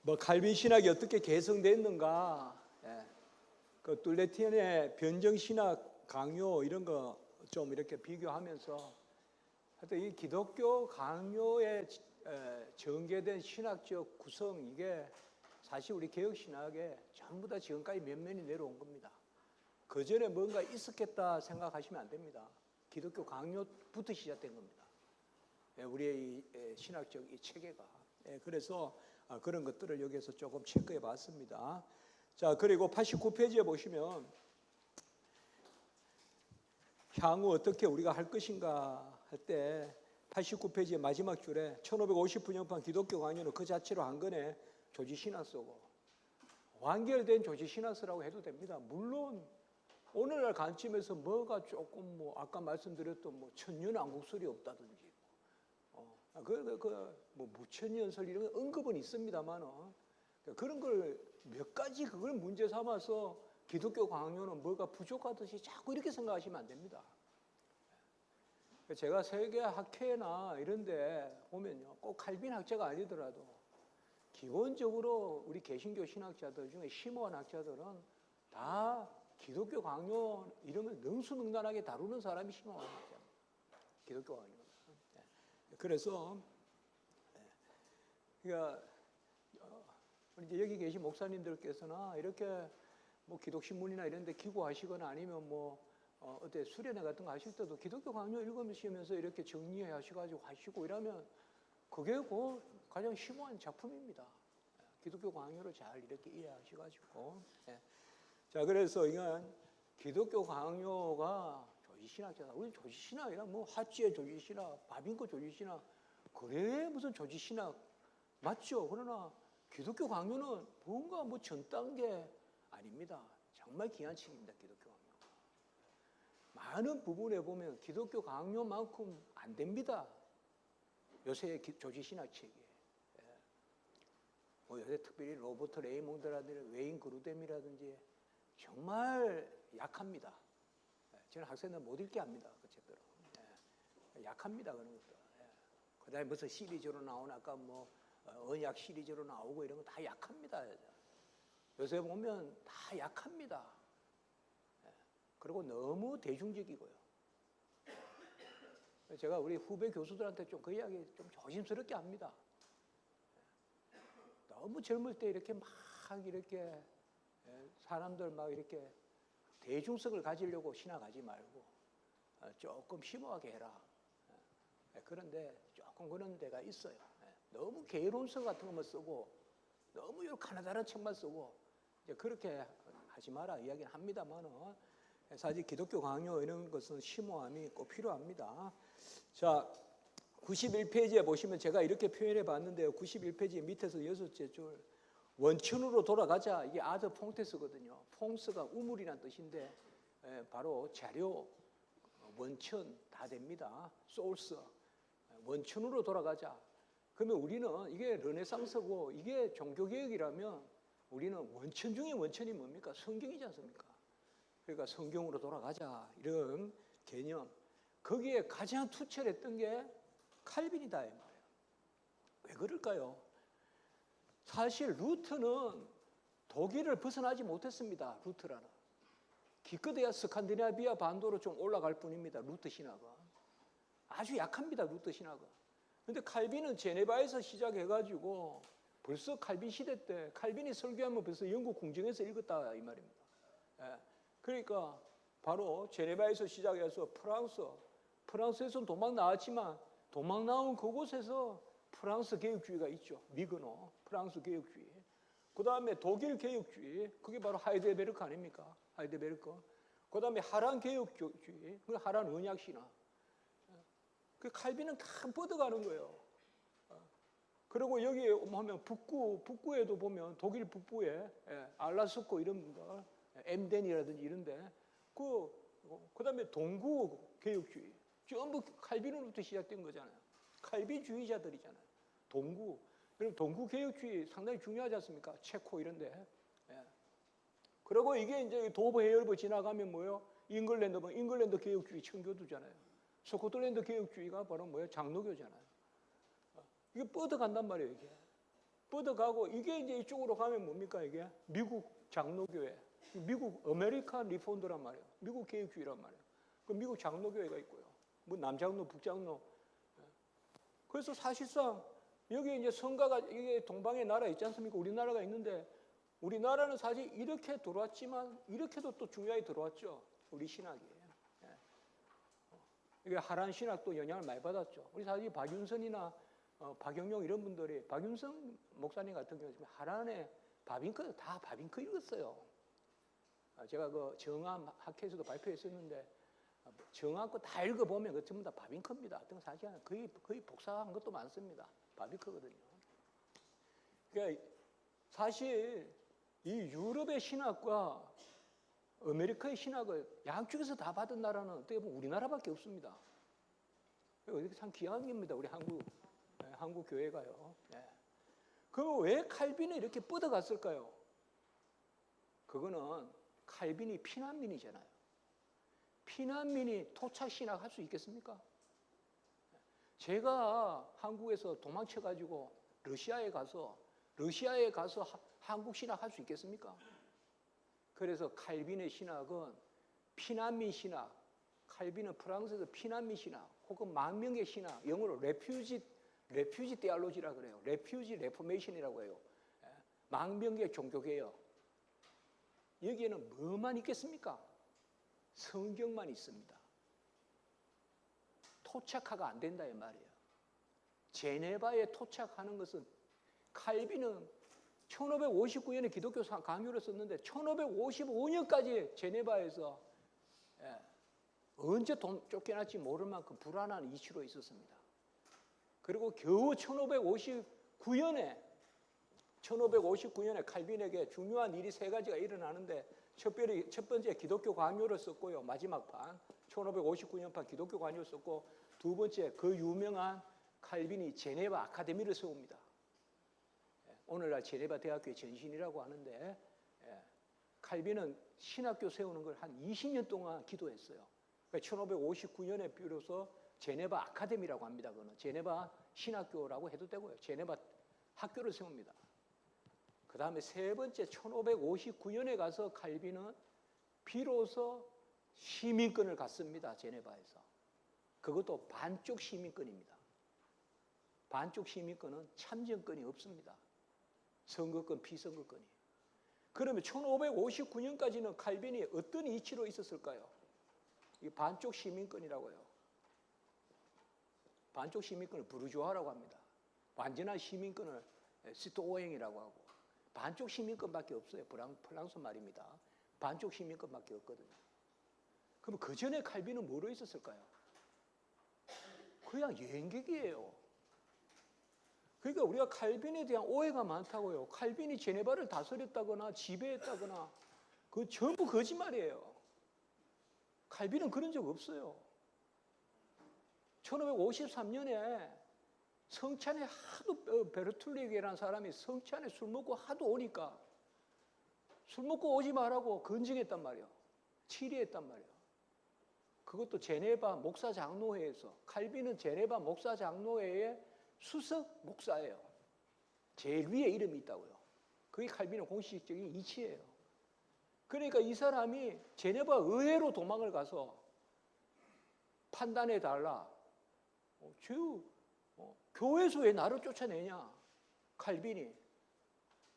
뭐 칼빈 신학이 어떻게 개성됐는가, 그 툴레티안의 변정 신학 강요 이런 거 좀 이렇게 비교하면서 하여튼 이 기독교 강요에 전개된 신학적 구성, 이게 사실 우리 개혁 신학에 전부 다 지금까지 면면이 내려온 겁니다. 그 전에 뭔가 있었겠다 생각하시면 안 됩니다. 기독교 강요부터 시작된 겁니다. 우리의 이 신학적 이 체계가. 그래서 그런 것들을 여기에서 조금 체크해 봤습니다. 자, 그리고 89페이지에 보시면 향후 어떻게 우리가 할 것인가 할 때 89페이지의 마지막 줄에 1550분연판 기독교 강요는 그 자체로 한 권의 조지신학서고 완결된 조지신학서라고 해도 됩니다. 물론 오늘날 관점에서 뭐가 조금 뭐 아까 말씀드렸던 뭐 천년왕국설이 없다든지 뭐 무천년설 이런 언급은 있습니다만 그런 걸 몇 가지 그걸 문제 삼아서 기독교 강요는 뭐가 부족하듯이 자꾸 이렇게 생각하시면 안 됩니다. 제가 세계 학회나 이런 데 보면요, 꼭 칼빈 학자가 아니더라도 기본적으로 우리 개신교 신학자들 중에 심오한 학자들은 다 기독교 강요 이런 걸 능수능란하게 다루는 사람이 심오한 학자입니다. 기독교 강요. 그래서 그러니까 이제 여기 계신 목사님들께서나 이렇게 뭐 기독신문이나 이런 데 기고하시거나 아니면 뭐 어때 수련회 같은 거 하실 때도 기독교 강요 읽으시면서 이렇게 정리해 하시고 이러면 그게 그 가장 심오한 작품입니다. 기독교 강요를 잘 이렇게 이해하셔가지고. 자, 그래서 이건 기독교 강요가 조지신학자다. 우리 조지신학이라 뭐 하찌의 조지신학, 바빙코 조지신학, 그래 무슨 조지신학 맞죠? 그러나 기독교 강요는 뭔가 뭐 전 단계 아닙니다. 정말 귀한 책입니다. 기독교 강요. 많은 부분에 보면 기독교 강요만큼 안 됩니다. 요새의 조지신학 책이. 뭐 요새 특별히 로버트 레이몽드라든지 웨인 그루뎀이라든지 정말 약합니다. 저는 학생들 못 읽게 합니다. 그 책들은. 약합니다. 그런 것도. 그 다음에 무슨 시리즈로 나오는 아까 뭐 언약 시리즈로 나오고 이런 거 다 약합니다. 요새 보면 다 약합니다. 그리고 너무 대중적이고요. 제가 우리 후배 교수들한테 좀 그 이야기 좀 조심스럽게 합니다. 너무 젊을 때 이렇게 막 이렇게 사람들 막 이렇게 대중성을 가지려고 신학하지 말고 조금 심오하게 해라. 그런데 조금 그런 데가 있어요. 너무 개론서 같은 것만 쓰고 너무 이 가나다란 책만 쓰고 이제 그렇게 하지 마라 이야기는 합니다만은 사실 기독교 강요 이런 것은 심오함이 꼭 필요합니다. 자, 91페이지에 보시면 제가 이렇게 표현해 봤는데요. 91페이지 밑에서 6째 줄 원천으로 돌아가자. 이게 아드 퐁테스거든요. 퐁스가 우물이라는 뜻인데 바로 자료, 원천 다 됩니다. 소urce, 원천으로 돌아가자. 그러면 우리는 이게 르네상스고 이게 종교개혁이라면 우리는 원천 중에 원천이 뭡니까? 성경이지 않습니까? 그러니까 성경으로 돌아가자 이런 개념. 거기에 가장 투철했던 게 칼빈이다 이 말이에요. 왜 그럴까요? 사실 루트는 독일을 벗어나지 못했습니다. 루트라는. 기껏해야 스칸디나비아 반도로 좀 올라갈 뿐입니다. 루트 신학은. 아주 약합니다. 루트 신학은. 그런데 칼빈은 제네바에서 시작해가지고 벌써 칼빈 시대 때 칼빈이 설교하면 벌써 영국 궁정에서 읽었다 이 말입니다. 그러니까 바로 제네바에서 시작해서 프랑스에서는 도망 나왔지만 도망 나온 그곳에서 프랑스 개혁주의가 있죠. 미그노, 프랑스 개혁주의. 그 다음에 독일 개혁주의, 그게 바로 하이델베르크 아닙니까? 하이델베르크. 그 다음에 하란 개혁주의, 그 하란 언약신화. 그 칼빈은 다 뻗어가는 거예요. 그리고 여기에 보면 북구에도 보면 독일 북부에 알라스코 이런 거, 엠덴이라든지 이런데 그 다음에 동구 개혁주의. 전부 칼빈으로부터 시작된 거잖아요. 칼빈주의자들이잖아요. 동구. 그럼 동구 개혁주의 상당히 중요하지 않습니까? 체코 이런데. 그리고 이게 이제 도브 해협을 지나가면 뭐예요? 잉글랜드 개혁주의 청교도잖아요. 스코틀랜드 개혁주의가 바로 뭐예요? 장로교잖아요. 이게 뻗어간단 말이에요, 이게. 뻗어가고 이게 이제 이쪽으로 가면 뭡니까 이게? 미국 장로교회, 미국 아메리칸 리폼드란 말이에요. 미국 개혁주의란 말이에요. 그 미국 장로교회가 있고요. 뭐 남장로, 북장로. 그래서 사실상 여기 이제 성가가 이게 동방의 나라 있지 않습니까? 우리나라가 있는데 우리나라는 사실 이렇게 들어왔지만 이렇게도 또 중요하게 들어왔죠. 우리 신학이. 이게 하란 신학도 영향을 많이 받았죠. 우리 사실 박윤선이나 박영용 이런 분들이 박윤선 목사님 같은 경우는 하란의 바빙크 다 바빙크 읽었어요. 제가 그 정암 학회에서도 발표했었는데 정암 거 다 읽어보면 그 전부 다 바빙크입니다. 사실 거의 복사한 것도 많습니다. 바빙크거든요. 그러니까 사실 이 유럽의 신학과 아메리카의 신학을 양쪽에서 다 받은 나라는 어떻게 보면 우리나라밖에 없습니다. 이게 참 귀한 겁니다. 우리 한국 교회가요. 그럼 왜 칼빈이 이렇게 뻗어갔을까요? 그거는 칼빈이 피난민이잖아요. 피난민이 토착 신학 할 수 있겠습니까? 제가 한국에서 도망쳐가지고 러시아에 가서 한국 신학 할 수 있겠습니까? 그래서 칼빈의 신학은 피난민 신학, 칼빈은 프랑스에서 피난민 신학 혹은 망명의 신학, 영어로 레퓨지 테올로지라 그래요. 레퓨지 레포메이션이라고 해요. 망명의 종교개혁. 여기에는 뭐만 있겠습니까? 성경만 있습니다. 토착화가 안 된다 이 말이에요. 제네바에 토착하는 것은 칼빈은 1559년에 기독교 강요를 썼는데 1555년까지 제네바에서 언제 쫓겨날지 모를 만큼 불안한 이치로 있었습니다. 그리고 겨우 1559년에 칼빈에게 중요한 일이 세 가지가 일어나는데 첫 번째 기독교 강요를 썼고요. 마지막 판 1559년판 기독교 강요를 썼고 두 번째 그 유명한 칼빈이 제네바 아카데미를 세웁니다. 오늘날 제네바 대학교의 전신이라고 하는데 칼빈은 신학교 세우는 걸 한 20년 동안 기도했어요. 1559년에 비로소 제네바 아카데미라고 합니다. 그거는 제네바 신학교라고 해도 되고요. 제네바 학교를 세웁니다. 그 다음에 세 번째 1559년에 가서 칼빈은 비로소 시민권을 갖습니다. 제네바에서. 그것도 반쪽 시민권입니다. 반쪽 시민권은 참정권이 없습니다. 선거권, 피선거권이. 그러면 1559년까지는 칼빈이 어떤 이치로 있었을까요? 이 반쪽 시민권이라고 해요. 반쪽 시민권을 부르주아라고 합니다. 완전한 시민권을 시토오행이라고 하고 반쪽 시민권밖에 없어요. 프랑스 말입니다. 반쪽 시민권밖에 없거든요. 그럼 그 전에 칼빈은 뭐로 있었을까요? 그냥 여행객이에요. 그러니까 우리가 칼빈에 대한 오해가 많다고요. 칼빈이 제네바를 다스렸다거나 지배했다거나 그 전부 거짓말이에요. 칼빈은 그런 적 없어요. 1553년에 성찬에 하도 베르툴리게라는 사람이 성찬에 술 먹고 하도 오니까 술 먹고 오지 말라고 건징했단 말이에요. 치리했단 말이에요. 그것도 제네바 목사 장로회에서 칼빈은 제네바 목사 장로회의 수석 목사예요. 제일 위에 이름이 있다고요. 그게 칼빈의 공식적인 이치예요. 그러니까 이 사람이 제네바 의회로 도망을 가서 판단해 달라. 교회에서 왜 나를 쫓아내냐? 칼빈이.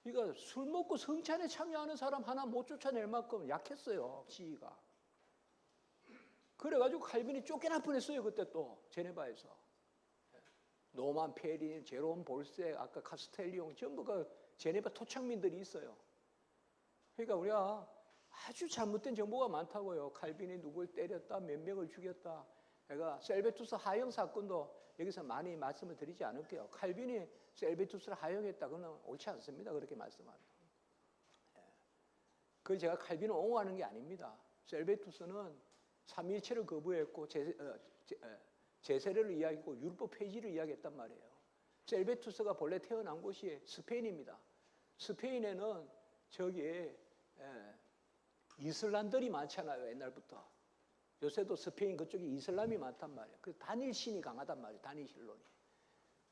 그러니까 술 먹고 성찬에 참여하는 사람 하나 못 쫓아낼 만큼 약했어요. 지위가. 그래가지고 칼빈이 쫓겨날 뻔했어요. 그때 또 제네바에서. 노만 페린, 제롬 볼세, 아까 카스텔리옹 전부 그 제네바 토착민들이 있어요. 그러니까 우리가 아주 잘못된 정보가 많다고요. 칼빈이 누굴 때렸다, 몇 명을 죽였다. 제가 셀베투스 하영 사건도 여기서 많이 말씀을 드리지 않을게요. 칼빈이 셀베투스를 하영했다. 그건 옳지 않습니다. 그렇게 말씀하면. 그건 제가 칼빈을 옹호하는 게 아닙니다. 셀베투스는 삼위일체를 거부했고 제세례를 이야기했고 율법 폐지를 이야기했단 말이에요. 셀베투스가 본래 태어난 곳이 스페인입니다. 스페인에는 이슬람들이 많잖아요. 옛날부터. 요새도 스페인 그쪽에 이슬람이 많단 말이에요. 그 단일신이 강하단 말이에요. 단일신론이.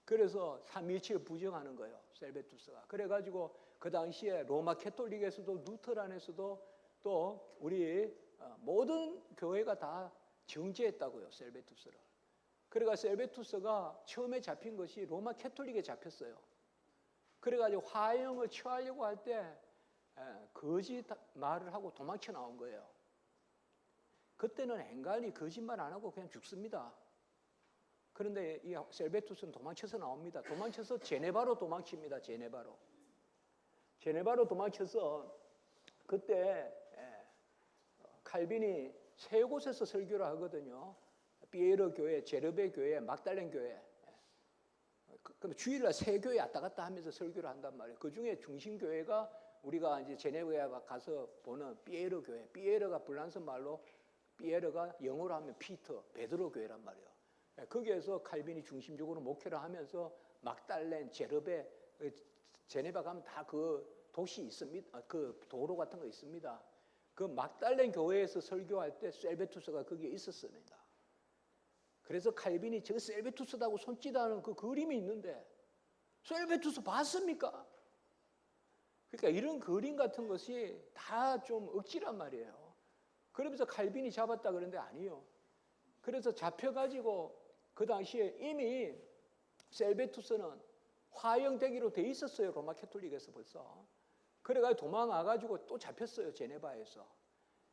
그래서 삼위일체를 부정하는 거예요, 셀베투스가. 그래가지고 그 당시에 로마 캐톨릭에서도 루터 안에서도 또 우리 모든 교회가 다 정죄했다고요, 셀베투스를. 그래가 셀베투스가 처음에 잡힌 것이 로마 캐톨릭에 잡혔어요. 그래가지고 화형을 처하려고 할 때 거짓 말을 하고 도망쳐 나온 거예요. 그때는 앵간히 거짓말 안 하고 그냥 죽습니다. 그런데 이 셀베투스는 도망쳐서 나옵니다. 도망쳐서 제네바로 도망칩니다. 제네바로 도망쳐서 그때 칼빈이 세 곳에서 설교를 하거든요. 피에르 교회, 제르베 교회, 막달렌 교회. 그럼 주일날 세 교회 왔다 갔다 하면서 설교를 한단 말이에요. 그 중에 중심 교회가 우리가 이제 제네바에 가서 보는 피에르 교회. 피에르가 불란서 말로 피에르가 영어로 하면 피터, 베드로 교회란 말이에요. 거기에서 칼빈이 중심적으로 목회를 하면서 막달렌, 제르베, 제네바 가면 다 그 도시 있습니다. 그 도로 같은 거 있습니다. 그 막달렌 교회에서 설교할 때 셀베투스가 거기에 있었습니다. 그래서 칼빈이 저 셀베투스다고 손짓하는 그 그림이 있는데 셀베투스 봤습니까? 그러니까 이런 그림 같은 것이 다 좀 억지란 말이에요. 그러면서 칼빈이 잡았다 그러는데 아니요. 그래서 잡혀가지고 그 당시에 이미 셀베투스는 화형되기로 돼 있었어요. 로마 캐톨릭에서 벌써. 그래가지고 도망와가지고 또 잡혔어요. 제네바에서.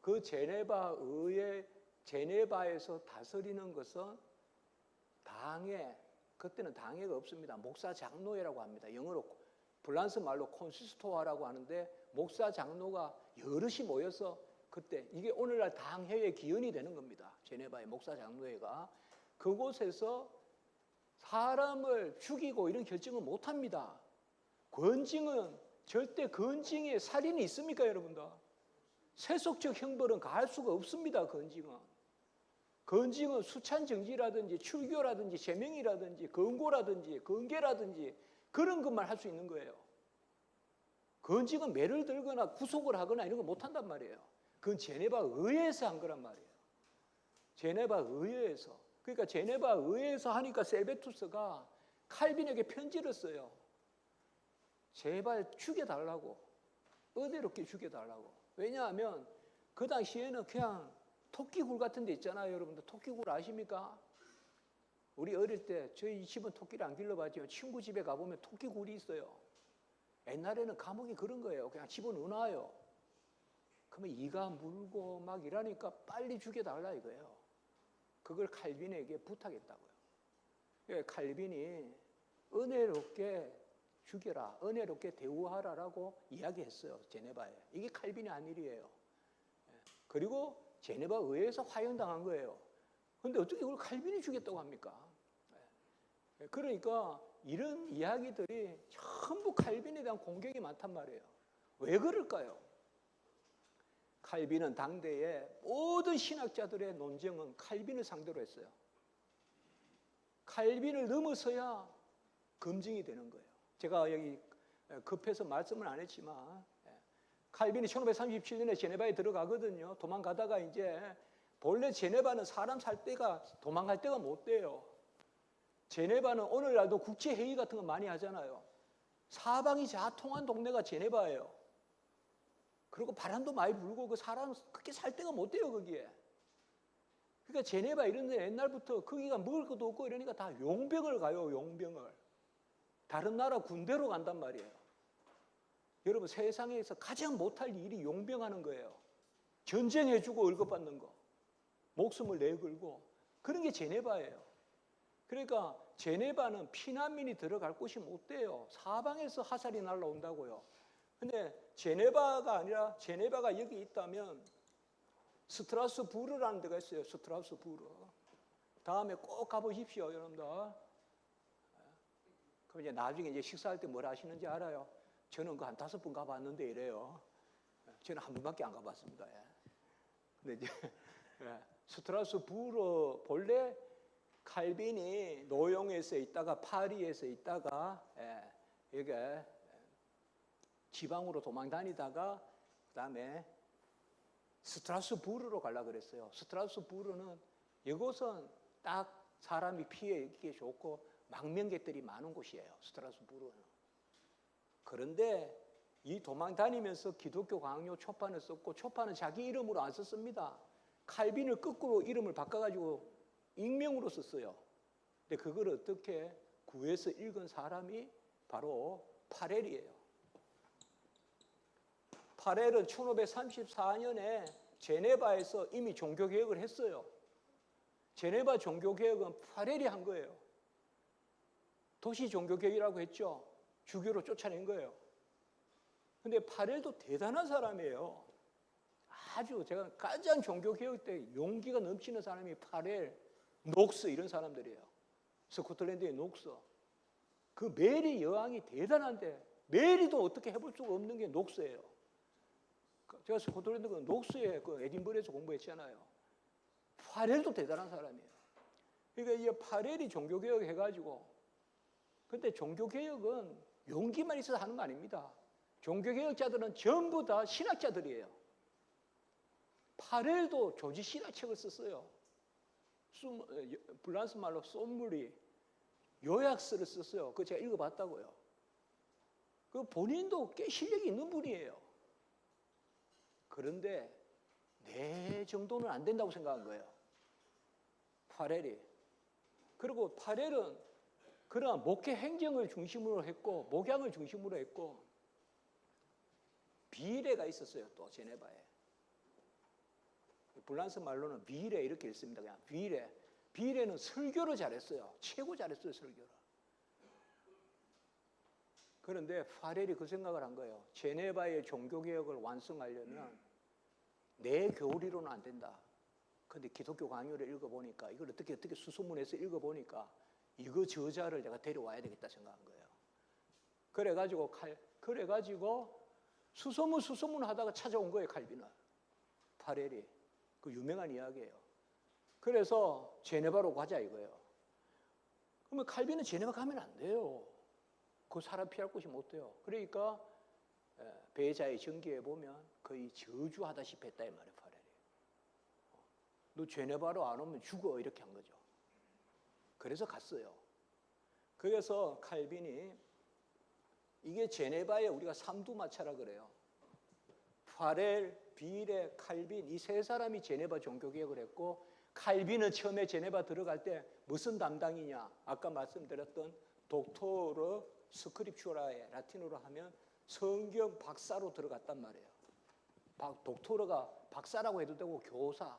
그 제네바에서 다스리는 것은 당회, 그때는 당회가 없습니다. 목사 장로회라고 합니다. 영어로 불란스 말로 콘시스토아라고 하는데 목사 장로가 여럿이 모여서 그때 이게 오늘날 당회의 기원이 되는 겁니다. 제네바의 목사 장로회가 그곳에서 사람을 죽이고 이런 결정은 못합니다. 권징은 절대 권징에 살인이 있습니까, 여러분들? 세속적 형벌은 가할 수가 없습니다. 권징은 수찬정지라든지 출교라든지 제명이라든지 건고라든지 건계라든지 그런 것만 할 수 있는 거예요. 권징은 매를 들거나 구속을 하거나 이런 거 못한단 말이에요. 그건 제네바 의회에서 한 거란 말이에요. 제네바 의회에서. 그러니까 제네바 의회에서 하니까 셀베투스가 칼빈에게 편지를 써요. 제발 죽여달라고. 은혜롭게 죽여달라고. 왜냐하면 그 당시에는 그냥 토끼굴 같은 데 있잖아요. 여러분들 토끼굴 아십니까? 우리 어릴 때 저희 집은 토끼를 안 길러봤지만 친구 집에 가보면 토끼굴이 있어요. 옛날에는 감옥이 그런 거예요. 그냥 집어넣어놔요. 그러면 이가 물고 막 이러니까 빨리 죽여달라 이거예요. 그걸 칼빈에게 부탁했다고요. 칼빈이 은혜롭게 죽여라, 은혜롭게 대우하라라고 이야기했어요. 제네바에. 이게 칼빈이 한 일이에요. 그리고 제네바 의회에서 화형당한 거예요. 그런데 어떻게 그걸 칼빈이 죽였다고 합니까? 그러니까 이런 이야기들이 전부 칼빈에 대한 공격이 많단 말이에요. 왜 그럴까요? 칼빈은 당대의 모든 신학자들의 논쟁은 칼빈을 상대로 했어요. 칼빈을 넘어서야 검증이 되는 거예요. 제가 여기 급해서 말씀을 안 했지만 칼빈이 1537년에 제네바에 들어가거든요. 도망가다가 이제 본래 제네바는 사람 살 데가 도망갈 데가 못 돼요. 제네바는 오늘날도 국제회의 같은 거 많이 하잖아요. 사방이 다 통한 동네가 제네바예요. 그리고 바람도 많이 불고 그 사람 그렇게 살 데가 못 돼요, 거기에. 그러니까 제네바 이런 데 옛날부터 거기가 먹을 것도 없고 이러니까 다 용병을 가요, 용병을. 다른 나라 군대로 간단 말이에요. 여러분 세상에서 가장 못할 일이 용병하는 거예요. 전쟁해주고 월급받는 거. 목숨을 내걸고. 그런 게 제네바예요. 그러니까 제네바는 피난민이 들어갈 곳이 못 돼요. 사방에서 화살이 날라온다고요. 근데 제네바가 아니라 제네바가 여기 있다면 스트라스부르라는 데가 있어요. 스트라스부르. 다음에 꼭 가보십시오, 여러분들. 그럼 이제 나중에 이제 식사할 때 뭘 하시는지 알아요? 저는 그 한 5번 가봤는데 이래요. 저는 한 번밖에 안 가봤습니다. 근데 이제 스트라스부르 본래 칼빈이 노용에서 있다가 파리에서 있다가 여기 지방으로 도망 다니다가 그다음에 스트라스부르로 가려고 그랬어요. 스트라스부르는 이곳은 딱 사람이 피해 있기 좋고 망명객들이 많은 곳이에요. 스트라스부르는. 그런데 이 도망 다니면서 기독교 강요 초판을 썼고 초판은 자기 이름으로 안 썼습니다. 칼빈을 거꾸로 이름을 바꿔가지고 익명으로 썼어요. 근데 그걸 어떻게 구해서 읽은 사람이 바로 파렐이에요. 파렐은 1534년에 제네바에서 이미 종교개혁을 했어요. 제네바 종교개혁은 파렐이 한 거예요. 도시 종교개혁이라고 했죠. 주교로 쫓아낸 거예요. 근데 파렐도 대단한 사람이에요. 아주 제가 가장 종교개혁 때 용기가 넘치는 사람이 파렐, 녹스 이런 사람들이에요. 스코틀랜드의 녹스. 그 메리 여왕이 대단한데 메리도 어떻게 해볼 수가 없는 게 녹스예요. 제가 스코틀랜드 그 녹스의 그 에딘버러에서 공부했잖아요. 파렐도 대단한 사람이에요. 그러니까 이 파렐이 종교개혁 해가지고 근데 종교개혁은 용기만 있어서 하는 거 아닙니다. 종교개혁자들은 전부 다 신학자들이에요. 파렐도 조지 신학책을 썼어요. 불란스 말로 솜무리 요약서를 썼어요. 그거 제가 읽어봤다고요. 그 본인도 꽤 실력이 있는 분이에요. 그런데 내 정도는 안 된다고 생각한 거예요. 파렐이. 그리고 파렐은 그러나 목회 행정을 중심으로 했고 목양을 중심으로 했고 비례가 있었어요. 또 제네바에. 불란스 말로는 비례 이렇게 읽습니다. 그냥 비례. 비례는 설교를 잘했어요. 최고 잘했어요. 설교를. 그런데 파렐이 그 생각을 한 거예요. 제네바의 종교개혁을 완성하려면 내 교리로는 안 된다. 그런데 기독교 강요를 읽어보니까 이걸 어떻게 수소문해서 읽어보니까 이거 저자를 내가 데려와야 되겠다 생각한 거예요. 그래가지고 수소문 하다가 찾아온 거예요. 칼빈을. 파렐이. 그 유명한 이야기예요. 그래서 제네바로 가자 이거예요. 그러면 칼빈은 제네바 가면 안 돼요. 그 사람 피할 곳이 못 돼요. 그러니까 배자의 전기에 보면 거의 저주하다시피 했다 이 말이에요. 파렐이. 너 제네바로 안 오면 죽어 이렇게 한 거죠. 그래서 갔어요. 그래서 칼빈이 이게 제네바에 우리가 삼두마차라 그래요. 파렐, 비레, 칼빈 이 세 사람이 제네바 종교개혁을 했고 칼빈은 처음에 제네바 들어갈 때 무슨 담당이냐? 아까 말씀드렸던 독토르 스크립추라에 라틴어로 하면 성경 박사로 들어갔단 말이에요. 독토르가 박사라고 해도 되고 교사.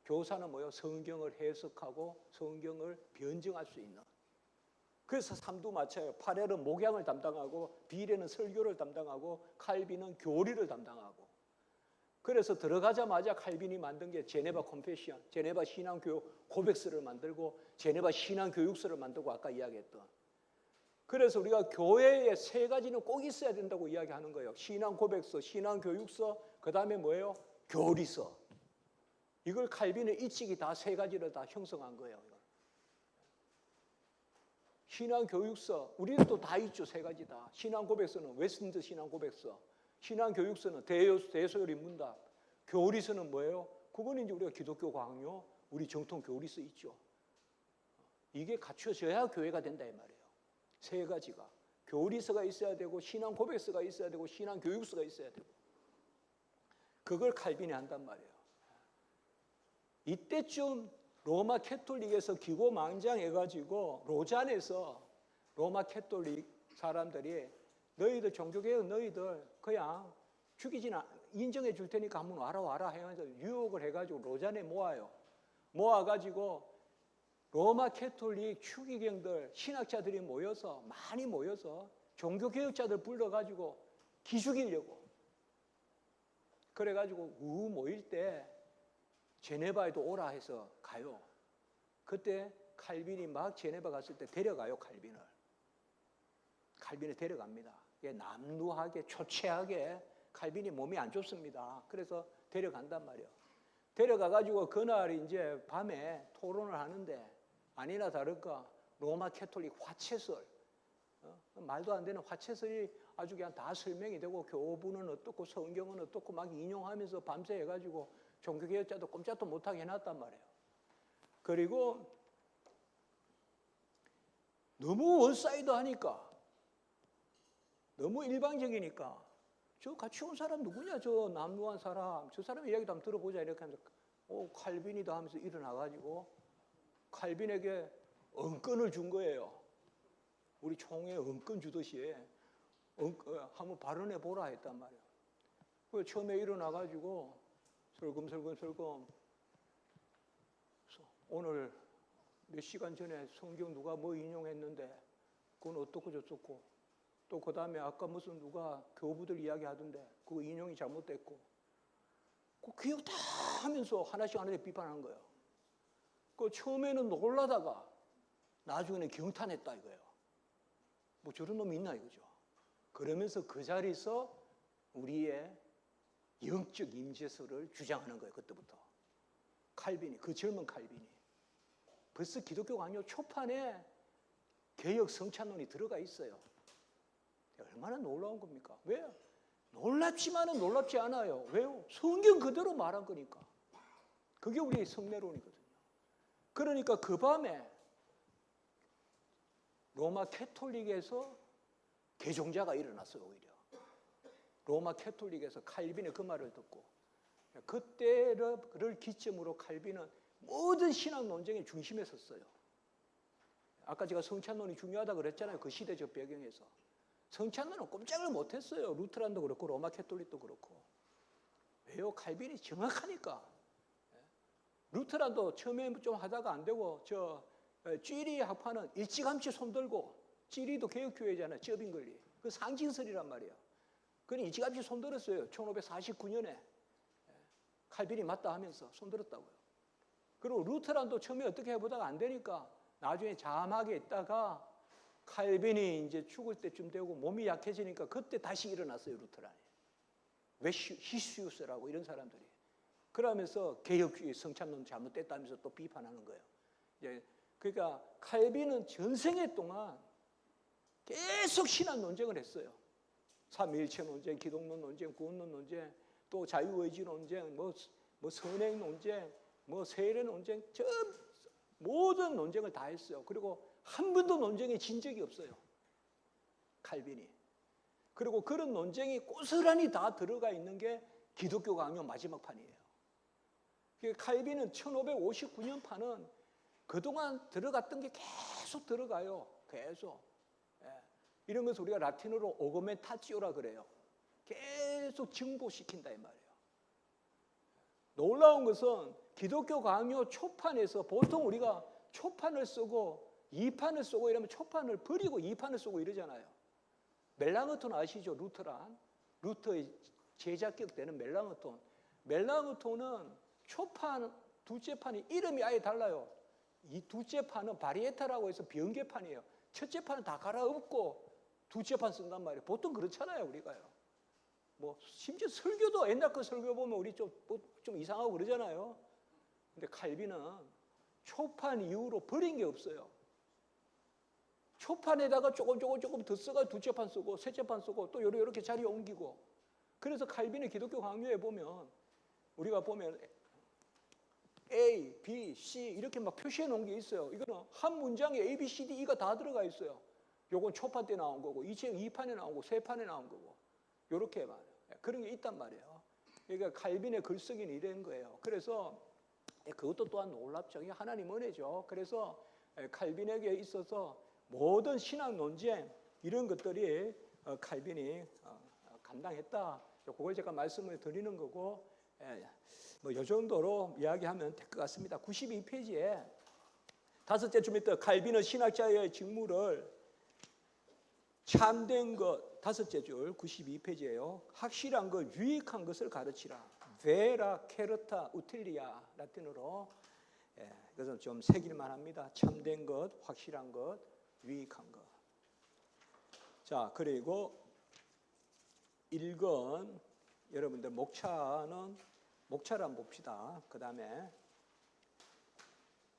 교사는 뭐예요? 성경을 해석하고 성경을 변증할 수 있는. 그래서 삼두마차예요. 파렐은 목양을 담당하고 비레는 설교를 담당하고 칼빈은 교리를 담당하고. 그래서 들어가자마자 칼빈이 만든 게 제네바 컴페션, 제네바 신앙교육 고백서를 만들고 제네바 신앙교육서를 만들고 아까 이야기했던. 그래서 우리가 교회에 세 가지는 꼭 있어야 된다고 이야기하는 거예요. 신앙고백서, 신앙교육서, 그 다음에 뭐예요? 교리서. 이걸 칼빈의 일찍이 다 세 가지를 다 형성한 거예요. 신앙교육서, 우리도 다 있죠. 세 가지 다. 신앙고백서는 웨스트민스터 신앙고백서, 신앙교육서는 대소요리 문답, 교리서는 뭐예요? 그거는 이제 우리가 기독교 강요, 우리 정통 교리서 있죠. 이게 갖춰져야 교회가 된다 이 말이에요. 세 가지가. 교리서가 있어야 되고 신앙고백서가 있어야 되고 신앙교육서가 있어야 되고. 그걸 칼빈이 한단 말이에요. 이때쯤 로마 캐톨릭에서 기고망장해가지고 로잔에서 로마 캐톨릭 사람들이 너희들 종교개혁 너희들 그냥 죽이지나 인정해 줄 테니까 한번 와라 해가지고 유혹을 해가지고 로잔에 모아요. 모아가지고 로마 캐톨릭 추기경들 신학자들이 많이 모여서 종교개혁자들 불러가지고 기죽이려고. 그래가지고 모일 때 제네바에도 오라 해서 가요. 그때 칼빈이 막 제네바 갔을 때 데려가요. 칼빈을 데려갑니다. 남루하게 초췌하게 칼빈이 몸이 안 좋습니다. 그래서 데려간단 말이에요. 데려가가지고 그날 이제 밤에 토론을 하는데 아니나 다를까 로마 캐톨릭 화채설, 말도 안 되는 화채설이 아주 그냥 다 설명이 되고 교부는 어떻고 성경은 어떻고 막 인용하면서 밤새 해가지고 종교개혁자도 꼼짝도 못하게 해놨단 말이에요. 그리고 너무 원사이드 하니까, 너무 일방적이니까, 저 같이 온 사람 누구냐, 저 남루한 사람, 저 사람 이야기도 한번 들어보자 이렇게 하면서 칼빈이다 하면서 일어나가지고 칼빈에게 은권을 준 거예요. 우리 총회 은권 주듯이 한번 발언해 보라 했단 말이에요. 그 처음에 일어나가지고 설금설금 오늘 몇 시간 전에 성경 누가 뭐 인용했는데 그건 어떻고 저떻고, 또 그 다음에 아까 무슨 누가 교부들 이야기하던데 그거 인용이 잘못됐고, 그 기억 다 하면서 하나씩 비판하는 거예요. 그 처음에는 놀라다가 나중에는 경탄했다 이거예요. 뭐 저런 놈이 있나 이거죠. 그러면서 그 자리에서 우리의 영적 임재설을 주장하는 거예요. 그때부터 칼빈이, 그 젊은 칼빈이 벌써 기독교 강요 초판에 개혁 성찬론이 들어가 있어요. 얼마나 놀라운 겁니까? 왜요? 놀랍지만은 놀랍지 않아요. 왜요? 성경 그대로 말한 거니까. 그게 우리의 성례론이거든요. 그러니까 그 밤에 로마 캐톨릭에서 개종자가 일어났어요. 오히려 로마 캐톨릭에서 칼빈의 그 말을 듣고, 그때를 기점으로 칼빈은 모든 신학 논쟁의 중심에 섰어요. 아까 제가 성찬론이 중요하다고 그랬잖아요. 그 시대적 배경에서 성찬론은 꼼짝을 못했어요. 루트란도 그렇고 로마 캐톨릭도 그렇고. 왜요? 칼빈이 정확하니까. 루트란도 처음에 좀 하다가 안 되고, 쥐리 학파는 일찌감치 손들고, 쥐리도 개혁교회잖아요. 쩌빙글리. 그 상징설이란 말이에요. 그는 일찌감치 손들었어요. 1549년에 칼빈이 맞다 하면서 손들었다고요. 그리고 루트란도 처음에 어떻게 해보다가 안 되니까 나중에 자막에 있다가 칼빈이 이제 죽을 때쯤 되고 몸이 약해지니까 그때 다시 일어났어요. 루트란이. 히시우스라고 이런 사람들이. 그러면서 개혁주의 성찬론 잘못됐다면서 또 비판하는 거예요. 그러니까 칼빈은 전생애 동안 계속 신학 논쟁을 했어요. 삼위일체 논쟁, 기독론 논쟁, 구원론 논쟁, 또 자유의지 논쟁, 뭐 선행 논쟁, 뭐 세례 논쟁, 모든 논쟁을 다 했어요. 그리고 한 번도 논쟁에 진 적이 없어요. 칼빈이. 그리고 그런 논쟁이 고스란히 다 들어가 있는 게 기독교 강요 마지막 판이에요. 칼빈은 1559년 판은 그동안 들어갔던 게 계속 들어가요. 계속. 이런 것을 우리가 라틴어로 오그멘타치오라 그래요. 계속 증보시킨다 이 말이에요. 놀라운 것은 기독교 강요 초판에서 보통 우리가 초판을 쓰고 2판을 쓰고 이러면 초판을 버리고 2판을 쓰고 이러잖아요. 멜랑흐톤 아시죠? 루터의 제자격 되는 멜랑흐톤. 멜랑흐톤은 초판, 둘째 판이 이름이 아예 달라요. 이 둘째 판은 바리에타라고 해서 변개판이에요. 첫째 판은 다 갈아엎고 둘째 판 쓴단 말이에요. 보통 그렇잖아요, 우리가요. 뭐 심지어 설교도 옛날 거 설교 보면 우리 좀 이상하고 그러잖아요. 근데 칼빈은 초판 이후로 버린 게 없어요. 초판에다가 조금 더 써가 둘째 판 쓰고 셋째 판 쓰고 또 이렇게 자리에 옮기고. 그래서 칼빈의 기독교 강요에 보면 우리가 보면 A, B, C 이렇게 막 표시해 놓은 게 있어요. 이거는 한 문장에 A, B, C, D, E가 다 들어가 있어요. 요건 초판 때 나온 거고, 이 책 2판에 나온 거고, 3판에 나온 거고, 요렇게 말이에요. 그런 게 있단 말이에요. 그러니까 칼빈의 글쓰기는 이런 거예요. 그래서 그것도 또한 놀랍죠. 이게 하나님 은혜죠. 그래서 칼빈에게 있어서 모든 신학 논쟁 이런 것들이 칼빈이 감당했다. 그걸 제가 말씀을 드리는 거고, 뭐 이 정도로 이야기하면 될 것 같습니다. 92페이지에 다섯째 주부터 칼빈은 신학자의 직무를 참된 것, 다섯째 줄 92페이지예요. 확실한 것, 유익한 것을 가르치라. 베라 케르타 우틸리아 라틴어로. 그래서 좀 새길만 합니다. 참된 것, 확실한 것, 유익한 것. 자, 그리고 1건 여러분들 목차를 한번 봅시다. 그 다음에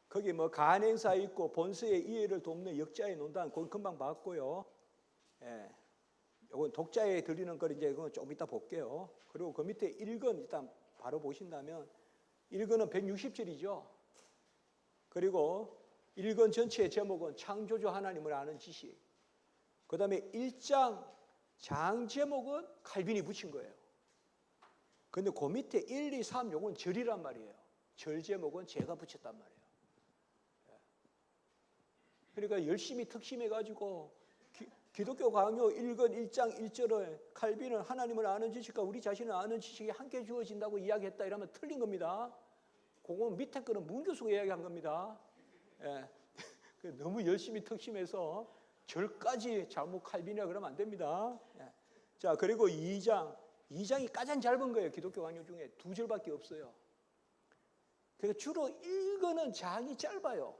거기 뭐 간행사 있고 본서의 이해를 돕는 역자의 논단, 그건 금방 봤고요. 이건 독자에 드리는 걸 이제 그건 좀 이따 볼게요. 그리고 그 밑에 1건 일단 바로 보신다면 1건은 160절이죠. 그리고 1권 전체의 제목은 창조주 하나님을 아는 지식. 그 다음에 1장 장 제목은 칼빈이 붙인 거예요. 근데 그 밑에 1, 2, 3 요건 절이란 말이에요. 절 제목은 제가 붙였단 말이에요. 그러니까 열심히 특심해가지고 기독교 강요 1권 1장 1절을 칼빈은 하나님을 아는 지식과 우리 자신을 아는 지식이 함께 주어진다고 이야기했다 이러면 틀린 겁니다. 그건 밑에 거는 문 교수가 이야기한 겁니다. 예. 너무 열심히 특심해서 절까지 잘못 칼빈이라 그러면 안 됩니다. 예. 자, 그리고 2장이 가장 짧은 거예요. 기독교 강요 중에 2절밖에 없어요. 그래서 주로 1권은 장이 짧아요.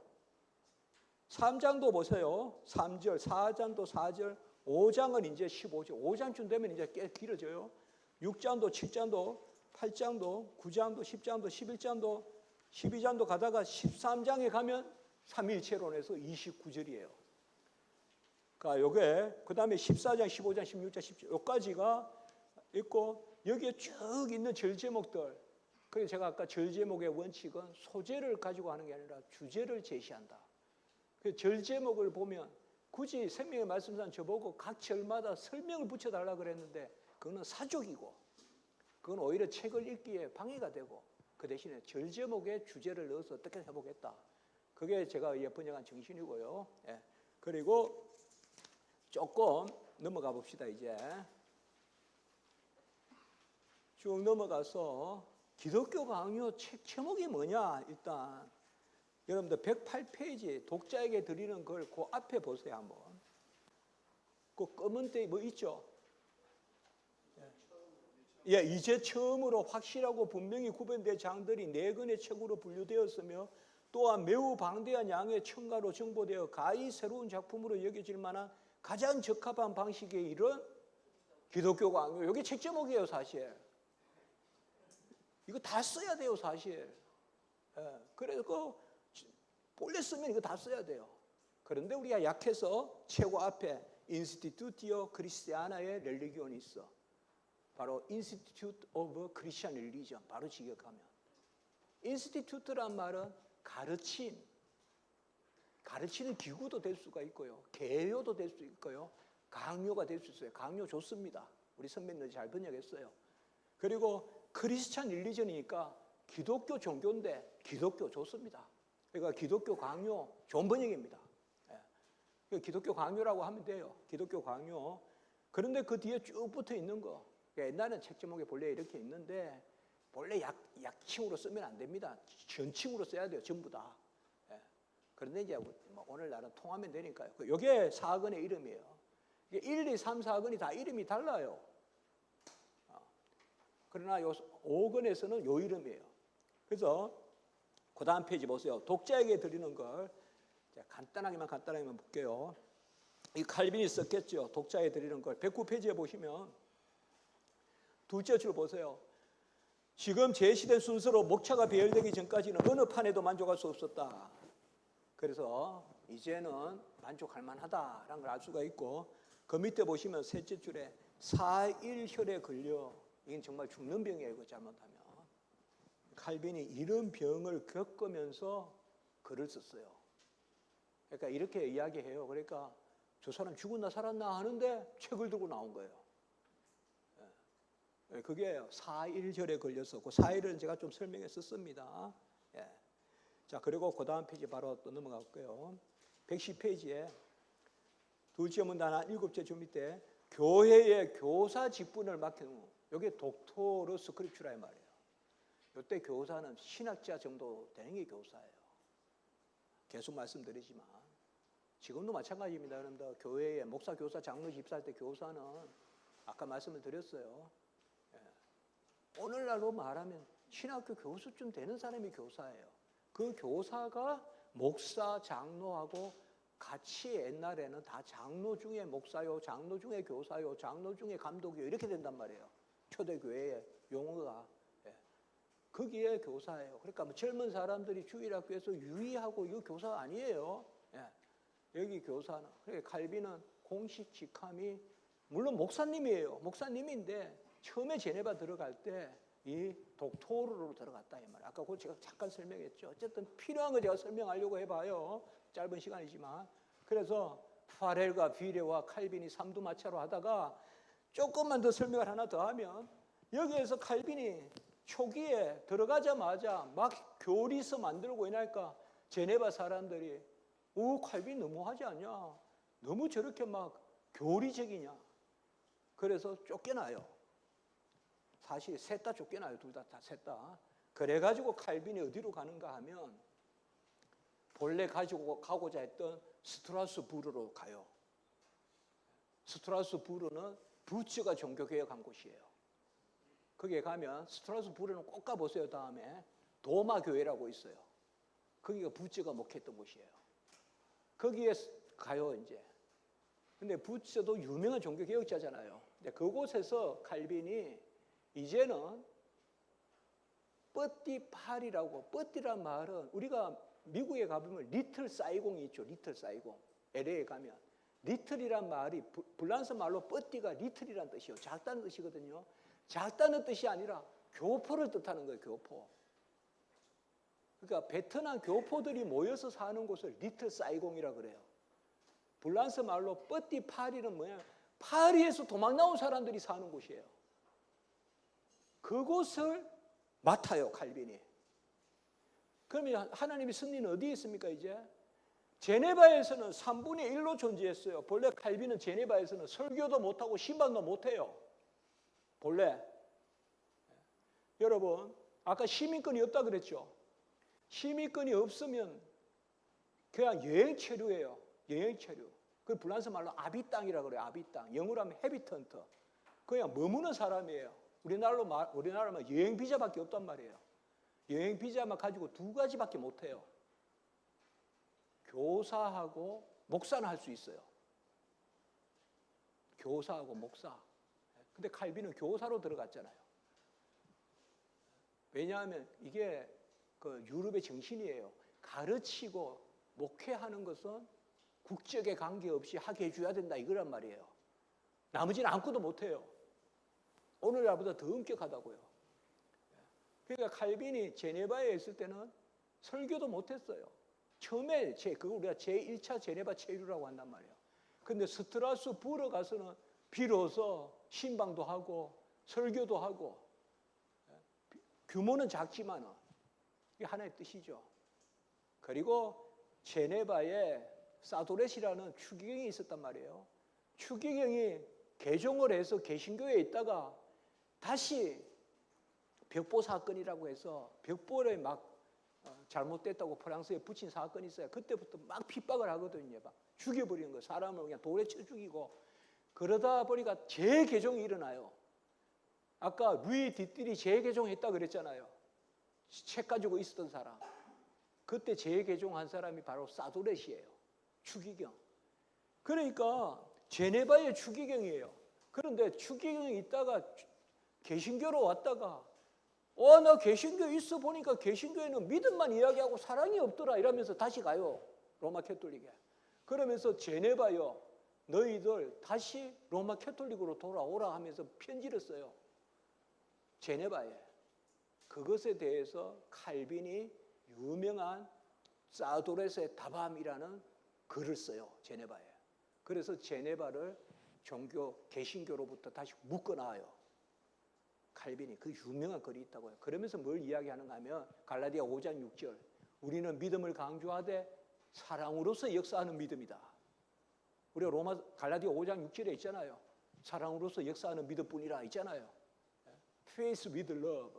3장도 보세요. 3절, 4장도 4절, 5장은 이제 15절. 5장쯤 되면 이제 꽤 길어져요. 6장도 7장도 8장도 9장도 10장도 11장도 12장도 가다가 13장에 가면 삼위일체론에서 29절이에요. 그러니까 요게 그다음에 14장, 15장, 16장, 17장 요까지가 있고 여기에 쭉 있는 절 제목들. 그래서 제가 아까 절 제목의 원칙은 소재를 가지고 하는 게 아니라 주제를 제시한다. 절 제목을 보면 굳이 생명의 말씀상 저보고 각 절마다 설명을 붙여달라 그랬는데 그거는 사족이고 그건 오히려 책을 읽기에 방해가 되고 그 대신에 절 제목에 주제를 넣어서 어떻게 해보겠다. 그게 제가 번역한 정신이고요. 예. 그리고 조금 넘어가 봅시다. 이제 쭉 넘어가서 기독교 강요 책 제목이 뭐냐. 일단 여러분들 108페이지 독자에게 드리는 걸 그 앞에 보세요. 한번. 그 검은 데 뭐 있죠? 예, 이제 처음으로 확실하고 분명히 구분된 장들이 4권의 책으로 분류되었으며 또한 매우 방대한 양의 첨가로 정보되어 가히 새로운 작품으로 여겨질 만한 가장 적합한 방식의 이런 기독교 강요. 이게 책 제목이에요, 사실. 이거 다 써야 돼요, 사실. 예, 그래서 본래 쓰면 이거 다 써야 돼요. 그런데 우리가 약해서 최고 앞에 인스티튜티오 크리스티아나의 렐리기온이 있어. 바로 Institute of Christian Religion. 바로 직역하면. 인스티튜트란 말은 가르치는 기구도 될 수가 있고요. 개요도 될 수 있고요. 강요가 될 수 있어요. 강요 좋습니다. 우리 선배님들이 잘 번역했어요. 그리고 크리스찬 릴리전이니까 기독교 종교인데 기독교 좋습니다. 그러니까 기독교 강요 좋은 번역입니다. 예. 기독교 강요라고 하면 돼요. 기독교 강요. 그런데 그 뒤에 쭉 붙어 있는 거. 옛날에는 책 제목에 본래 이렇게 있는데 본래 약칭으로 쓰면 안 됩니다. 전칭으로 써야 돼요. 전부 다. 예. 그런데 이제 오늘날은 통하면 되니까요. 이게 4권의 이름이에요. 1, 2, 3, 4권이 다 이름이 달라요. 그러나 요 5권에서는 요 이름이에요. 그래서 그 다음 페이지 보세요. 독자에게 드리는 걸 간단하게만 볼게요. 이 칼빈이 썼겠죠. 독자에게 드리는 걸 109페이지에 보시면 둘째 줄 보세요. 지금 제시된 순서로 목차가 배열되기 전까지는 어느 판에도 만족할 수 없었다. 그래서 이제는 만족할 만하다라는 걸 알 수가 있고 그 밑에 보시면 셋째 줄에 사일혈에 걸려 이건 정말 죽는 병이에요. 이거 잘못하면. 칼빈이 이런 병을 겪으면서 글을 썼어요. 그러니까 이렇게 이야기해요. 그러니까 저 사람 죽었나 살았나 하는데 책을 들고 나온 거예요. 그게 사일절에 걸려서 그 사일은 제가 좀 설명했었습니다. 예. 자, 그리고 그 다음 페이지 바로 또 넘어갈게요. 110페이지에 둘째 문단 한 7째 줄 밑에 교회의 교사 직분을 맡기는 이게 독토르 스크립추라의 말이에요. 이때 교사는 신학자 정도 되는 게 교사예요. 계속 말씀드리지만 지금도 마찬가지입니다. 여러분들 교회에 목사, 교사, 장로, 집사할 때 교사는 아까 말씀을 드렸어요. 오늘날로 말하면 신학교 교수쯤 되는 사람이 교사예요. 그 교사가 목사, 장로하고 같이 옛날에는 다 장로 중에 목사요, 장로 중에 교사요, 장로 중에 감독이요 이렇게 된단 말이에요. 초대교회의 용어가. 거기에 교사예요. 그러니까 뭐 젊은 사람들이 주일학교에서 유의하고 이거 교사 아니에요. 여기 교사는. 그러니까 칼빈은 공식 직함이 물론 목사님이에요. 목사님인데 처음에 제네바 들어갈 때 이 독토르로 들어갔다 이 말이에요. 아까 그거 제가 잠깐 설명했죠. 어쨌든 필요한 거 제가 설명하려고 해봐요. 짧은 시간이지만. 그래서 파렐과 비레와 칼빈이 삼두마차로 하다가 조금만 더 설명을 하나 더 하면, 여기에서 칼빈이 초기에 들어가자마자 막 교리서 만들고 이러니까 제네바 사람들이 칼빈 너무하지 않냐, 너무 저렇게 막 교리적이냐. 그래서 쫓겨나요. 사실 셋 다 쫓겨나요. 둘 다 셋 다. 그래가지고 칼빈이 어디로 가는가 하면 본래 가지고 가고자 했던 스트라스부르로 가요. 스트라스부르는 부츠가 종교개혁한 곳이에요. 거기에 가면, 스트라스부르는 꼭 가보세요. 다음에 도마교회라고 있어요. 거기가 부츠가 목회했던 곳이에요. 거기에 가요 이제. 근데 부츠도 유명한 종교개혁자잖아요. 근데 그곳에서 칼빈이 이제는 뻗디팔이라고, 뻗디란 말은 우리가 미국에 가보면 리틀 사이공이 있죠. 리틀 사이공. LA에 가면 리틀이란 말이 불란서 말로 뻗디가 리틀이란 뜻이에요. 작다는 뜻이거든요. 작다는 뜻이 아니라 교포를 뜻하는 거예요. 교포. 그러니까 베트남 교포들이 모여서 사는 곳을 리틀 사이공이라 그래요. 불란서 말로 뻗디파리는 뭐냐, 파리에서 도망 나온 사람들이 사는 곳이에요. 그곳을 맡아요, 칼빈이. 그러면 하나님의 승리는 어디에 있습니까? 이제 제네바에서는 3분의 1로 존재했어요. 본래 칼빈은 제네바에서는 설교도 못하고 신방도 못해요. 본래. 여러분, 아까 시민권이 없다 그랬죠? 시민권이 없으면 그냥 여행 체류예요. 여행 체류. 그 불란서 말로 아비땅이라고 그래요. 아비땅. 영어로 하면 헤비턴트. 그냥 머무는 사람이에요. 우리나라로 말하면 여행 비자밖에 없단 말이에요. 여행 비자만 가지고 두 가지밖에 못 해요. 교사하고 목사는 할 수 있어요. 교사하고 목사. 근데 칼빈은 교사로 들어갔잖아요. 왜냐하면 이게 그 유럽의 정신이에요. 가르치고 목회하는 것은 국적에 관계없이 하게 해줘야 된다, 이거란 말이에요. 나머지는 아무것도 못해요. 오늘날보다 더 엄격하다고요. 그러니까 칼빈이 제네바에 있을 때는 설교도 못했어요. 처음에 그거 우리가 제1차 제네바 체류라고 한단 말이에요. 근데 스트라스부르 가서는 비로소 신방도 하고 설교도 하고, 규모는 작지만 이게 하나의 뜻이죠. 그리고 제네바에 사도렛이라는 추기경이 있었단 말이에요. 추기경이 개종을 해서 개신교에 있다가 다시 벽보 사건이라고 해서 벽보를 막 잘못됐다고 프랑스에 붙인 사건이 있어요. 그때부터 막 핍박을 하거든요. 막 죽여버리는 거예요. 사람을 그냥 돌에 쳐 죽이고. 그러다 보니까 재개종이 일어나요. 아까 루이 디뜰이 재개종했다 그랬잖아요. 책 가지고 있었던 사람. 그때 재개종한 사람이 바로 사도렛이에요. 추기경. 그러니까 제네바의 추기경이에요. 그런데 추기경이 있다가 개신교로 왔다가 나 개신교에 있어 보니까 개신교에는 믿음만 이야기하고 사랑이 없더라 이러면서 다시 가요. 로마 캐톨릭에. 그러면서 제네바요, 너희들 다시 로마 캐톨릭으로 돌아오라 하면서 편지를 써요. 제네바에. 그것에 대해서 칼빈이 유명한 사도렛의 다밤이라는 글을 써요. 제네바에. 그래서 제네바를 개신교로부터 다시 묶어놔요. 칼빈이. 그 유명한 글이 있다고요. 그러면서 뭘 이야기하는가 하면 갈라디아 5장 6절, 우리는 믿음을 강조하되 사랑으로서 역사하는 믿음이다. 우리가 갈라디아 5장 6절에 있잖아요. 사랑으로서 역사하는 믿음뿐이라 있잖아요. Faith with love.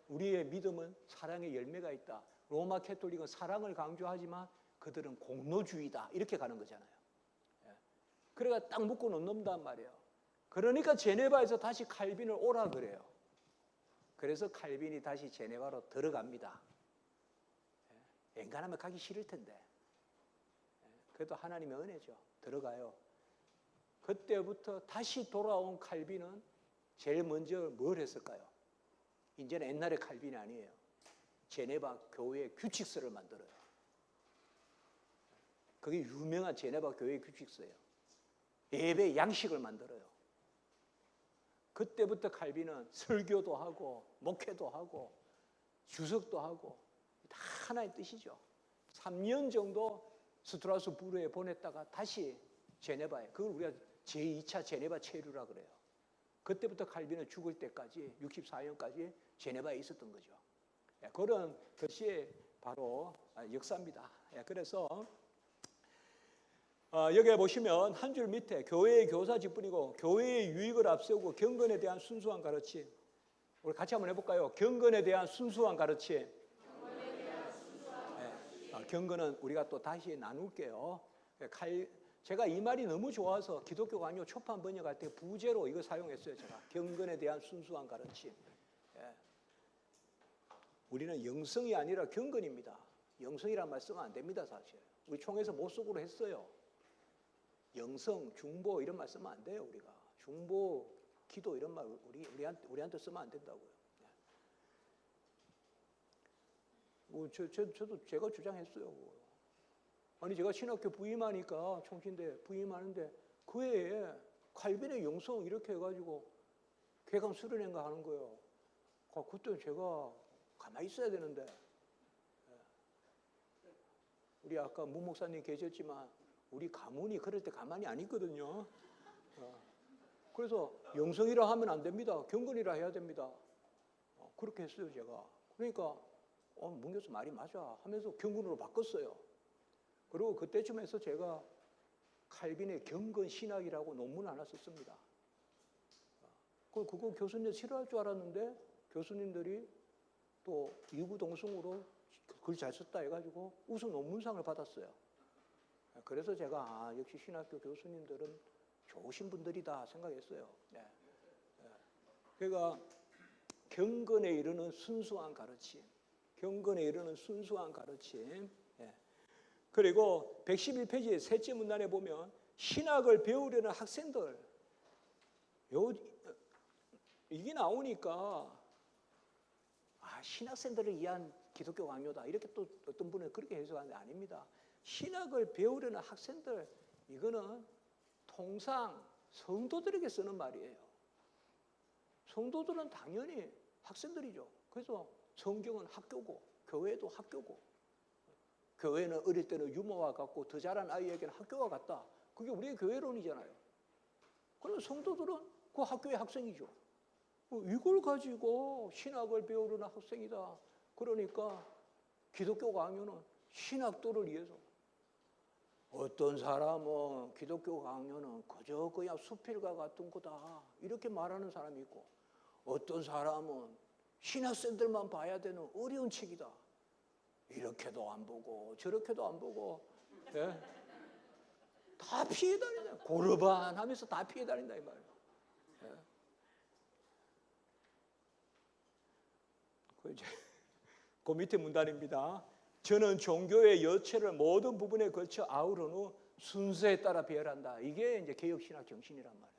우리의 믿음은 사랑의 열매가 있다. 로마 캐톨릭은 사랑을 강조하지만 그들은 공로주의다. 이렇게 가는 거잖아요. 그래가 딱 묶어 놓는단 말이에요. 그러니까 제네바에서 다시 칼빈을 오라 그래요. 그래서 칼빈이 다시 제네바로 들어갑니다. 엔간하면 가기 싫을 텐데. 그래도 하나님의 은혜죠. 들어가요. 그때부터 다시 돌아온 칼빈은 제일 먼저 뭘 했을까요? 이제는 옛날의 칼빈이 아니에요. 제네바 교회 규칙서를 만들어요. 그게 유명한 제네바 교회 규칙서예요. 예배 양식을 만들어요. 그때부터 칼빈은 설교도 하고 목회도 하고 주석도 하고 다 하나의 뜻이죠. 3년 정도 스트라스부르에 보냈다가 다시 제네바에, 그걸 우리가 제2차 제네바 체류라 그래요. 그때부터 칼빈은 죽을 때까지 64년까지 제네바에 있었던 거죠. 그런 것이 바로 역사입니다. 그래서 여기에 보시면 한 줄 밑에 교회의 교사 직분이고 교회의 유익을 앞세우고 경건에 대한 순수한 가르침. 우리 같이 한번 해볼까요? 경건에 대한 순수한 가르침. 경건은 우리가 또 다시 나눌게요. 제가 이 말이 너무 좋아서 기독교 강요 초판 번역할 때 부제로 이거 사용했어요. 제가 경건에 대한 순수한 가르침. 우리는 영성이 아니라 경건입니다. 영성이란 말 쓰면 안 됩니다. 사실 우리 총회에서 못 쓰기로 했어요. 영성, 중보 이런 말 쓰면 안 돼요. 우리가 중보, 기도 이런 말 우리한테 쓰면 안 된다고요. 저도 제가 주장했어요. 아니 제가 신학교 부임하니까 총신대 부임하는데 그 해에 칼빈의 영성 이렇게 해가지고 개강 수련회인가 하는 거예요. 그때 제가 가만히 있어야 되는데 우리 아까 문 목사님 계셨지만 우리 가문이 그럴 때 가만히 안 있거든요. 그래서 영성이라 하면 안 됩니다. 경건이라 해야 됩니다. 그렇게 했어요 제가. 그러니까 문 교수 말이 맞아 하면서 경건으로 바꿨어요. 그리고 그때쯤 해서 제가 칼빈의 경건 신학이라고 논문 하나 썼습니다. 그거 교수님 싫어할 줄 알았는데 교수님들이 또 이구동성으로 글 잘 썼다 해가지고 우수 논문상을 받았어요. 그래서 제가 역시 신학교 교수님들은 좋으신 분들이다 생각했어요. 그러니까 경건에 이르는 순수한 가르침, 경건에 이르는 순수한 가르침. 그리고 111페이지 셋째 문단에 보면 신학을 배우려는 학생들 이게 나오니까 신학생들을 위한 기독교 강요다 이렇게 또 어떤 분은 그렇게 해석하는데 아닙니다. 신학을 배우려는 학생들 이거는 통상 성도들에게 쓰는 말이에요. 성도들은 당연히 학생들이죠. 그래서 성경은 학교고 교회도 학교고 교회는 어릴 때는 유모와 같고 더 자란 아이에게는 학교와 같다. 그게 우리의 교회론이잖아요. 그러면 성도들은 그 학교의 학생이죠. 이걸 가지고 신학을 배우려는 학생이다. 그러니까 기독교 강요는 신학도를 위해서 어떤 사람은 기독교 강요는 그저 그냥 수필과 같은 거다 이렇게 말하는 사람이 있고 어떤 사람은 신학생들만 봐야 되는 어려운 책이다 이렇게도 안 보고 저렇게도 안 보고 다 피해 다닌다. 고르반 하면서 다 피해 다닌다 이 말이에요. 그 밑에 문단입니다. 저는 종교의 여체를 모든 부분에 걸쳐 아우른 후 순서에 따라 배열한다. 이게 이제 개혁신학 정신이란 말이에요.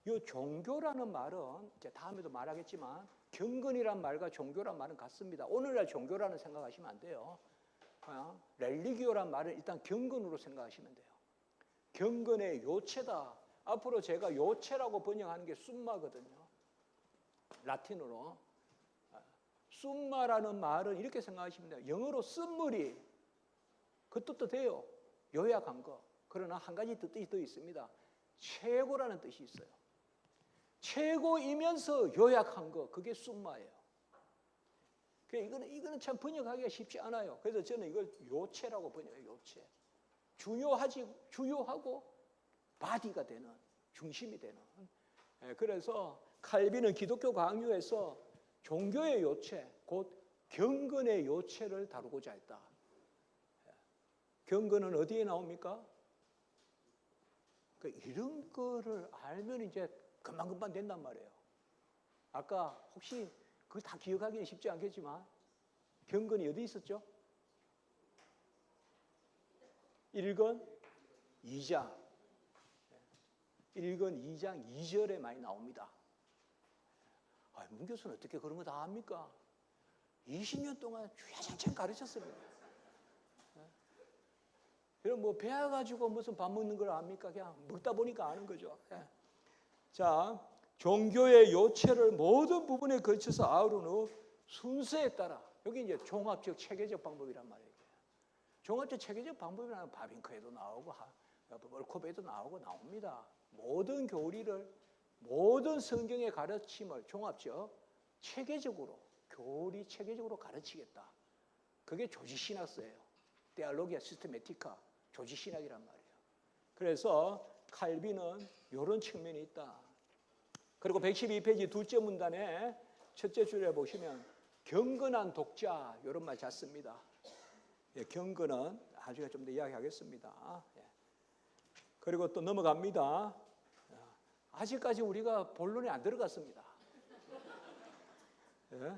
이 종교라는 말은 이제 다음에도 말하겠지만 경건이란 말과 종교란 말은 같습니다. 오늘날 종교라는 생각하시면 안 돼요. 렐리기오란 말은 일단 경건으로 생각하시면 돼요. 경건의 요체다. 앞으로 제가 요체라고 번역하는 게 숨마거든요. 라틴어로. 숨마라는 말은 이렇게 생각하시면 돼요. 영어로 쓴물이 그 뜻도 돼요. 요약한 거. 그러나 한 가지 뜻이 더 있습니다. 최고라는 뜻이 있어요. 최고이면서 요약한 거 그게 숨마예요. 이거는 참 번역하기가 쉽지 않아요. 그래서 저는 이걸 요체라고 번역해요. 요체. 주요하고 바디가 되는 중심이 되는. 그래서 칼빈은 기독교 강요에서 종교의 요체, 곧 경건의 요체를 다루고자 했다. 경건은 어디에 나옵니까? 이런 거를 알면 이제 금방금방 된단 말이에요. 아까 혹시 그걸 다 기억하기는 쉽지 않겠지만 경건이 어디 있었죠? 1권 2장. 1권 2장 2절에 많이 나옵니다. 문 교수는 어떻게 그런 거 다 합니까? 20년 동안 주야장창 가르쳤습니다. 그럼 뭐 배워가지고 무슨 밥 먹는 걸 압니까? 그냥 먹다 보니까 아는 거죠. 자, 종교의 요체를 모든 부분에 걸쳐서 아우른 후 순서에 따라 여기 이제 종합적 체계적 방법이란 말이에요. 종합적 체계적 방법이라는 바빙크에도 나오고 월컵에도 나옵니다. 모든 교리를, 모든 성경의 가르침을 종합적 체계적으로, 교리 체계적으로 가르치겠다. 그게 조지신학서예요. 테올로기아 시스테메티카, 조지신학이란 말이에요. 그래서 칼빈은 이런 측면이 있다. 그리고 112페이지 둘째 문단에 첫째 줄에 보시면 경건한 독자 이런 말 잤습니다. 예, 경건은 나중에 좀 더 이야기하겠습니다. 예. 그리고 또 넘어갑니다. 아직까지 우리가 본론에 안 들어갔습니다. 예?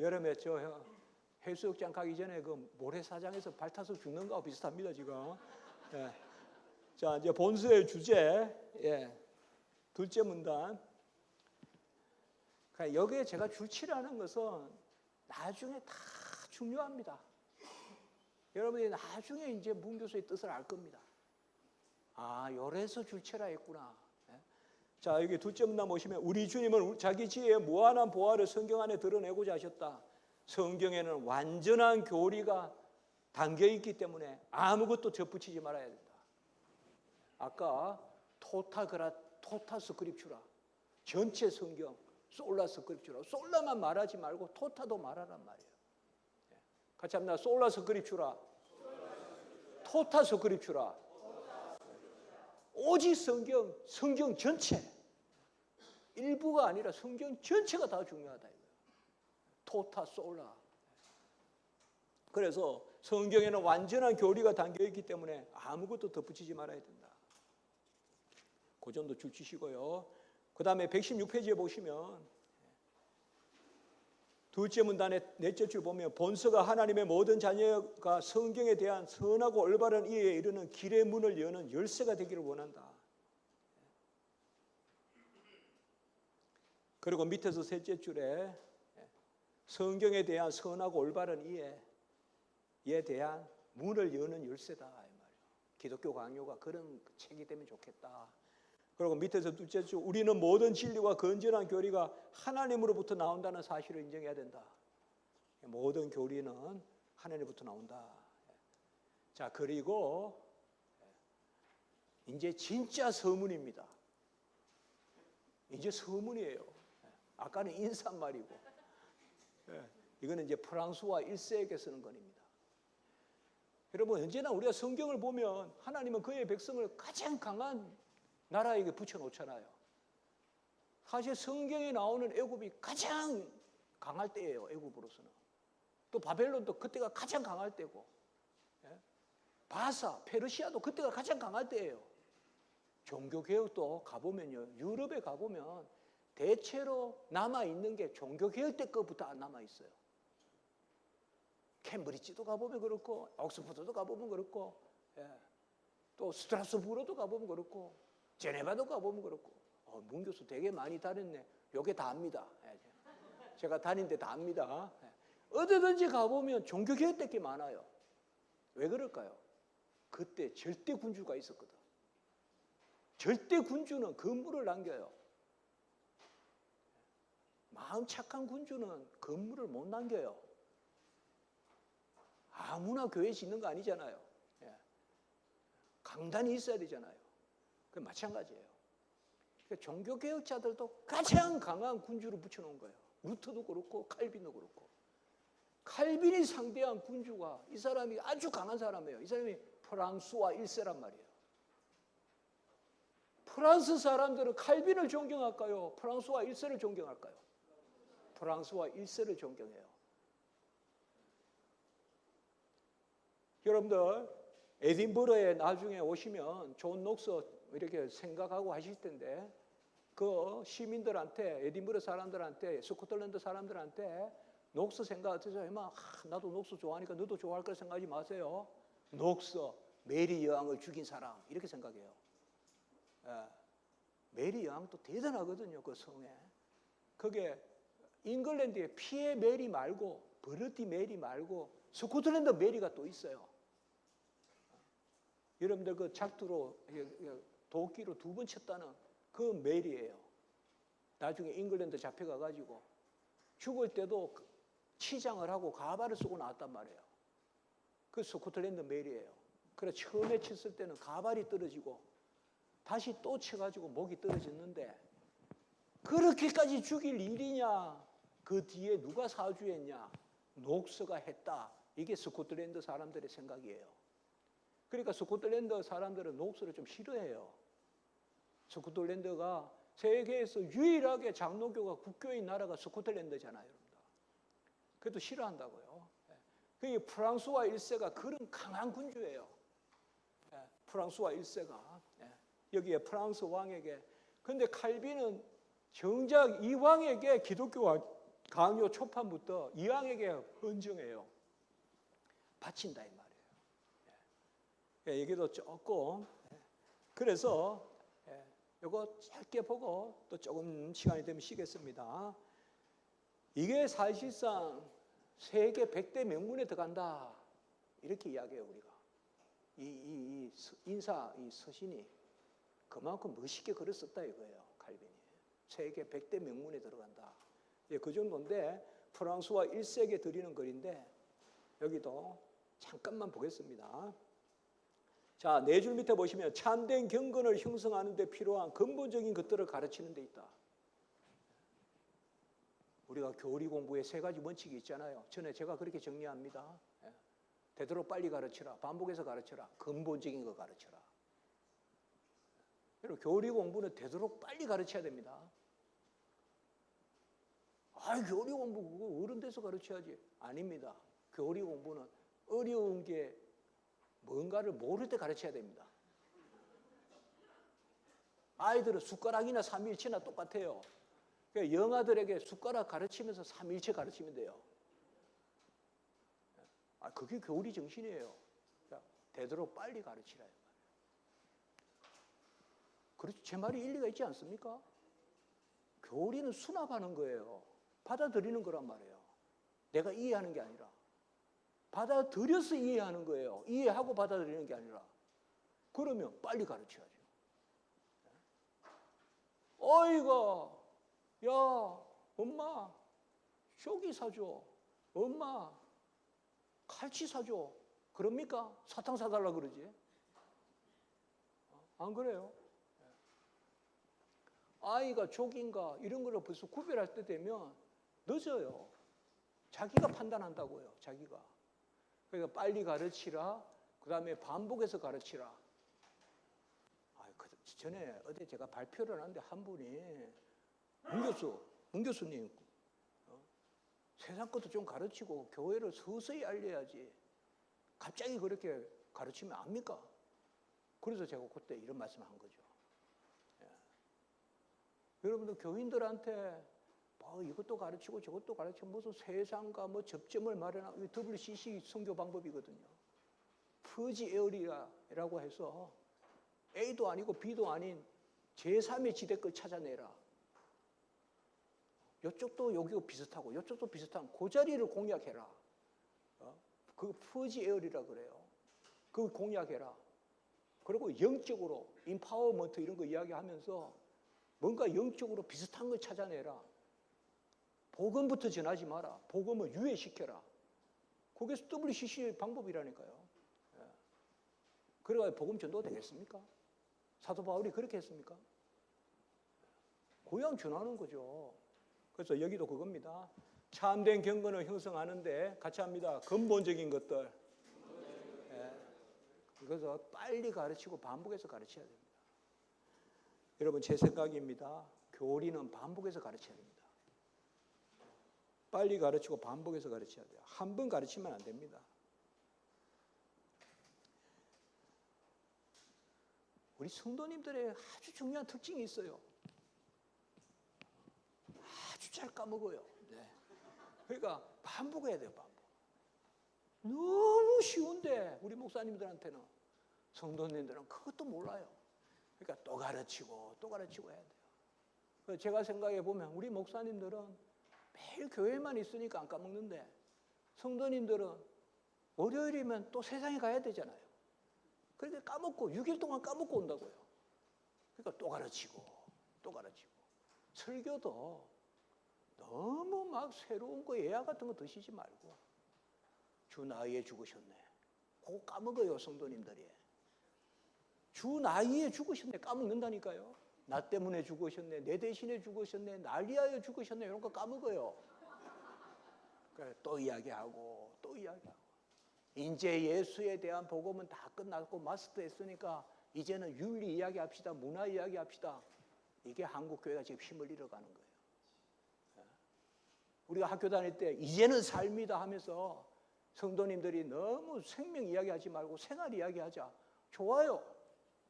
여름에 저 해수욕장 가기 전에 그 모래사장에서 발 타서 죽는 거하고 비슷합니다 지금. 예. 자 이제 본서의 주제, 예. 둘째 문단. 그러니까 여기에 제가 줄치라는 것은 나중에 다 중요합니다. 여러분이 나중에 이제 문교수의 뜻을 알 겁니다. 아, 요래서 줄치라 했구나. 예? 자, 여기 둘째 문단 보시면 우리 주님은 자기 지혜의 무한한 보화를 성경 안에 드러내고자 하셨다. 성경에는 완전한 교리가 담겨 있기 때문에 아무것도 접붙이지 말아야 된다. 아까 토타 스크립추라, 전체 성경, 솔라 스크립추라, 솔라만 말하지 말고 토타도 말하란 말이에요. 같이 합니다. 솔라 스크립추라, 토타 스크립추라. 오직 성경 전체, 일부가 아니라 성경 전체가 다 중요하다. 토타 솔라. 그래서 성경에는 완전한 교리가 담겨 있기 때문에 아무것도 덧붙이지 말아야 된다. 그 점도 줄치시고요. 그 다음에 116페이지에 보시면 둘째 문단의 넷째 줄 보면 본서가 하나님의 모든 자녀가 성경에 대한 선하고 올바른 이해에 이르는 길의 문을 여는 열쇠가 되기를 원한다. 그리고 밑에서 셋째 줄에 성경에 대한 선하고 올바른 이해에 대한 문을 여는 열쇠다. 이 말이에요. 기독교 강요가 그런 책이 되면 좋겠다. 그리고 밑에서 둘째 줄 우리는 모든 진리와 건전한 교리가 하나님으로부터 나온다는 사실을 인정해야 된다. 모든 교리는 하나님으로부터 나온다. 자, 그리고 이제 진짜 서문입니다. 이제 서문이에요. 아까는 인사말이고 이거는 이제 프랑스와 1세에게 쓰는 것입니다. 여러분 언제나 우리가 성경을 보면 하나님은 그의 백성을 가장 강한 나라에게 붙여놓잖아요. 사실 성경에 나오는 애굽이 가장 강할 때예요. 애굽으로서는. 또 바벨론도 그때가 가장 강할 때고, 바사, 페르시아도 그때가 가장 강할 때예요. 종교개혁도 가보면요, 유럽에 가보면 대체로 남아있는 게 종교개혁 때 거부터 남아있어요. 캠브리지도 가보면 그렇고, 옥스퍼드도 가보면 그렇고, 또 스트라스부르도 가보면 그렇고, 제네바도 가보면 그렇고. 문교수 되게 많이 다녔네. 요게 다 압니다. 제가 다닌 데 다 압니다. 어디든지 가보면 종교개혁 때 게 많아요. 왜 그럴까요? 그때 절대 군주가 있었거든. 절대 군주는 건물을 남겨요. 마음 착한 군주는 건물을 못 남겨요. 아무나 교회 짓는 거 아니잖아요. 강단이 있어야 되잖아요. 그 마찬가지예요. 그러니까 종교개혁자들도 가장 강한 군주를 붙여놓은 거예요. 루터도 그렇고 칼빈도 그렇고. 칼빈이 상대한 군주가 이 사람이 아주 강한 사람이에요. 이 사람이 프랑스와 1세란 말이에요. 프랑스 사람들은 칼빈을 존경할까요? 프랑스와 1세를 존경할까요? 프랑스와 1세를 존경해요. 여러분들 에딘버러에 나중에 오시면 존 녹서 이렇게 생각하고 하실 텐데 그 시민들한테 에딘버러 사람들한테 스코틀랜드 사람들한테 녹서 생각하세요. 나도 녹서 좋아하니까 너도 좋아할 거라 생각하지 마세요. 녹서 메리 여왕을 죽인 사람 이렇게 생각해요. 메리 여왕도 대단하거든요. 그 성에. 그게 잉글랜드에 피에 메리 말고 버르디 메리 말고 스코틀랜드 메리가 또 있어요. 여러분들 그 작두로 도끼로 2번 쳤다는 그 메리예요. 나중에 잉글랜드 잡혀가가지고 죽을 때도 치장을 하고 가발을 쓰고 나왔단 말이에요. 그 스코틀랜드 메일이에요. 그래 처음에 쳤을 때는 가발이 떨어지고 다시 또 쳐가지고 목이 떨어졌는데 그렇게까지 죽일 일이냐? 그 뒤에 누가 사주했냐? 녹서가 했다. 이게 스코틀랜드 사람들의 생각이에요. 그러니까 스코틀랜드 사람들은 녹서를 좀 싫어해요. 스코틀랜드가 세계에서 유일하게 장로교가 국교인 나라가 스코틀랜드잖아요. 그래도 싫어한다고요. 그게 프랑스와 1세가 그런 강한 군주예요. 프랑스와 1세가. 여기에 프랑스 왕에게. 근데 칼빈은 정작 이 왕에게 기독교와 강요 초판부터 이 왕에게 헌정해요. 바친다 이 말이에요. 여기도 조금. 그래서 이거 짧게 보고 또 조금 시간이 되면 쉬겠습니다. 이게 사실상 세계 100대 명문에 들어간다. 이렇게 이야기해요, 우리가. 이 서신이 그만큼 멋있게 글을 썼다 이거예요, 칼빈이. 세계 100대 명문에 들어간다. 예, 그 정도인데 프랑스와 1세기에 드리는 글인데 여기도 잠깐만 보겠습니다. 자, 4줄 밑에 보시면 참된 경건을 형성하는 데 필요한 근본적인 것들을 가르치는 데 있다. 우리가 교리 공부에 3가지 원칙이 있잖아요. 전에 제가 그렇게 정리합니다. 되도록 빨리 가르쳐라. 반복해서 가르쳐라. 근본적인 거 가르쳐라. 그리고 교리 공부는 되도록 빨리 가르쳐야 됩니다. 교리 공부 그거 어른 돼서 가르쳐야지. 아닙니다. 교리 공부는 어려운 게 뭔가를 모를 때 가르쳐야 됩니다. 아이들은 숟가락이나 삼일체나 똑같아요. 그러니까 영아들에게 숟가락 가르치면서 삼일체 가르치면 돼요. 그게 교리 정신이에요. 되도록 빨리 가르치라. 그렇죠. 제 말이 일리가 있지 않습니까? 교리는 수납하는 거예요. 받아들이는 거란 말이에요. 내가 이해하는 게 아니라. 받아들여서 이해하는 거예요. 이해하고 받아들이는 게 아니라. 그러면 빨리 가르쳐야죠. 어이가, 야, 엄마, 쇼기 사줘. 엄마, 칼치 사줘. 그럽니까? 사탕 사달라 그러지. 안 그래요? 아이가 족인가 이런 거를 벌써 구별할 때 되면 늦어요. 자기가 판단한다고요. 자기가. 그러니까 빨리 가르치라. 그 다음에 반복해서 가르치라. 전에 어제 제가 발표를 하는데 한 분이 문 교수님 세상 것도 좀 가르치고 교회를 서서히 알려야지. 갑자기 그렇게 가르치면 압니까? 그래서 제가 그때 이런 말씀을 한 거죠. 여러분들 교인들한테 이것도 가르치고 저것도 가르치고 무슨 세상과 접점을 마련하고 WCC 선교 방법이거든요. 퍼지 에어리라고 해서 A도 아니고 B도 아닌 제3의 지대걸 찾아내라. 이쪽도 여기가 비슷하고 이쪽도 비슷한 그 자리를 공략해라. 그 퍼지 에어리라 그래요. 그걸 공략해라. 그리고 영적으로 인파워먼트 이런 거 이야기하면서 뭔가 영적으로 비슷한 걸 찾아내라. 복음부터 전하지 마라. 복음을 유예시켜라. 그게 WCC의 방법이라니까요. 그래야 복음 전도가 되겠습니까? 사도 바울이 그렇게 했습니까? 고향 전하는 거죠. 그래서 여기도 그겁니다. 참된 경건을 형성하는데 같이 합니다. 근본적인 것들. 그래서 빨리 가르치고 반복해서 가르쳐야 됩니다. 여러분 제 생각입니다. 교리는 반복해서 가르쳐야 됩니다. 빨리 가르치고 반복해서 가르쳐야 돼요. 한 번 가르치면 안 됩니다. 우리 성도님들의 아주 중요한 특징이 있어요. 아주 잘 까먹어요. 네. 그러니까 반복해야 돼요. 반복. 너무 쉬운데 우리 목사님들한테는 성도님들은 그것도 몰라요. 그러니까 또 가르치고 또 가르치고 해야 돼요. 제가 생각해 보면 우리 목사님들은 매일 교회만 있으니까 안 까먹는데 성도님들은 월요일이면 또 세상에 가야 되잖아요. 그러니까 까먹고 6일 동안 까먹고 온다고요. 그러니까 또 가르치고 또 가르치고. 설교도 너무 막 새로운 거 예화 같은 거 드시지 말고 주 나위에 죽으셨네. 그거 까먹어요, 성도님들이. 주 나이에 죽으셨네 까먹는다니까요. 나 때문에 죽으셨네, 내 대신에 죽으셨네, 날 위하여 죽으셨네, 이런 거 까먹어요. 또 이야기하고 또 이야기하고. 이제 예수에 대한 복음은 다 끝났고 마스터했으니까 이제는 윤리 이야기합시다, 문화 이야기합시다. 이게 한국 교회가 지금 힘을 잃어가는 거예요. 우리가 학교 다닐 때 이제는 삶이다 하면서 성도님들이 너무 생명 이야기하지 말고 생활 이야기하자. 좋아요.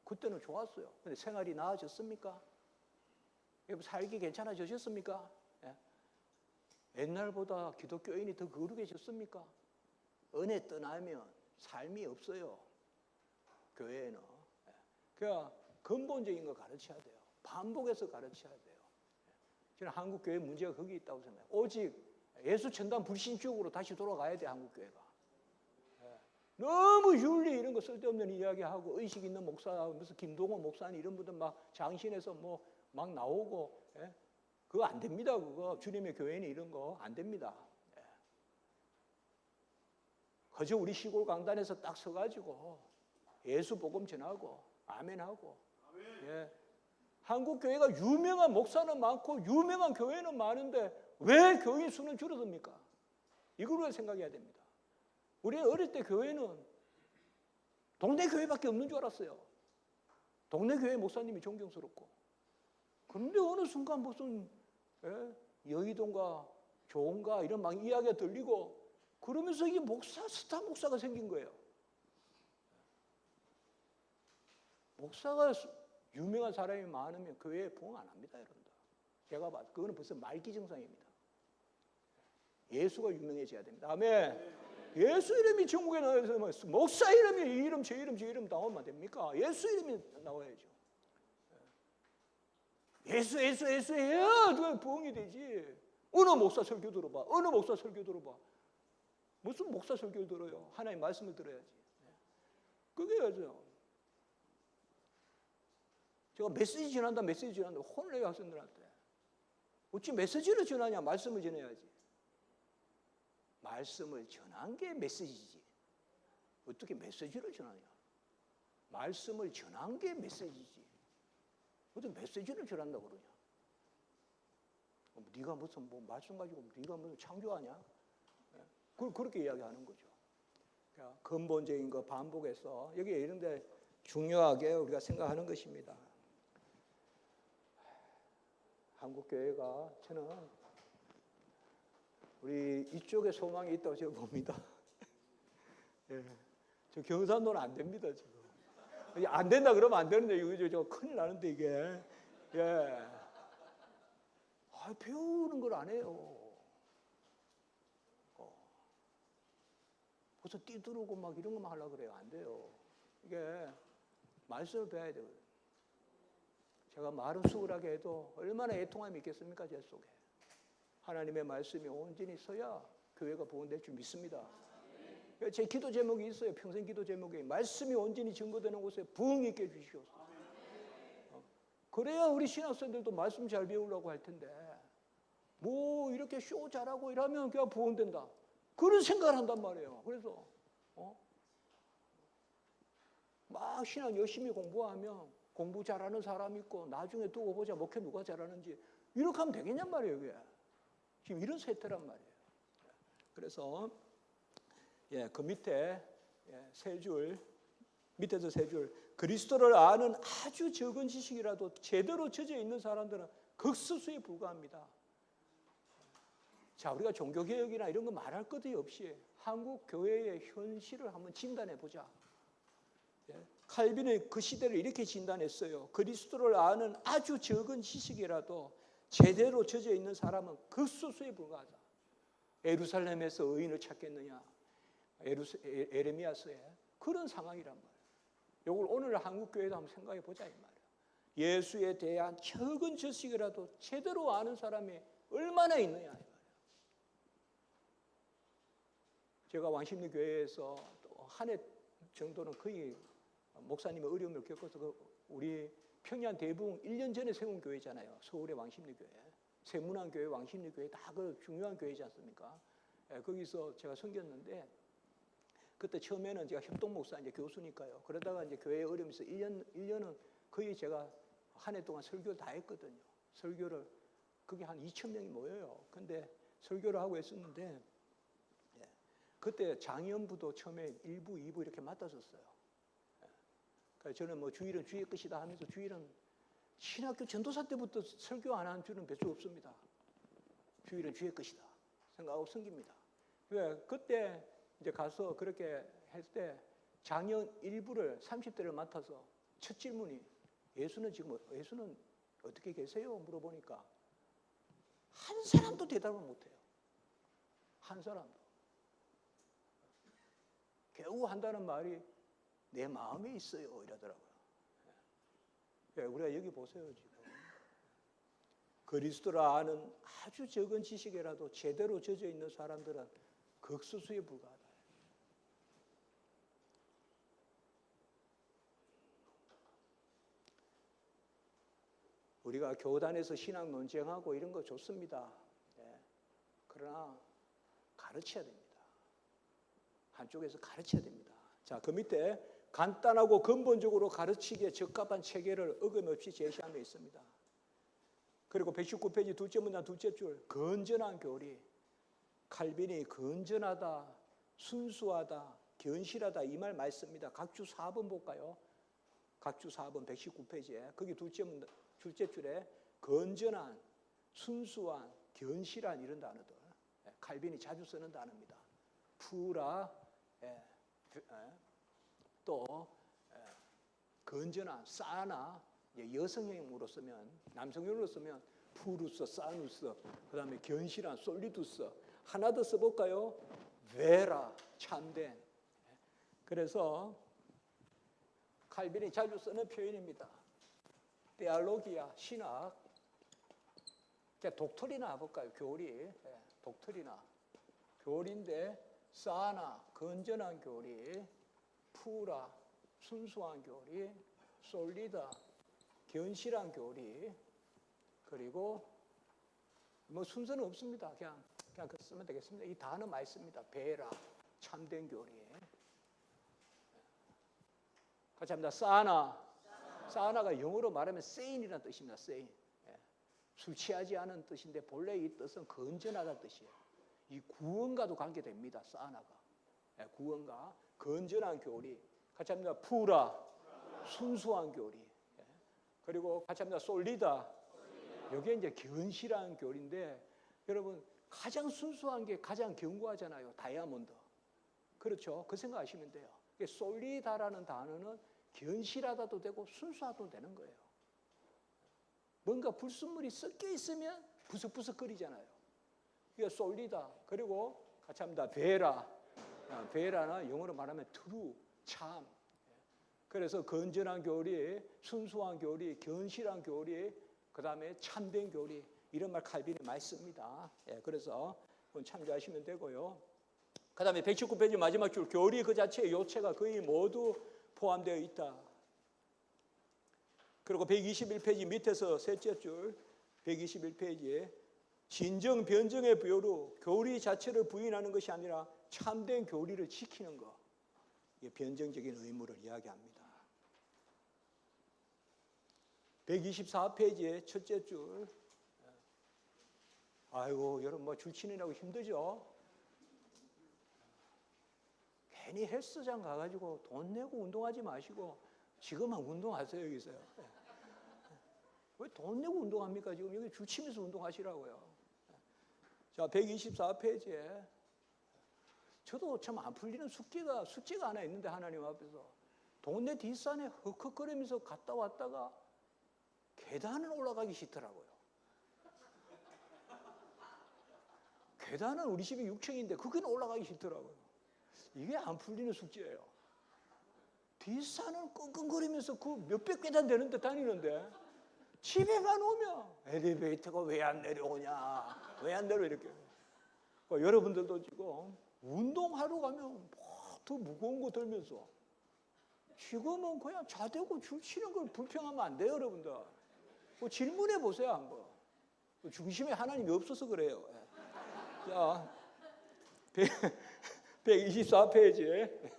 그때는 좋았어요. 근데 생활이 나아졌습니까? 살기 괜찮아지셨습니까? 예? 옛날보다 기독교인이 더 거룩해졌습니까? 은혜 떠나면 삶이 없어요. 교회에는. 예. 그러니까 근본적인 거 가르쳐야 돼요. 반복해서 가르쳐야 돼요. 저는 한국 교회 문제가 거기 있다고 생각해요. 오직 예수 천당 불신주의로 다시 돌아가야 돼, 한국 교회가. 예. 너무 윤리 이런 거 쓸데없는 이야기하고 의식 있는 목사, 무슨 김동원 목사님 이런 분들 막 장신에서 뭐 막 나오고, 예? 그거 안 됩니다. 그거 주님의 교회는 이런 거 안 됩니다. 예. 그저 우리 시골 강단에서 딱 서가지고 예수 복음 전하고 아멘하고. 예. 한국 교회가 유명한 목사는 많고 유명한 교회는 많은데 왜 교인 수는 줄어듭니까? 이걸 생각해야 됩니다. 우리는 어릴 때 교회는 동네 교회밖에 없는 줄 알았어요. 동네 교회 목사님이 존경스럽고. 그런데 어느 순간 무슨 여의도인가 조인가 이런 막 이야기가 들리고 그러면서 이게 목사, 스타 목사가 생긴 거예요. 목사가 유명한 사람이 많으면 교회에 부흥 안 합니다, 여러분들. 제가 봐도 그거는 벌써 말기 증상입니다. 예수가 유명해져야 됩니다. 아멘. 예수 이름이 전국에 나와서 목사 이름이 이 이름 저 이름 저 이름 나오면 안 됩니까? 예수 이름이 나와야죠. 예수 해야 부흥이 되지. 어느 목사 설교 들어봐. 어느 목사 설교 들어봐. 무슨 목사 설교를 들어요? 하나님 말씀을 들어야지. 그게 아주 제가 메시지 전한다 혼을 내요, 학생들한테. 어찌 메시지를 전하냐? 말씀을 전해야지. 말씀을 전한 게 메시지지. 어떻게 메시지를 전하냐? 말씀을 전한 게 메시지지. 어떻게 메시지를 전한다고 그러냐? 네가 무슨 뭐 말씀 가지고 네가 무슨 창조하냐? 그렇게 이야기하는 거죠. 그러니까 근본적인 거 반복해서 여기 이런데 중요하게 우리가 생각하는 것입니다. 한국 교회가 저는 우리 이쪽에 소망이 있다고 제가 봅니다. 예. 저 경산도는 안 됩니다, 지금. 안 된다 그러면 안 되는데, 이거 저 큰일 나는데, 이게. 예. 배우는 걸 안 해요. 벌써 뛰두르고 막 이런 것만 하려고 그래요. 안 돼요. 이게 말씀을 배워야 되거든요. 제가 말은 수월하게 해도 얼마나 애통함이 있겠습니까, 제 속에. 하나님의 말씀이 온전히 서야 교회가 부흥될 줄 믿습니다. 제 기도 제목이 있어요. 평생 기도 제목이 말씀이 온전히 증거되는 곳에 부흥 있게 해주시옵소서. 그래야 우리 신학생들도 말씀 잘 배우려고 할 텐데 뭐 이렇게 쇼 잘하고 이러면 그냥 부흥된다. 그런 생각을 한단 말이에요. 그래서 막 신학 열심히 공부하면 공부 잘하는 사람 있고 나중에 두고 보자 목회 누가 잘하는지 이렇게 하면 되겠냔 말이에요. 그게. 지금 이런 세태란 말이에요. 그래서 그 밑에 세 줄, 밑에서 세 줄. 그리스도를 아는 아주 적은 지식이라도 제대로 젖어 있는 사람들은 극소수에 불과합니다. 자, 우리가 종교개혁이나 이런 거 말할 것이 없이 한국 교회의 현실을 한번 진단해 보자. 칼빈은 그 시대를 이렇게 진단했어요. 그리스도를 아는 아주 적은 지식이라도 제대로 젖어 있는 사람은 극소수에 불과하다. 예루살렘에서 의인을 찾겠느냐? 에레미야서에 그런 상황이란 말이에요. 이걸 오늘 한국교회도 한번 생각해 보자 이 말이에요. 예수에 대한 적은 지식이라도 제대로 아는 사람이 얼마나 있느냐 이 말이에요. 제가 왕십리교회에서 한 해 정도는 거의 목사님의 어려움을 겪어서 우리 평양 대부흥 1년 전에 세운 교회잖아요. 서울의 왕십리교회, 세문안교회, 왕십리교회 다 그 중요한 교회지 않습니까? 거기서 제가 섬겼는데 그때 처음에는 제가 협동목사 이제 교수니까요. 그러다가 이제 교회에 어려면서 1년은 거의 제가 한 해 동안 설교를 다 했거든요. 설교를 그게 한 2,000명이 모여요. 근데 설교를 하고 했었는데 그때 장의원부도 처음에 1부, 2부 이렇게 맡았었어요. 그래서 저는 뭐 주일은 주의 것이다 하면서 주일은 신학교 전도사 때부터 설교 안 한 줄은 몇 줄 없습니다. 주일은 주의 것이다 생각하고 섬깁니다. 그때 이제 가서 그렇게 했을 때 장년 1부를 30대를 맡아서 첫 질문이 예수는 어떻게 계세요? 물어보니까 한 사람도 대답을 못해요. 한 사람도. 겨우 한다는 말이 내 마음에 있어요 이러더라고요. 우리가 여기 보세요 지금. 그리스도를 아는 아주 적은 지식이라도 제대로 젖어 있는 사람들은 극소수에 불과하다. 우리가 교단에서 신앙 논쟁하고 이런 거 좋습니다. 그러나 가르쳐야 됩니다. 한쪽에서 가르쳐야 됩니다. 자, 그 밑에 간단하고 근본적으로 가르치기에 적합한 체계를 어김없이 제시하며 있습니다. 그리고 119페이지 둘째 문장 둘째 줄, 건전한 교리. 칼빈이 건전하다, 순수하다, 견실하다 이 말 맞습니다. 각주 4번 볼까요? 각주 4번 119페이지에 거기 둘째 줄에 건전한, 순수한, 견실한 이런 단어들 칼빈이 자주 쓰는 단어입니다. 푸라, 또 건전한, 사나 여성형으로 쓰면 남성형으로 쓰면 푸루스, 사누스, 그 다음에 견실한, 솔리두스 하나 더 써볼까요? 베라, 참된. 그래서 칼빈이 자주 쓰는 표현입니다. 테올로기아, 신학. 독트리나 볼까요? 교리. 독트리나. 교리인데 사나, 건전한 교리. 푸라, 순수한 교리. 솔리다, 견실한 교리. 그리고 뭐 순서는 없습니다. 그냥 그 쓰면 되겠습니다. 이 단어 많이 씁니다. 베라, 참된 교리. 같이 합니다. 사나가 영어로 말하면 sane이라는 뜻입니다. sane. 술 취하지 않은 뜻인데 본래 이 뜻은 건전하다는 뜻이에요. 이 구원과도 관계됩니다. 사나가. 구원과 건전한 교리. 같이 합니다. 푸라, 순수한 교리. 그리고 같이 합니다. 솔리다. 여기에 이제 견실한 교리인데 여러분 가장 순수한 게 가장 견고하잖아요. 다이아몬드. 그렇죠? 그 생각하시면 돼요. 솔리다라는 단어는 견실하다도 되고 순수하다도 되는 거예요. 뭔가 불순물이 섞여 있으면 부석부석거리잖아요. 이게 솔리다. 그리고 같이 합니다. 베라. 베라는 영어로 말하면 true, 참. 그래서 건전한 교리, 순수한 교리, 견실한 교리, 그 다음에 참된 교리 이런 말 칼빈이 많이 씁니다. 그래서 참조하시면 되고요. 그 다음에 119페이지 마지막 줄 교리 그 자체의 요체가 거의 모두 포함되어 있다. 그리고 121페이지 밑에서 셋째 줄 121페이지에 진정 변정의 부여로 교리 자체를 부인하는 것이 아니라 참된 교리를 지키는 것. 이게 변정적인 의무를 이야기합니다. 124페이지의 첫째 줄. 아이고 여러분 뭐 줄치느라고 힘들죠? 괜히 헬스장 가가지고 돈 내고 운동하지 마시고 지금만 운동하세요. 여기서요. 왜 돈 내고 운동합니까? 지금 여기 줄치면서 운동하시라고요. 자, 124페이지에 저도 참 안 풀리는 숙제가 하나 있는데 하나님 앞에서 동네 뒷산에 헉헉거리면서 갔다 왔다가 계단은 올라가기 싫더라고요. 계단은 우리 집이 6층인데 그건 올라가기 싫더라고요. 이게 안 풀리는 숙제예요. 뒷산은 끙끙거리면서 그 몇백 계단 되는데 다니는데 집에만 오면 엘리베이터가 왜 안 내려오냐, 왜 안 내려 이렇게. 여러분들도 지금 운동하러 가면 더 무거운 거 들면서 지금은 그냥 자대고 줄 치는 걸 불평하면 안 돼요, 여러분들. 질문해 보세요, 한번. 중심에 하나님이 없어서 그래요. 자, 124페이지에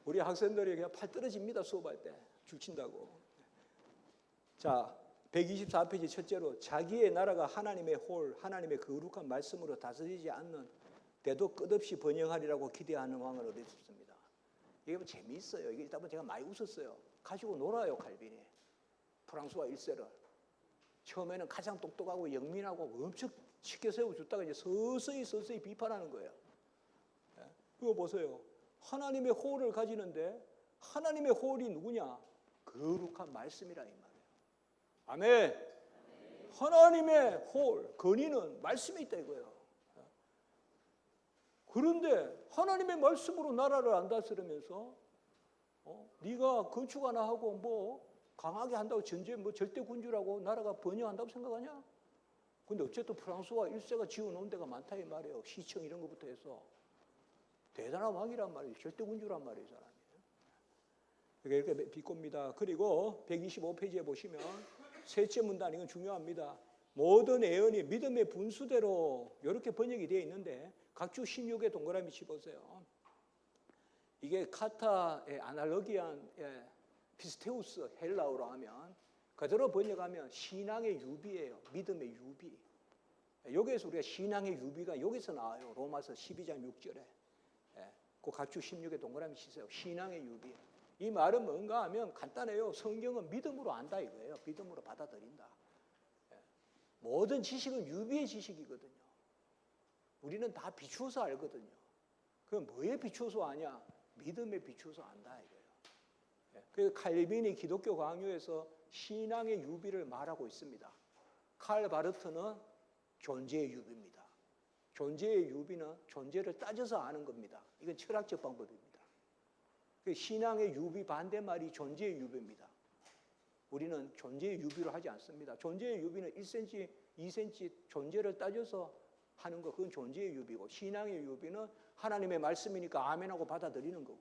우리 학생들이 그냥 팔 떨어집니다. 수업할 때 죽친다고. 자, 124페이지 첫째로 자기의 나라가 하나님의 홀, 하나님의 거룩한 말씀으로 다스리지 않는 때도 끝없이 번영하리라고 기대하는 왕을 얻을 수 있습니다. 이게 뭐 재미있어요. 이게 일단 제가 많이 웃었어요. 가지고 놀아요, 칼빈이. 프랑스와 1세를. 처음에는 가장 똑똑하고 영민하고 엄청 쉽게 세워줬다가 이제 서서히 비판하는 거예요. 이거 보세요. 하나님의 홀을 가지는데 하나님의 홀이 누구냐? 거룩한 말씀이라 이 말이에요. 아멘. 하나님의 홀, 근위는 말씀에 있다 이거예요. 그런데 하나님의 말씀으로 나라를 안 다스리면서 네가 건축 하나 하고 뭐 강하게 한다고 전쟁 뭐 절대 군주라고 나라가 번영한다고 생각하냐? 근데 어쨌든 프랑스와 1세가 지어놓은 데가 많다 이 말이에요. 시청 이런 것부터 해서 대단한 왕이란 말이에요. 절대 군주란 말이에요, 사람이. 이렇게 비꼽니다. 그리고 125페이지에 보시면 셋째 문단, 이건 중요합니다. 모든 예언이 믿음의 분수대로 이렇게 번역이 되어 있는데 각주 16에 동그라미 쳐보세요. 이게 카타의 아날로기한 피스테우스 헬라어로 하면 그대로 번역하면 신앙의 유비예요. 믿음의 유비. 여기에서 우리가 신앙의 유비가 여기서 나와요. 로마서 12장 6절에. 그 각주 16에 동그라미 치세요. 신앙의 유비. 이 말은 뭔가 하면 간단해요. 성경은 믿음으로 안다 이거예요. 믿음으로 받아들인다. 모든 지식은 유비의 지식이거든요. 우리는 다 비추어서 알거든요. 그럼 뭐에 비추어서 아냐? 믿음에 비추어서 안다 이거예요. 그래서 칼빈이 기독교 강요에서 신앙의 유비를 말하고 있습니다. 칼 바르트는 존재의 유비입니다. 존재의 유비는 존재를 따져서 아는 겁니다. 이건 철학적 방법입니다. 신앙의 유비 반대말이 존재의 유비입니다. 우리는 존재의 유비로 하지 않습니다. 존재의 유비는 1cm, 2cm 존재를 따져서 하는 거, 그건 존재의 유비고, 신앙의 유비는 하나님의 말씀이니까 아멘하고 받아들이는 거고.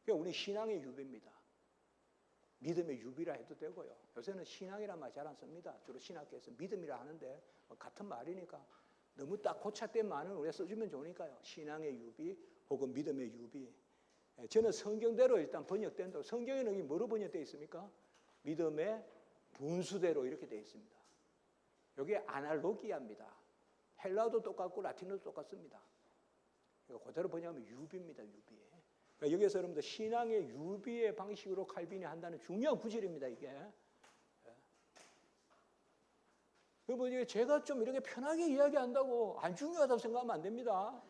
그러니까 우리 신앙의 유비입니다. 믿음의 유비라 해도 되고요. 요새는 신앙이란 말 잘 안 씁니다. 주로 신학계에서 믿음이라 하는데 같은 말이니까 너무 딱 고착된 말은 우리가 써주면 좋으니까요. 신앙의 유비 혹은 믿음의 유비. 저는 성경대로 일단 번역된 대로, 성경에는 여기 뭐로 번역되어 있습니까? 믿음의 분수대로 이렇게 되어 있습니다. 여기 아날로기아입니다. 헬라어도 똑같고 라틴어도 똑같습니다. 그대로 번역하면 유비입니다. 유비. 그러니까 여기서 여러분들 신앙의 유비의 방식으로 칼빈이 한다는 중요한 구절입니다. 이게. 그리고 제가 좀 이렇게 편하게 이야기한다고 안 중요하다고 생각하면 안 됩니다.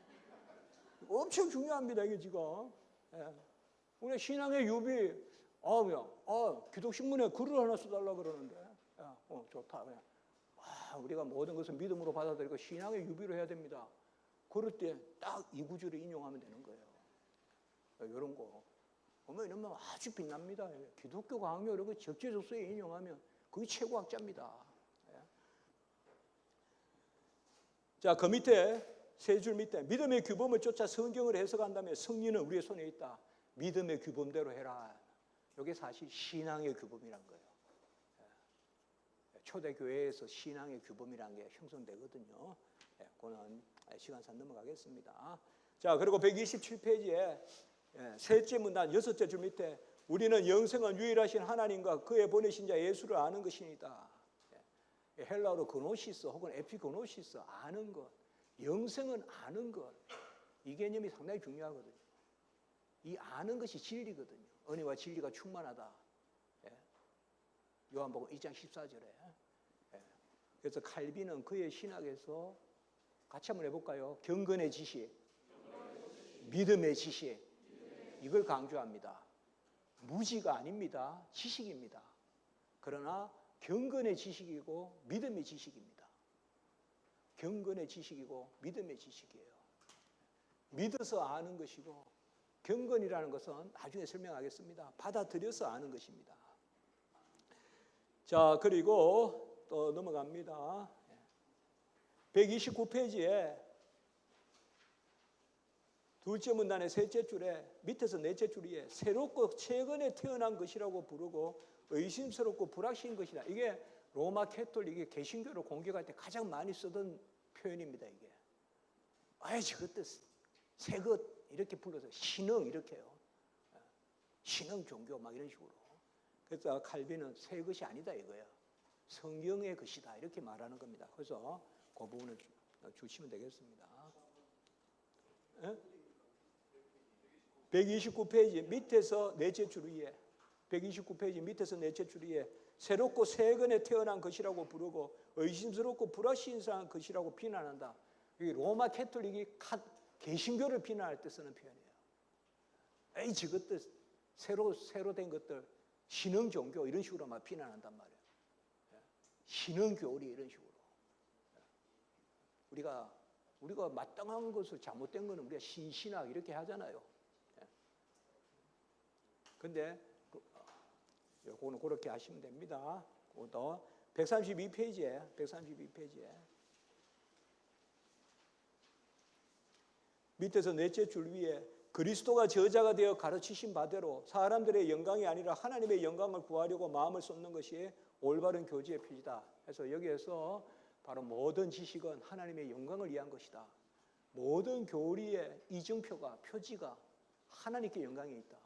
엄청 중요합니다. 이게 지금. 우리 신앙의 유비, 기독신문에 글을 하나 써달라고 그러는데, 좋다. 그냥. 우리가 모든 것을 믿음으로 받아들이고 신앙의 유비로 해야 됩니다. 그럴 때 딱 이 구절을 인용하면 되는 거예요. 이런 거. 이러면 아주 빛납니다. 기독교 강요 이런 거 적재적소에 인용하면 그게 최고 학자입니다. 자, 그 밑에 세 줄 밑에 믿음의 규범을 쫓아 성경을 해석한다면 승리는 우리의 손에 있다. 믿음의 규범대로 해라. 이게 사실 신앙의 규범이란 거예요. 초대교회에서 신앙의 규범이라는 게 형성되거든요. 그거는 시간상 넘어가겠습니다. 자, 그리고 127페이지에 셋째 문단 여섯째 줄 밑에 우리는 영생은 유일하신 하나님과 그의 보내신 자 예수를 아는 것이니다. 헬라어로 그노시스 혹은 에피그노시스, 아는 것. 영생은 아는 것. 이 개념이 상당히 중요하거든요. 이 아는 것이 진리거든요. 은혜와 진리가 충만하다. 요한복음 2장 14절에. 그래서 칼빈은 그의 신학에서 같이 한번 해볼까요? 경건의 지식, 믿음의 지식, 이걸 강조합니다. 무지가 아닙니다. 지식입니다. 그러나 경건의 지식이고 믿음의 지식입니다. 경건의 지식이고 믿음의 지식이에요. 믿어서 아는 것이고 경건이라는 것은 나중에 설명하겠습니다. 받아들여서 아는 것입니다. 자, 그리고 또 넘어갑니다. 129페이지에 둘째 문단의 셋째 줄에 밑에서 넷째 줄에 새롭고 최근에 태어난 것이라고 부르고 의심스럽고 불확실한 것이다. 이게 로마 캐톨릭이 개신교를 공격할 때 가장 많이 쓰던 표현입니다. 이게 아예 저것도 새것 이렇게 불러서 신흥 이렇게요. 신흥 종교 막 이런 식으로. 그래서 칼빈은 새 것이 아니다 이거야. 성경의 것이다 이렇게 말하는 겁니다. 그래서 그 부분을 주시면 되겠습니다. 129페이지 밑에서 넷째 줄 위에 129페이지 밑에서 넷째 줄 위에 새롭고 새 근에 태어난 것이라고 부르고 의심스럽고 불확실한 것이라고 비난한다. 여기 로마 캐톨릭이 개신교를 비난할 때 쓰는 표현이에요. 에이 저것들 새로 된 것들 신흥 종교 이런 식으로 막 비난한단 말이에요. 신흥 교리 이런 식으로. 우리가 마땅한 것을 잘못된 거는 우리가 신신학 이렇게 하잖아요. 근데 요거는 그렇게 하시면 됩니다. 그것도 132페이지에 밑에서 넷째 줄 위에 그리스도가 저자가 되어 가르치신 바대로 사람들의 영광이 아니라 하나님의 영광을 구하려고 마음을 쏟는 것이 올바른 교제의 표시다. 그래서 여기에서 바로 모든 지식은 하나님의 영광을 위한 것이다. 모든 교리의 이증표가 표지가 하나님께 영광이 있다.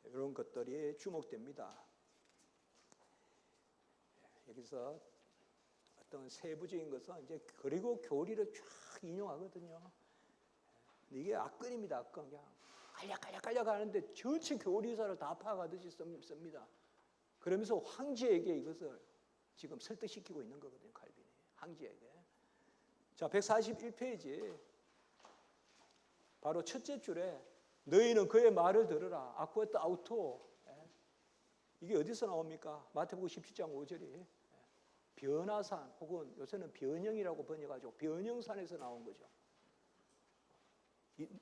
이런 것들이 주목됩니다. 여기서 어떤 세부적인 것은 이제 그리고 교리를 쫙 인용하거든요. 이게 악건입니다. 악건. 그냥 깔려 가는데 전체 교리사를 다 파악하듯이 씁니다. 그러면서 황제에게 이것을 지금 설득시키고 있는 거거든요. 칼빈이. 황제에게. 자, 141페이지 바로 첫째 줄에 너희는 그의 말을 들으라. 아쿠에트 아우토. 이게 어디서 나옵니까? 마태복음 17장 5절이 변화산 혹은 요새는 변형이라고 번역하죠. 변형산에서 나온 거죠.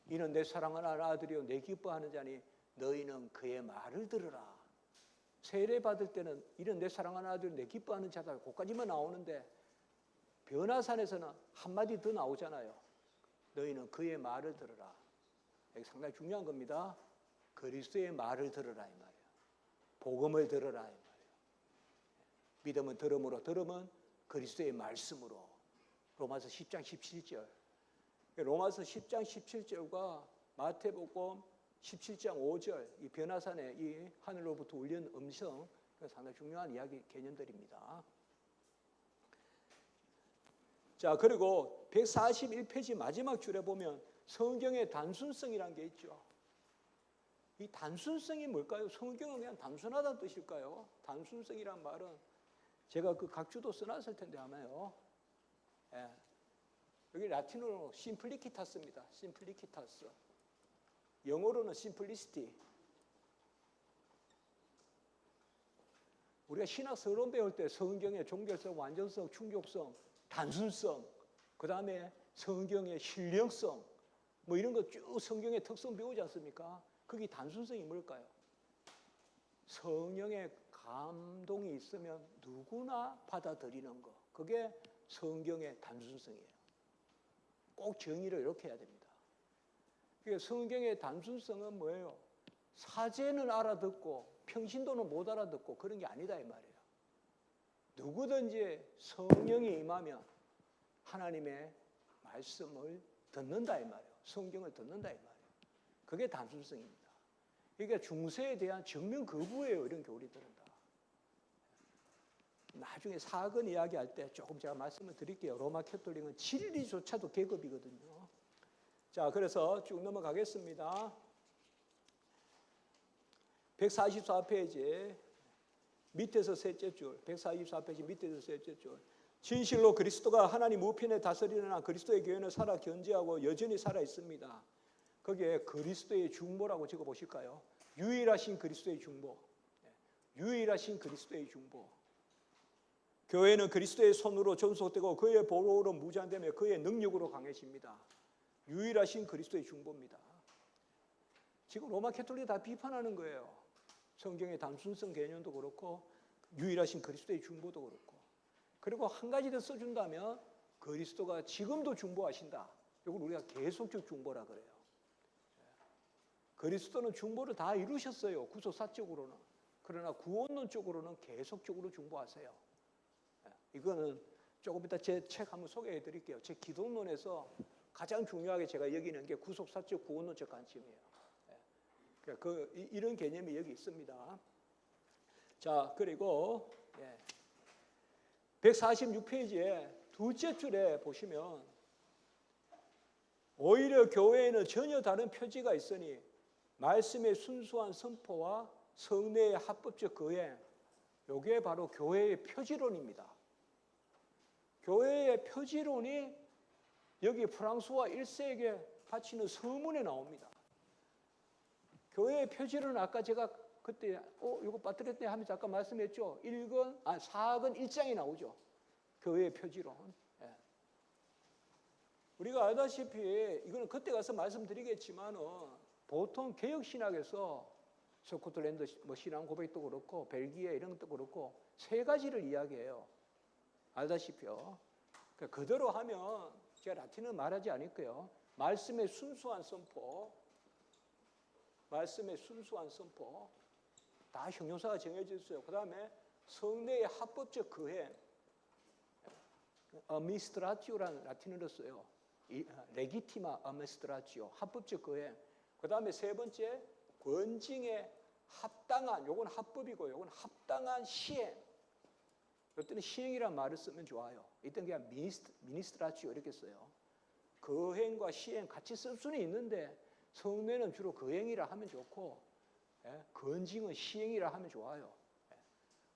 이는 내 사랑하는 아들이요 내 기뻐하는 자니 너희는 그의 말을 들으라. 세례 받을 때는 이는 내 사랑하는 아들 내 기뻐하는 자다. 거기까지만 나오는데 변화산에서는 한마디 더 나오잖아요. 너희는 그의 말을 들으라. 여기 상당히 중요한 겁니다. 그리스도의 말을 들으라 이 말이에요. 복음을 들으라 이 말이에요. 믿음은 들음으로 들음은 그리스도의 말씀으로. 로마서 10장 17절. 로마서 10장 17절과 마태복음 17장 5절 이 변화산에 이 하늘로부터 울린 음성 상당히 중요한 이야기 개념들입니다. 자, 그리고 141페이지 마지막 줄에 보면 성경의 단순성이라는 게 있죠. 이 단순성이 뭘까요? 성경은 그냥 단순하다는 뜻일까요? 단순성이란 말은 제가 그 각주도 써놨을 텐데 아마요. 예. 여기 라틴어로 심플리키타스입니다. 심플리키타스. 영어로는 심플리시티. 우리가 신학 서론 배울 때 성경의 종결성, 완전성, 충족성, 단순성, 그 다음에 성경의 신령성, 뭐 이런 거 쭉 성경의 특성 배우지 않습니까? 그게 단순성이 뭘까요? 성령의 감동이 있으면 누구나 받아들이는 거. 그게 성경의 단순성이에요. 꼭 정의를 이렇게 해야 됩니다. 그러니까 성경의 단순성은 뭐예요? 사제는 알아듣고 평신도는 못 알아듣고 그런 게 아니다 이 말이에요. 누구든지 성령이 임하면 하나님의 말씀을 듣는다 이 말이에요. 성경을 듣는다 이 말이에요. 그게 단순성입니다. 그러니까 중세에 대한 정면 거부예요. 이런 교리들은 다. 나중에 사건 이야기할 때 조금 제가 말씀을 드릴게요. 로마 캐톨릭은 진리조차도 계급이거든요. 자, 그래서 쭉 넘어가겠습니다. 144페이지 밑에서 셋째 줄, 144페이지 밑에서 셋째 줄. 진실로 그리스도가 하나님 우편에 다스리는 한 그리스도의 교회는 살아 견지하고 여전히 살아 있습니다. 거기에 그리스도의 중보라고 적어 보실까요? 유일하신 그리스도의 중보. 유일하신 그리스도의 중보. 교회는 그리스도의 손으로 존속되고 그의 보호로 무장되며 그의 능력으로 강해집니다. 유일하신 그리스도의 중보입니다. 지금 로마 캐톨릭이 다 비판하는 거예요. 성경의 단순성 개념도 그렇고 유일하신 그리스도의 중보도 그렇고. 그리고 한 가지 더 써준다면 그리스도가 지금도 중보하신다. 이걸 우리가 계속적 중보라 그래요. 그리스도는 중보를 다 이루셨어요. 구속사적으로는. 그러나 구원론적으로는 계속적으로 중보하세요. 이거는 조금 이따 제 책 한번 소개해 드릴게요. 제 기독론에서 가장 중요하게 제가 여기는 게 구속사적 구원론적 관점이에요. 이런 개념이 여기 있습니다. 자, 그리고 146페이지에 둘째 줄에 보시면 오히려 교회에는 전혀 다른 표지가 있으니 말씀의 순수한 선포와 성례의 합법적 거행, 이게 바로 교회의 표지론입니다. 교회의 표지론이 여기 프랑스와 1세에게 바치는 서문에 나옵니다. 교회의 표지론은 아까 제가 그때 이거 빠뜨렸네 하면서 아까 말씀했죠. 4권 1장이 나오죠. 교회의 표지론. 우리가 알다시피 이거는 그때 가서 말씀드리겠지만은 보통 개혁신학에서 스코틀랜드 신앙 고백도 그렇고 벨기에 이런 것도 그렇고 세 가지를 이야기해요. 알다시피요. 그러니까 그대로 하면 제가 라틴은 말하지 않을 거예요. 말씀의 순수한 선포, 말씀의 순수한 선포, 다 형용사가 정해져 있어요. 그 다음에 성례의 합법적 거행, administratio라는 라틴어로 써요. 레기티마 administratio, 합법적 거행. 그 다음에 세 번째, 권징의 합당한, 요건 합법이고 요건 합당한 시행. 이때는 시행이라는 말을 쓰면 좋아요. 이때는 그냥 미니스트라치오 이렇게 써요. 거행과 시행 같이 쓸 수는 있는데 성례는 주로 거행이라 하면 좋고 건징은 시행이라 하면 좋아요.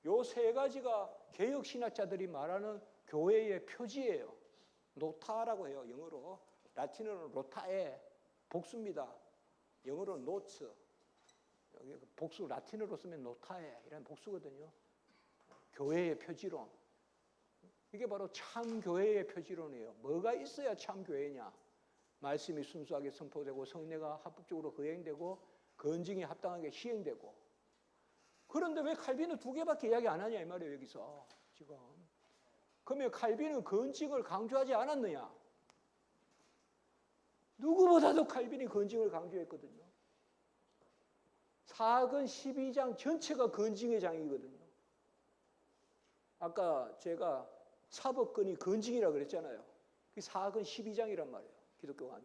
요 세 가지가 개혁신학자들이 말하는 교회의 표지예요. 노타라고 해요. 영어로. 라틴어는 로타에 복수입니다. 영어로는 노츠. 여기 복수 라틴어로 쓰면 노타에 이런 복수거든요. 교회의 표지론. 이게 바로 참 교회의 표지론이에요. 뭐가 있어야 참 교회냐? 말씀이 순수하게 선포되고 성례가 합법적으로 거행되고 건징이 합당하게 시행되고. 그런데 왜 칼빈은 두 개밖에 이야기 안 하냐 이 말이에요. 여기서 지금. 그러면 칼빈은 건징을 강조하지 않았느냐? 누구보다도 칼빈이 건징을 강조했거든요. 4권 12장 전체가 건징의 장이거든요. 아까 제가 사법권이 건징이라고 그랬잖아요. 그게 4권 12장이란 말이에요. 기독교가요.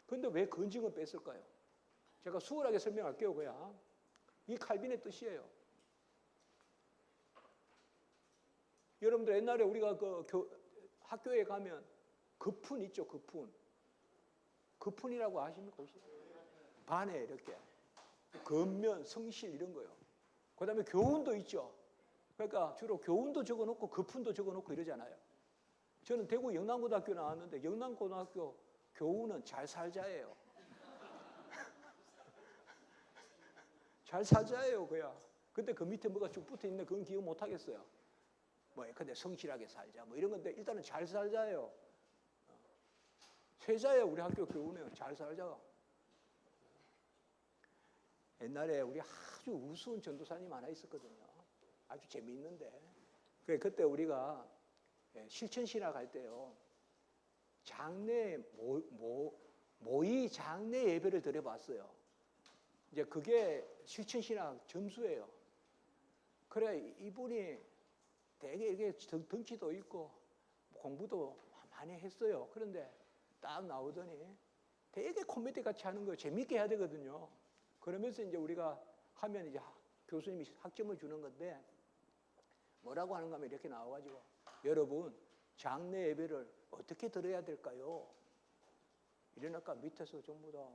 그런데 왜 건징을 뺐을까요? 제가 수월하게 설명할게요. 그냥. 이 칼빈의 뜻이에요. 여러분들 옛날에 우리가 학교에 가면 거푼 있죠. 거푼. 거푼이라고 아십니까? 혹시? 반에 이렇게. 건면, 성실 이런 거요. 그 다음에 교훈도 있죠. 그러니까 주로 교훈도 적어놓고 거푼도 적어놓고 이러잖아요. 저는 대구 영남고등학교 나왔는데 영남고등학교 교훈은 잘 살자예요. 잘 살자예요, 그야. 근데 그 밑에 뭐가 쭉 붙어 있는데 그건 기억 못 하겠어요. 근데 성실하게 살자, 이런 건데 일단은 잘 살자예요. 세자예요, 우리 학교 교훈은 잘 살자. 옛날에 우리 아주 우스운 전도사님 하나 있었거든요. 아주 재미있는데. 그때 우리가 실천신학 할 때요. 장례, 모의 장례 예배를 드려봤어요. 이제 그게 실천신학 점수예요. 그래, 이분이 되게 이게 덩치도 있고 공부도 많이 했어요. 그런데 딱 나오더니 되게 코미디 같이 하는 거예요. 재밌게 해야 되거든요. 그러면서 이제 우리가 하면 이제 교수님이 학점을 주는 건데 뭐라고 하는가 하면 이렇게 나와가지고 여러분 장례 예배를 어떻게 들어야 될까요? 이러니까 밑에서 전부 다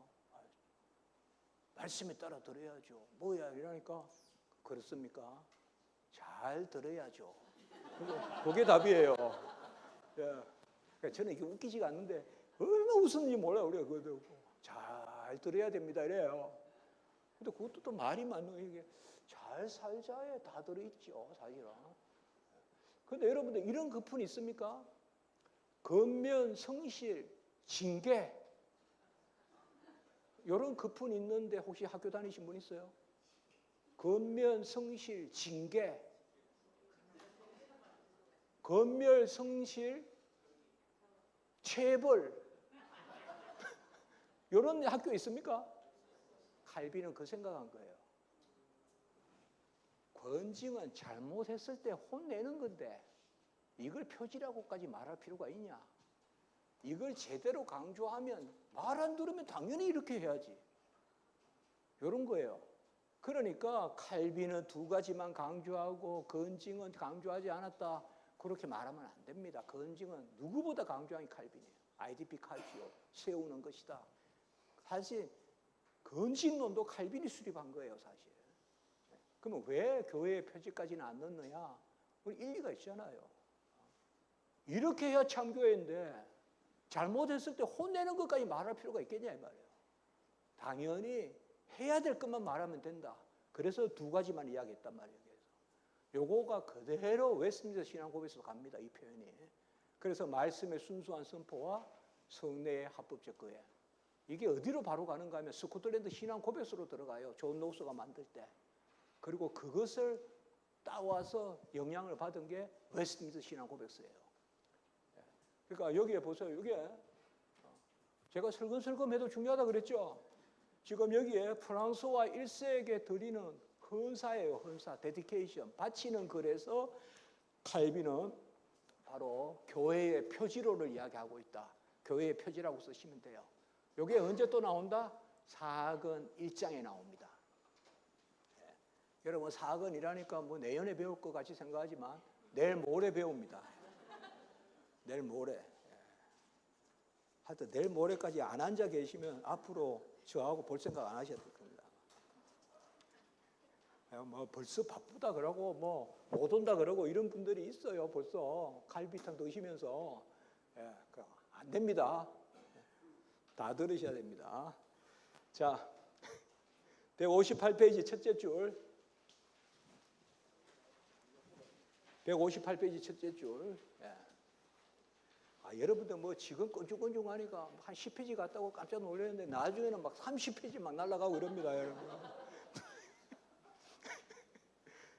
말씀에 따라 들어야죠. 뭐야 이러니까 그렇습니까? 잘 들어야죠. 그게 답이에요. 예. 저는 이게 웃기지가 않는데 얼마나 웃었는지 몰라요. 우리가 그것도 잘 들어야 됩니다 이래요. 근데 그것도 또 말이 맞는 이게 잘 살자에 다 들어있죠 사실은. 그런데 여러분들 이런 거푼이 있습니까? 건면, 성실, 징계 이런 거푼 있는데 혹시 학교 다니신 분 있어요? 건면, 성실, 징계 건멸, 성실, 체벌 이런 학교 있습니까? 칼빈은 그 생각한 거예요. 권징은 잘못했을 때 혼내는 건데 이걸 표지라고까지 말할 필요가 있냐? 이걸 제대로 강조하면 말 안 들으면 당연히 이렇게 해야지. 이런 거예요. 그러니까 칼빈은 두 가지만 강조하고 건징은 강조하지 않았다. 그렇게 말하면 안 됩니다. 건징은 누구보다 강조한 게 칼빈이에요. IDP 칼지오, 세우는 것이다. 사실 건징론도 칼빈이 수립한 거예요, 사실. 그러면 왜 교회의 표지까지는 안 넣느냐? 우리 일리가 있잖아요. 이렇게 해야 참교회인데 잘못했을 때 혼내는 것까지 말할 필요가 있겠냐 이 말이에요. 당연히 해야 될 것만 말하면 된다. 그래서 두 가지만 이야기했단 말이에요. 요거가 그대로 웨스트민스터 신앙고백에서 갑니다. 이 표현이. 그래서 말씀의 순수한 선포와 성례의 합법적 거예. 이게 어디로 바로 가는가 하면 스코틀랜드 신앙고백서로 들어가요. 존 노스가 만들 때. 그리고 그것을 따와서 영향을 받은 게 웨스트민스터 신앙고백서예요. 그러니까 여기에 보세요. 이게 제가 슬금슬금 해도 중요하다 그랬죠. 지금 여기에 프랑스와 1세에게 드리는 헌사예요. 헌사, 데디케이션, 바치는 글에서 칼빈은 바로 교회의 표지로를 이야기하고 있다. 교회의 표지라고 쓰시면 돼요. 이게 언제 또 나온다? 사건 1장에 나옵니다. 네. 여러분 사건이라니까 뭐 내년에 배울 것 같이 생각하지만 내일 모레 배웁니다. 내일 모레. 하여튼 내일 모레까지 안 앉아 계시면 앞으로 저하고 볼 생각 안 하셔야 될 겁니다. 뭐 벌써 바쁘다 그러고 뭐 못 온다 그러고 이런 분들이 있어요. 벌써 갈비탕 드시면서. 안 됩니다. 다 들으셔야 됩니다. 자, 158페이지 첫째 줄. 158페이지 첫째 줄. 여러분들 뭐 지금 끈죽끈죽하니까 한 10페이지 갔다고 깜짝 놀랐는데 나중에는 막 30페이지 막 날아가고 이럽니다, 여러분.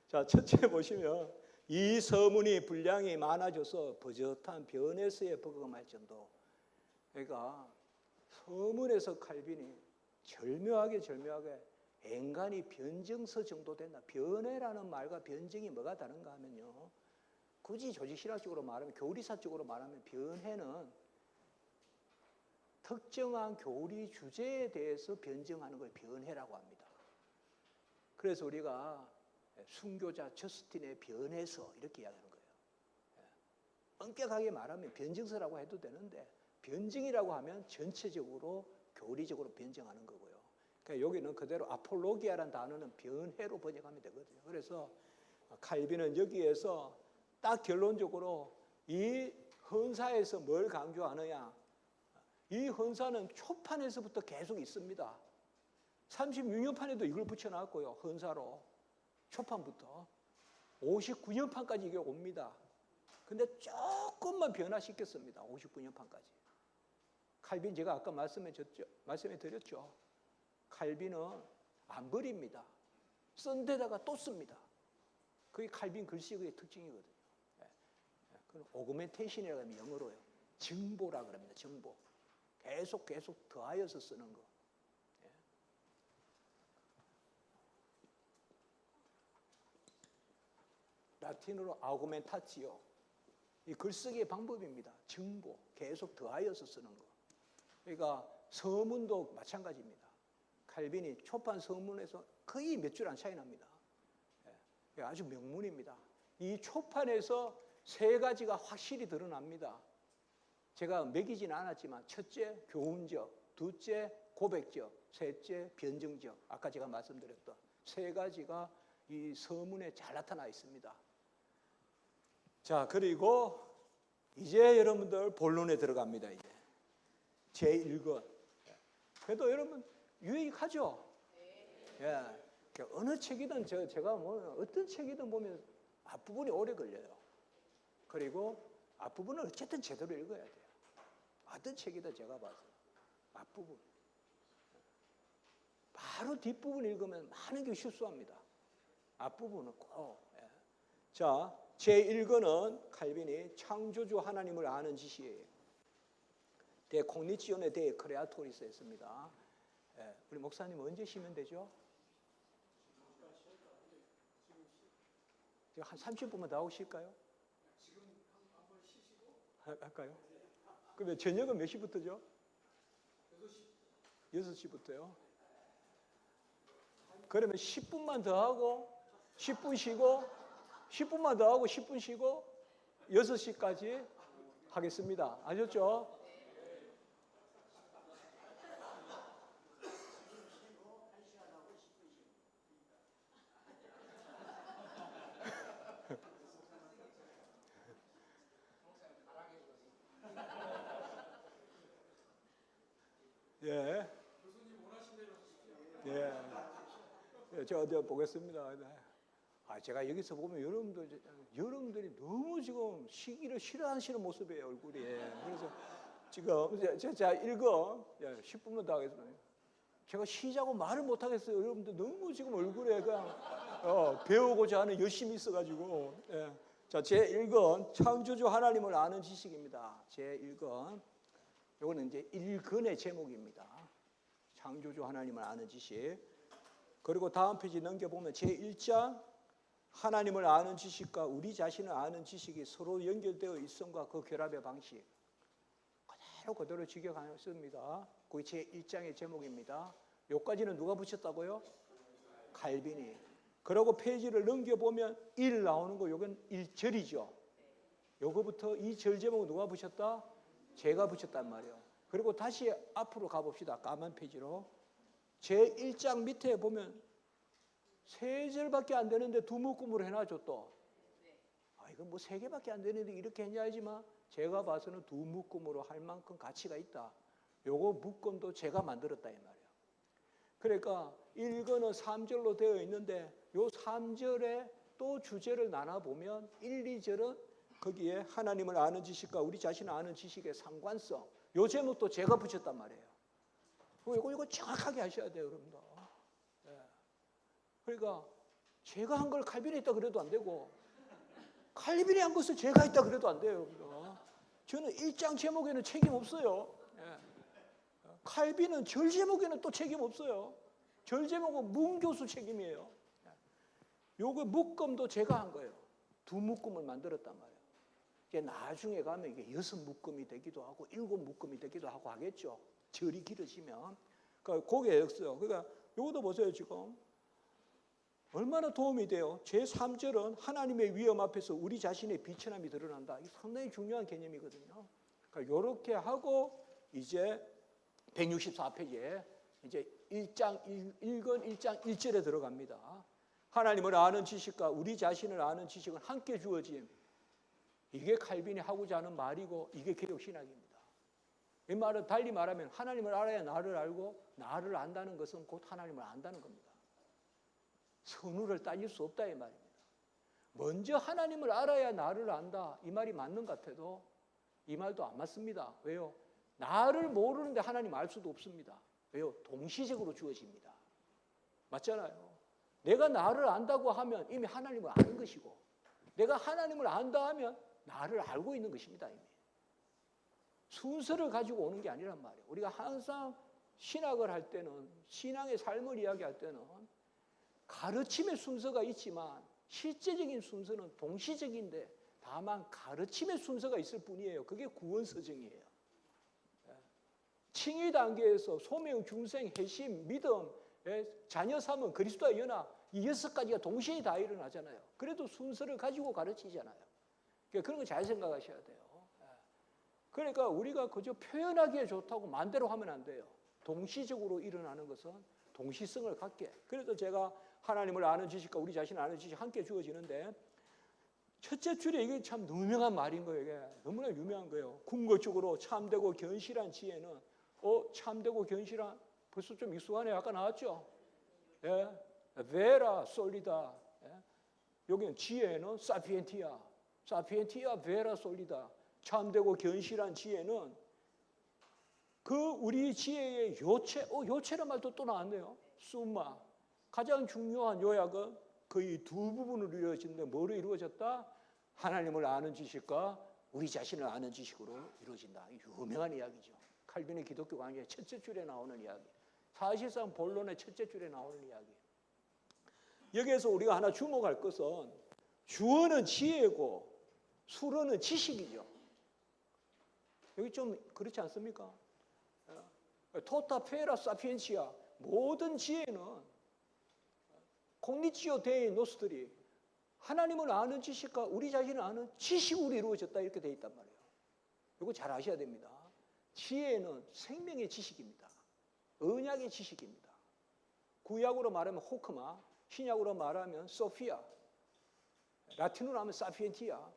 자, 첫째 보시면 이 서문이 분량이 많아져서 버젓한 변해서에 버금할 정도. 그러니까 서문에서 칼빈이 절묘하게 앵간히 변증서 정도 된다. 변해라는 말과 변증이 뭐가 다른가 하면요. 굳이 조직신학적으로 말하면 교리사적으로 말하면 변해는 특정한 교리 주제에 대해서 변증하는 걸 변해라고 합니다. 그래서 우리가 순교자 저스틴의 변해서 이렇게 이야기하는 거예요. 엄격하게 말하면 변증서라고 해도 되는데 변증이라고 하면 전체적으로 교리적으로 변증하는 거고요. 그러니까 여기는 그대로 아폴로기아라는 단어는 변해로 번역하면 되거든요. 그래서 칼빈은 여기에서 딱 결론적으로 이 헌사에서 뭘 강조하느냐. 이 헌사는 초판에서부터 계속 있습니다. 36년판에도 이걸 붙여놨고요. 헌사로. 초판부터. 59년판까지 이게 옵니다. 근데 조금만 변화시켰습니다. 59년판까지. 칼빈 제가 아까 말씀해 드렸죠. 칼빈은 안 버립니다. 쓴 데다가 또 씁니다. 그게 칼빈 글씨의 특징이거든요. 그건 오그멘테이션이라고 하면 영어로요. 증보라 그럽니다. 증보. 계속 더하여서 쓰는 거. 라틴어로 아우구멘타치오. 이 글쓰기의 방법입니다. 증보. 계속 더하여서 쓰는 거. 그러니까 서문도 마찬가지입니다. 칼빈이 초판 서문에서 거의 몇 줄 안 차이 납니다. 아주 명문입니다. 이 초판에서 세 가지가 확실히 드러납니다. 제가 매기지는 않았지만 첫째, 교훈적, 둘째, 고백적, 셋째, 변증적. 아까 제가 말씀드렸던 세 가지가 이 서문에 잘 나타나 있습니다. 자, 그리고 이제 여러분들 본론에 들어갑니다. 이제 제1권. 그래도 여러분 유익하죠? 예. 어느 책이든 제가 뭐 어떤 책이든 보면 앞부분이 오래 걸려요. 그리고 앞부분은 어쨌든 제대로 읽어야 돼요. 어떤 책이든 제가 봐서 앞부분. 바로 뒷부분 읽으면 많은 게 실수합니다. 앞부분은 꼭. 예. 자, 제1권은 칼빈이 창조주 하나님을 아는 지식이에요. 데 콩니치오네 데 크레아토리스 했습니다. 예. 우리 목사님 언제 쉬면 되죠? 한 30분만 더 하고 쉴까요? 지금 한번 쉬시고 할까요? 그러면 저녁은 몇 시부터죠? 6시부터요. 그러면 10분만 더 하고 10분 쉬고 10분만 더 하고 10분 쉬고 6시까지 하겠습니다. 아셨죠? 예. 예. 제가 어디 보겠습니다. 네. 제가 여기서 보면 여러분들이 너무 지금 쉬기를 싫어하시는 모습이에요, 얼굴이. 그래서 지금 제가 읽어 10분만 더 하겠습니다. 제가 쉬자고 말을 못 하겠어요. 여러분들 너무 지금 얼굴에 그냥 배우고자 하는 열심이 있어가지고. 예. 자, 제 1권 창조주 하나님을 아는 지식입니다. 제 1권 이거는 이제 1권의 제목입니다. 창조주 하나님을 아는 지식. 그리고 다음 페이지 넘겨보면 제 1장 하나님을 아는 지식과 우리 자신을 아는 지식이 서로 연결되어 있음과 그 결합의 방식 그대로 직역하였습니다. 그게 제 1장의 제목입니다. 여기까지는 누가 붙였다고요? 칼빈이. 그리고 페이지를 넘겨보면 1 나오는 거 이건 1절이죠. 요거부터 2절 제목은 누가 붙였다? 제가 붙였단 말이에요. 그리고 다시 앞으로 가봅시다. 까만 페이지로. 제 1장 밑에 보면 3절밖에 안 되는데 두 묶음으로 해놔줘 또. 이건 뭐 3개밖에 안 되는데 이렇게 했냐 하지만 제가 봐서는 두 묶음으로 할 만큼 가치가 있다. 요거 묶음도 제가 만들었다 이 말이에요. 그러니까 1권은 3절로 되어 있는데 요 3절에 또 주제를 나눠보면 1, 2절은 거기에 하나님을 아는 지식과 우리 자신을 아는 지식의 상관성 요 제목도 제가 붙였단 말이에요. 이거 정확하게 하셔야 돼요, 여러분들. 그러니까 제가 한 걸 칼빈이 했다 그래도 안 되고 칼빈이 한 것을 제가 했다 그래도 안 돼요, 여러분들. 저는 1장 제목에는 책임 없어요. 칼빈은 절 제목에는 또 책임 없어요. 절 제목은 문 교수 책임이에요. 요거 묶음도 제가 한 거예요. 두 묶음을 만들었단 말이에요. 이게 나중에 가면 이게 6묶음이 되기도 하고 7묶음이 되기도 하고 하겠죠. 절이 길어지면. 그러니까 그게 없어요. 그러니까 요것도 보세요, 지금. 얼마나 도움이 돼요? 제3절은 하나님의 위엄 앞에서 우리 자신의 비천함이 드러난다. 이게 상당히 중요한 개념이거든요. 그러니까 이렇게 하고 이제 164페이지에 이제 1권 1장 1절에 들어갑니다. 하나님을 아는 지식과 우리 자신을 아는 지식은 함께 주어짐. 이게 칼빈이 하고자 하는 말이고 이게 개혁신학입니다. 이 말은 달리 말하면 하나님을 알아야 나를 알고 나를 안다는 것은 곧 하나님을 안다는 겁니다. 선우를 따질 수 없다 이 말입니다. 먼저 하나님을 알아야 나를 안다 이 말이 맞는 것 같아도 이 말도 안 맞습니다. 왜요? 나를 모르는데 하나님 알 수도 없습니다. 왜요? 동시적으로 주어집니다. 맞잖아요. 내가 나를 안다고 하면 이미 하나님을 아는 것이고 내가 하나님을 안다 하면 나를 알고 있는 것입니다. 이미. 순서를 가지고 오는 게 아니란 말이에요. 우리가 항상 신학을 할 때는 신앙의 삶을 이야기할 때는 가르침의 순서가 있지만 실제적인 순서는 동시적인데 다만 가르침의 순서가 있을 뿐이에요. 그게 구원서정이에요. 칭의 단계에서 소명, 중생, 회심, 믿음, 자녀 삼은, 그리스도와 연합 이 6가지가 동시에 다 일어나잖아요. 그래도 순서를 가지고 가르치잖아요. 그런 거 잘 생각하셔야 돼요. 그러니까 우리가 그저 표현하기에 좋다고 마음대로 하면 안 돼요. 동시적으로 일어나는 것은 동시성을 갖게. 그래서 제가 하나님을 아는 지식과 우리 자신을 아는 지식이 함께 주어지는데 첫째 줄에 이게 참 유명한 말인 거예요. 이게 너무나 유명한 거예요. 궁극적으로 참되고 견실한 지혜는 참되고 견실한 벌써 좀 익숙하네요. 아까 나왔죠? 예. 베라 솔리다. 예. 여기는 지혜는 사피엔티아. 사피엔티아 베라 솔리다. 참되고 견실한 지혜는 그 우리 지혜의 요체, 요체란 말도 또 나왔네요. 숨마. 가장 중요한 요약은 거의 두 부분으로 이루어지는데 뭐로 이루어졌다? 하나님을 아는 지식과 우리 자신을 아는 지식으로 이루어진다. 유명한 이야기죠. 칼빈의 기독교 강의의 첫째 줄에 나오는 이야기. 사실상 본론의 첫째 줄에 나오는 이야기. 여기에서 우리가 하나 주목할 것은 주어는 지혜고 수어는 지식이죠. 여기 좀 그렇지 않습니까? 토타 페라 사피엔시아, 모든 지혜는 콩니치오 데이 노스들이 하나님을 아는 지식과 우리 자신을 아는 지식으로 이루어졌다 이렇게 돼 있단 말이에요. 이거 잘 아셔야 됩니다. 지혜는 생명의 지식입니다. 언약의 지식입니다. 구약으로 말하면 호크마, 신약으로 말하면 소피아, 라틴어로 하면 사피엔티아.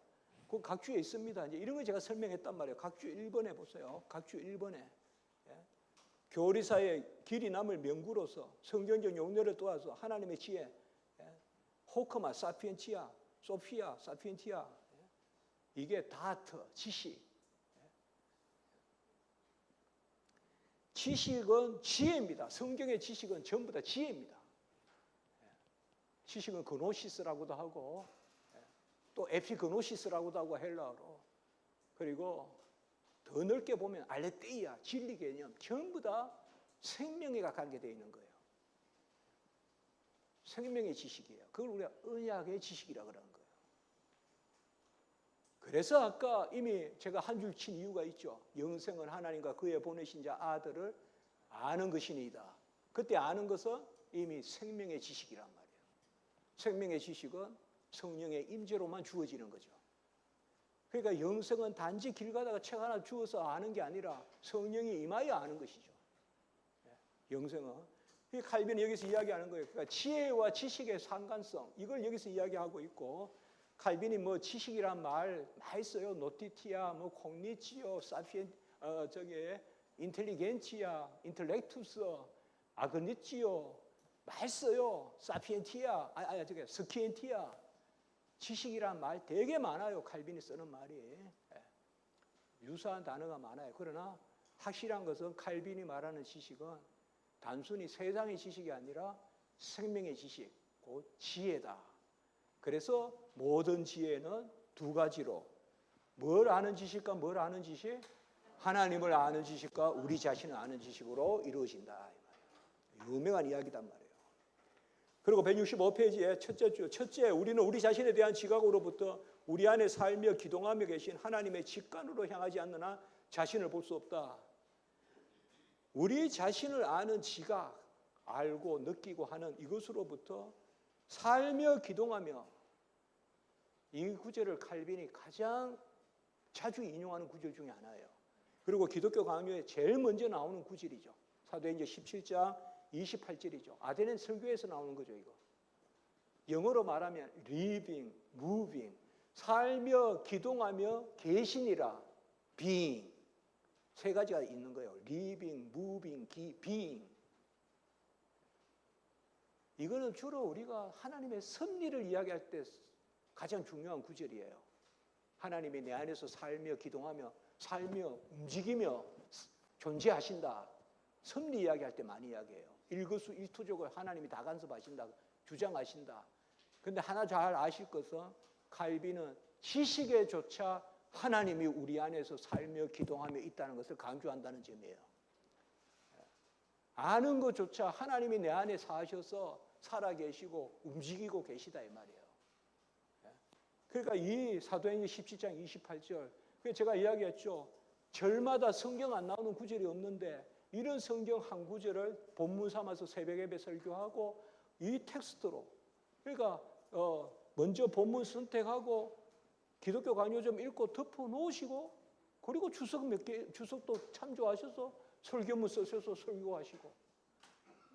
그 각주에 있습니다. 이제 이런 거 제가 설명했단 말이에요. 각주 1번에 보세요. 각주 1번에. 교리사의 길이 남을 명구로서 성경적 용례를 도와서 하나님의 지혜, 호크마, 사피엔티아, 소피아, 사피엔티아, 이게 다트, 지식. 지식은 지혜입니다. 성경의 지식은 전부 다 지혜입니다. 지식은 그노시스라고도 하고 또 에피그노시스라고도 하고 헬라어로, 그리고 더 넓게 보면 알레테이아, 진리 개념, 전부 다 생명에가 관계되어 있는 거예요. 생명의 지식이에요. 그걸 우리가 언약의 지식이라고 그러는 거예요. 그래서 아까 이미 제가 한 줄 친 이유가 있죠. 영생은 하나님과 그의 보내신 자 아들을 아는 것이니이다. 그때 아는 것은 이미 생명의 지식이란 말이에요. 생명의 지식은 성령의 임재로만 주어지는 거죠. 그러니까 영생은 단지 길 가다가 책 하나 주워서 아는 게 아니라 성령이 임하여 아는 것이죠. 영생은. 칼빈이 여기서 이야기하는 거예요. 그러니까 지혜와 지식의 상관성, 이걸 여기서 이야기하고 있고, 칼빈이 뭐 지식이란 말 많이 써요. 노티티아, 뭐 콩니치오, 사피엔, 인텔리겐치아, 인텔렉투스, 아그니치오 많이 써요. 사피엔티아, 스키엔티아. 지식이란 말 되게 많아요. 칼빈이 쓰는 말이. 유사한 단어가 많아요. 그러나 확실한 것은 칼빈이 말하는 지식은 단순히 세상의 지식이 아니라 생명의 지식, 곧 지혜다. 그래서 모든 지혜는 두 가지로, 뭘 아는 지식과 뭘 아는 지식? 하나님을 아는 지식과 우리 자신을 아는 지식으로 이루어진다. 유명한 이야기단 말이에요. 그리고 165페이지에 첫째 주, 첫째, 우리는 우리 자신에 대한 지각으로부터 우리 안에 살며 기동하며 계신 하나님의 직관으로 향하지 않는 한 자신을 볼 수 없다. 우리 자신을 아는 지각, 알고 느끼고 하는 이것으로부터 살며 기동하며, 이 구절을 칼빈이 가장 자주 인용하는 구절 중에 하나예요. 그리고 기독교 강요에 제일 먼저 나오는 구절이죠. 사도행전 17장 28절이죠. 아테네 설교에서 나오는 거죠, 이거. 영어로 말하면 living, moving, 살며 기동하며 계시니라, being. 세 가지가 있는 거예요. living, moving, being. 이거는 주로 우리가 하나님의 섭리를 이야기할 때 가장 중요한 구절이에요. 하나님이 내 안에서 살며 기동하며 살며 움직이며 존재하신다. 섭리 이야기할 때 많이 이야기해요. 일거수일투족을 하나님이 다 간섭하신다, 주장하신다. 그런데 하나 잘 아실 것은 칼빈은 지식에조차 하나님이 우리 안에서 살며 기동하며 있다는 것을 강조한다는 점이에요. 아는 것조차 하나님이 내 안에 사셔서 살아계시고 움직이고 계시다 이 말이에요. 그러니까 이 사도행전 17장 28절, 제가 이야기했죠. 절마다 성경 안 나오는 구절이 없는데 이런 성경 한 구절을 본문 삼아서 새벽 예배 설교하고 이 텍스트로, 그러니까 먼저 본문 선택하고 기독교 강요 좀 읽고 덮어 놓으시고, 그리고 주석도 참조하셔서 설교문 쓰셔서 설교하시고,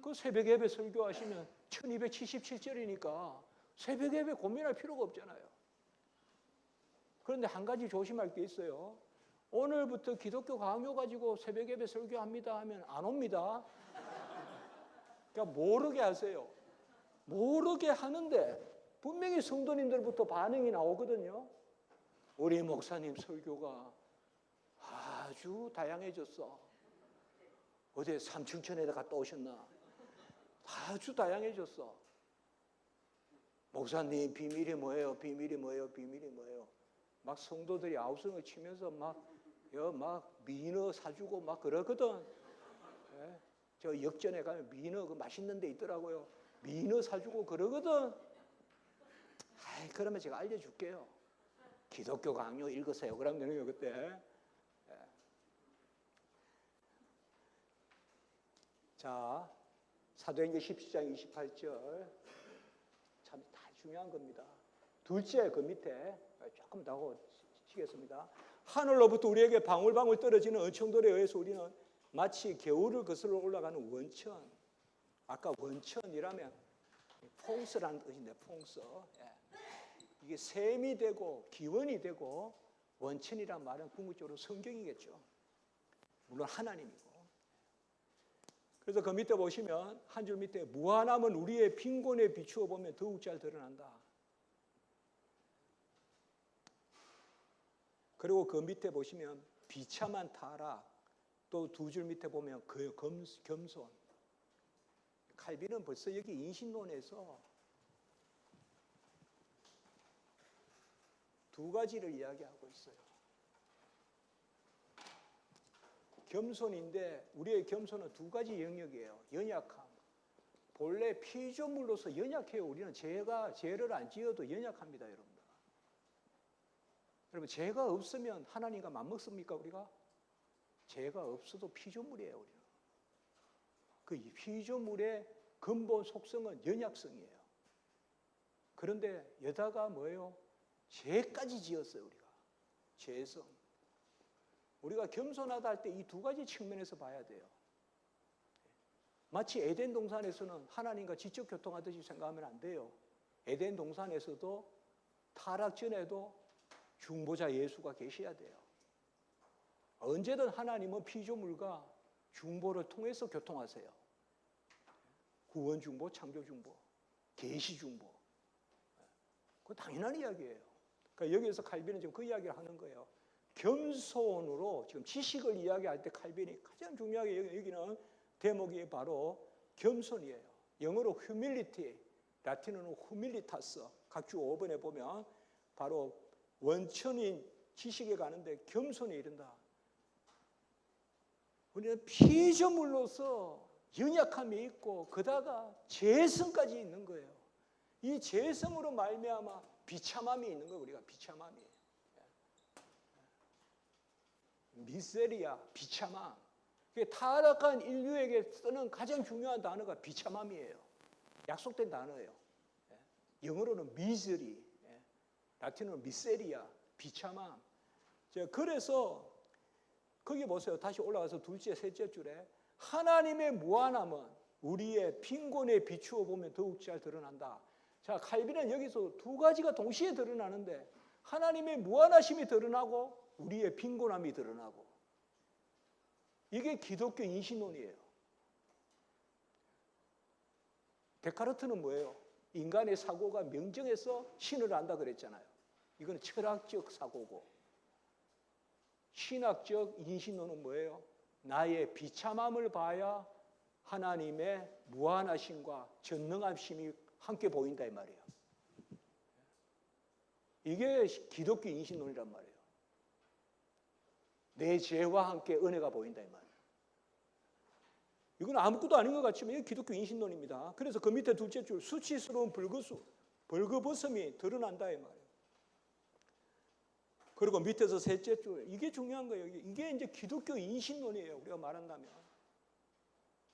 그 새벽 예배 설교하시면 1277절이니까 새벽 예배 고민할 필요가 없잖아요. 그런데 한 가지 조심할 게 있어요. 오늘부터 기독교 강요 가지고 새벽 예배 설교합니다 하면 안 옵니다. 그러니까 모르게 하세요. 모르게 하는데 분명히 성도님들부터 반응이 나오거든요. 우리 목사님 설교가 아주 다양해졌어. 어제 삼층천에 갔다 오셨나? 아주 다양해졌어. 목사님 비밀이 뭐예요? 비밀이 뭐예요? 비밀이 뭐예요? 막 성도들이 아우성을 치면서 막 민어 사주고 막 그러거든. 예? 저 역전에 가면 민어 그 맛있는 데 있더라고요. 민어 사주고 그러거든. 그러면 제가 알려줄게요. 기독교 강요 읽으세요. 그러면 되는 거예요, 그때. 예. 자, 사도행전 17장 28절 참 다 중요한 겁니다. 둘째, 그 밑에 조금 더 치겠습니다. 하늘로부터 우리에게 방울방울 떨어지는 은총돌에 의해서 우리는 마치 겨울을 거슬러 올라가는 원천. 아까 원천이라면 풍수라는 뜻인데 풍수. 이게 샘이 되고 기원이 되고 원천이란 말은 궁극적으로 성경이겠죠. 물론 하나님이고. 그래서 그 밑에 보시면 한 줄 밑에 무한함은 우리의 빈곤에 비추어 보면 더욱 잘 드러난다. 그리고 그 밑에 보시면 비참한 타락, 또 두 줄 밑에 보면 그 겸손. 칼빈은 벌써 여기 인신론에서 두 가지를 이야기하고 있어요. 겸손인데 우리의 겸손은 두 가지 영역이에요. 연약함. 본래 피조물로서 연약해요. 우리는 죄를 안 지어도 연약합니다, 여러분들. 여러분, 죄가 없으면 하나님과 맞먹습니까, 우리가? 죄가 없어도 피조물이에요, 우리는. 그 피조물의 근본 속성은 연약성이에요. 그런데 여다가 뭐예요? 죄까지 지었어요, 우리가. 죄성. 우리가 겸손하다 할 때 이 두 가지 측면에서 봐야 돼요. 마치 에덴 동산에서는 하나님과 지적 교통하듯이 생각하면 안 돼요. 에덴 동산에서도 타락 전에도 중보자 예수가 계셔야 돼요. 언제든 하나님은 피조물과 중보를 통해서 교통하세요. 구원 중보, 창조 중보, 계시 중보. 그거 당연한 이야기예요. 그러니까 여기에서 칼빈은 지금 그 이야기를 하는 거예요. 겸손으로 지금 지식을 이야기할 때 칼빈이 가장 중요하게 여기는 대목이 바로 겸손이에요. 영어로 humility, 라틴어는 humilitas. 각주 5번에 보면 바로 원천인 지식에 가는데 겸손에 이른다. 우리는 피조물로서 연약함이 있고 그다가 죄성까지 있는 거예요. 이 죄성으로 말미암아 비참함이 있는 거예요. 우리가 비참함이. 미세리아, 비참함. 타락한 인류에게 쓰는 가장 중요한 단어가 비참함이에요. 약속된 단어예요. 영어로는 미sery, 라틴어는 미세리아, 비참함. 그래서 거기 보세요. 다시 올라가서 둘째, 셋째 줄에 하나님의 무한함은 우리의 빈곤에 비추어 보면 더욱 잘 드러난다. 자, 칼빈은 여기서 두 가지가 동시에 드러나는데 하나님의 무한하심이 드러나고 우리의 빈곤함이 드러나고 이게 기독교 인신론이에요. 데카르트는 뭐예요? 인간의 사고가 명정해서 신을 안다 그랬잖아요. 이건 철학적 사고고 신학적 인신론은 뭐예요? 나의 비참함을 봐야 하나님의 무한하심과 전능하심이 함께 보인다 이 말이에요. 이게 기독교 인신론이란 말이에요. 내 죄와 함께 은혜가 보인다 이 말이에요. 이건 아무것도 아닌 것 같지만 이게 기독교 인신론입니다. 그래서 그 밑에 둘째 줄 수치스러운 벌거벗음이 드러난다 이 말이에요. 그리고 밑에서 셋째 줄 이게 중요한 거예요. 이게 이제 기독교 인신론이에요. 우리가 말한다면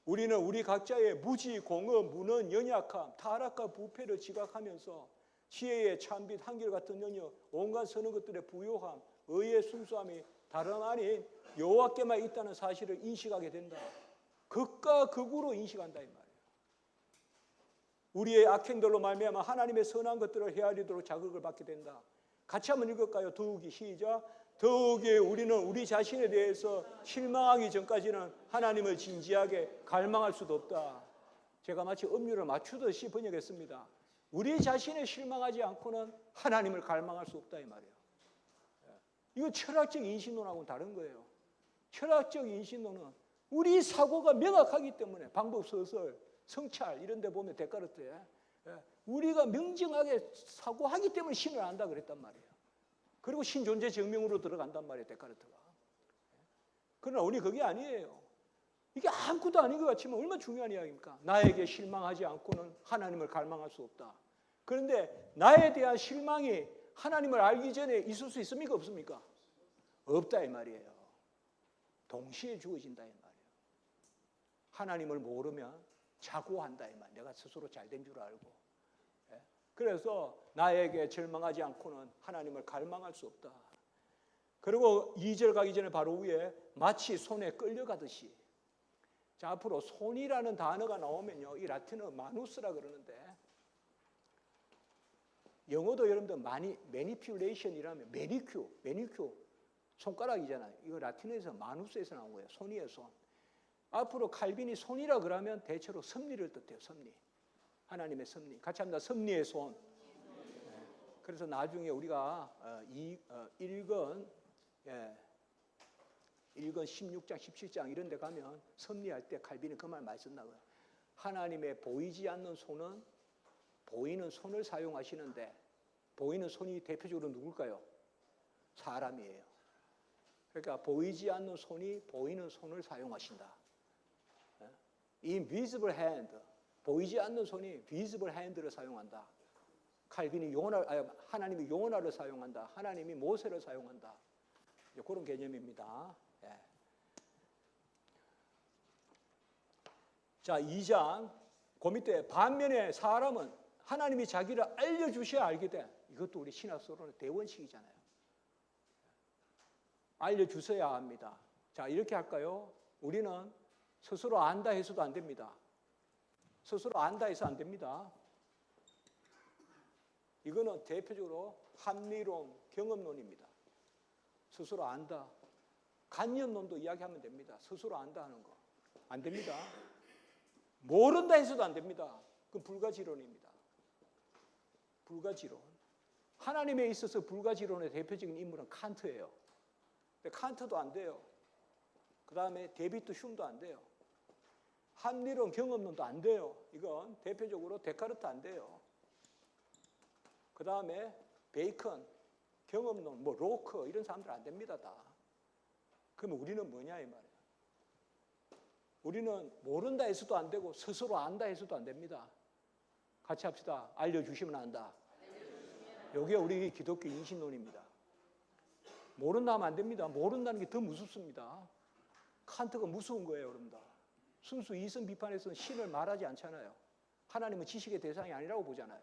우리는 우리 각자의 무지, 공업, 무능, 연약함, 타락과 부패를 지각하면서 지혜의 찬빛, 한결같은 영역, 온갖 선한 것들의 부요함, 의의 순수함이 다름 아닌 여호와께만 있다는 사실을 인식하게 된다. 극과 극으로 인식한다 이 말이에요. 우리의 악행들로 말미암아 하나님의 선한 것들을 헤아리도록 자극을 받게 된다. 같이 한번 읽을까요? 더욱이 시작. 더욱이 우리는 우리 자신에 대해서 실망하기 전까지는 하나님을 진지하게 갈망할 수도 없다. 제가 마치 음률을 맞추듯이 번역했습니다. 우리 자신에 실망하지 않고는 하나님을 갈망할 수 없다 이 말이에요. 이거 철학적 인신론하고는 다른 거예요. 철학적 인신론은 우리 사고가 명확하기 때문에 방법서설, 성찰 이런 데 보면 데카르트에 우리가 명정하게 사고하기 때문에 신을 안다 그랬단 말이에요. 그리고 신존재 증명으로 들어간단 말이에요. 데카르트가. 그러나 우리 그게 아니에요. 이게 아무것도 아닌 것 같지만 얼마나 중요한 이야기입니까? 나에게 실망하지 않고는 하나님을 갈망할 수 없다. 그런데 나에 대한 실망이 하나님을 알기 전에 있을 수 있습니까? 없습니까? 없다 이 말이에요. 동시에 주어진다 이 말이에요. 하나님을 모르면 자고한다 이 말. 내가 스스로 잘된 줄 알고. 예? 그래서 나에게 절망하지 않고는 하나님을 갈망할 수 없다. 그리고 2절 가기 전에 바로 위에 마치 손에 끌려가듯이. 자, 앞으로 손이라는 단어가 나오면요, 이 라틴어 마누스라 그러는데, 영어도 여러분들 매니퓰레이션이라면 매니큐 손가락이잖아요. 이거 라틴어에서 마누스에서 나온 거예요. 손이에요, 손. 앞으로 칼빈이 손이라 그러면 대체로 섭리를 뜻해요. 섭리. 하나님의 섭리. 같이 합니다. 섭리의 손. 네. 그래서 나중에 우리가 읽은 16장, 17장 이런 데 가면 섭리할 때 칼빈이 그 말 많이 쓴다고요. 하나님의 보이지 않는 손은 보이는 손을 사용하시는데, 보이는 손이 대표적으로 누굴까요? 사람이에요. 그러니까 보이지 않는 손이 보이는 손을 사용하신다. Invisible hand, 보이지 않는 손이 visible hand를 사용한다. 칼빈이 하나님이 요나를 사용한다. 하나님이 모세를 사용한다. 그런 개념입니다. 예. 자, 2장 그 밑에 반면에 사람은 하나님이 자기를 알려주셔야 알게 돼. 이것도 우리 신학서론의 대원칙이잖아요. 알려주셔야 합니다. 자, 이렇게 할까요? 우리는 스스로 안다 해서도 안 됩니다. 스스로 안다 해서 안 됩니다. 이거는 대표적으로 합리론, 경험론입니다. 스스로 안다. 관념론도 이야기하면 됩니다. 스스로 안다 하는 거. 안 됩니다. 모른다 해서도 안 됩니다. 그건 불가지론입니다. 불가지론. 하나님에 있어서 불가지론의 대표적인 인물은 칸트예요. 근데 칸트도 안 돼요. 그 다음에 데비트 흉도 안 돼요. 합리론, 경험론도 안 돼요. 이건 대표적으로 데카르트 안 돼요. 그 다음에 베이컨, 경험론, 로크 이런 사람들 안 됩니다. 다. 그러면 우리는 뭐냐 이 말이에요. 우리는 모른다 해서도 안 되고 스스로 안다 해서도 안 됩니다. 같이 합시다. 알려주시면 안다. 여기에 우리 기독교 인신론입니다. 모른다 하면 안 됩니다. 모른다는 게 더 무섭습니다. 칸트가 무서운 거예요, 여러분들. 순수 이성 비판에서는 신을 말하지 않잖아요. 하나님은 지식의 대상이 아니라고 보잖아요.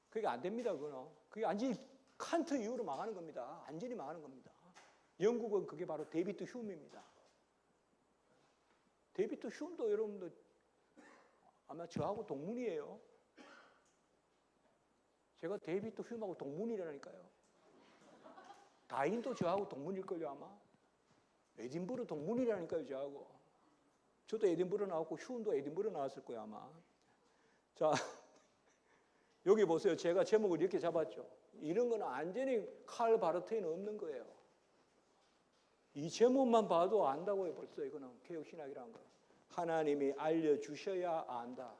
그게 안 됩니다, 그거는. 그게 완전히 칸트 이후로 망하는 겁니다. 완전히 망하는 겁니다. 영국은 그게 바로 데이비드 휴메입니다. 데이비드 휴메도 여러분들 아마 저하고 동문이에요. 제가 데이비드 휴메하고 동문이라니까요. 다인도 저하고 동문일걸요, 아마. 에딘버러 동문이라니까요, 저하고. 저도 에딘버러 나왔고 휴운도 에딘버러 나왔을 거예요, 아마. 자, 여기 보세요. 제가 제목을 이렇게 잡았죠. 이런 건 완전히 칼 바르트에는 없는 거예요. 이 제목만 봐도 안다고요, 벌써. 이거는 개혁신학이라는 거. 하나님이 알려주셔야 안다.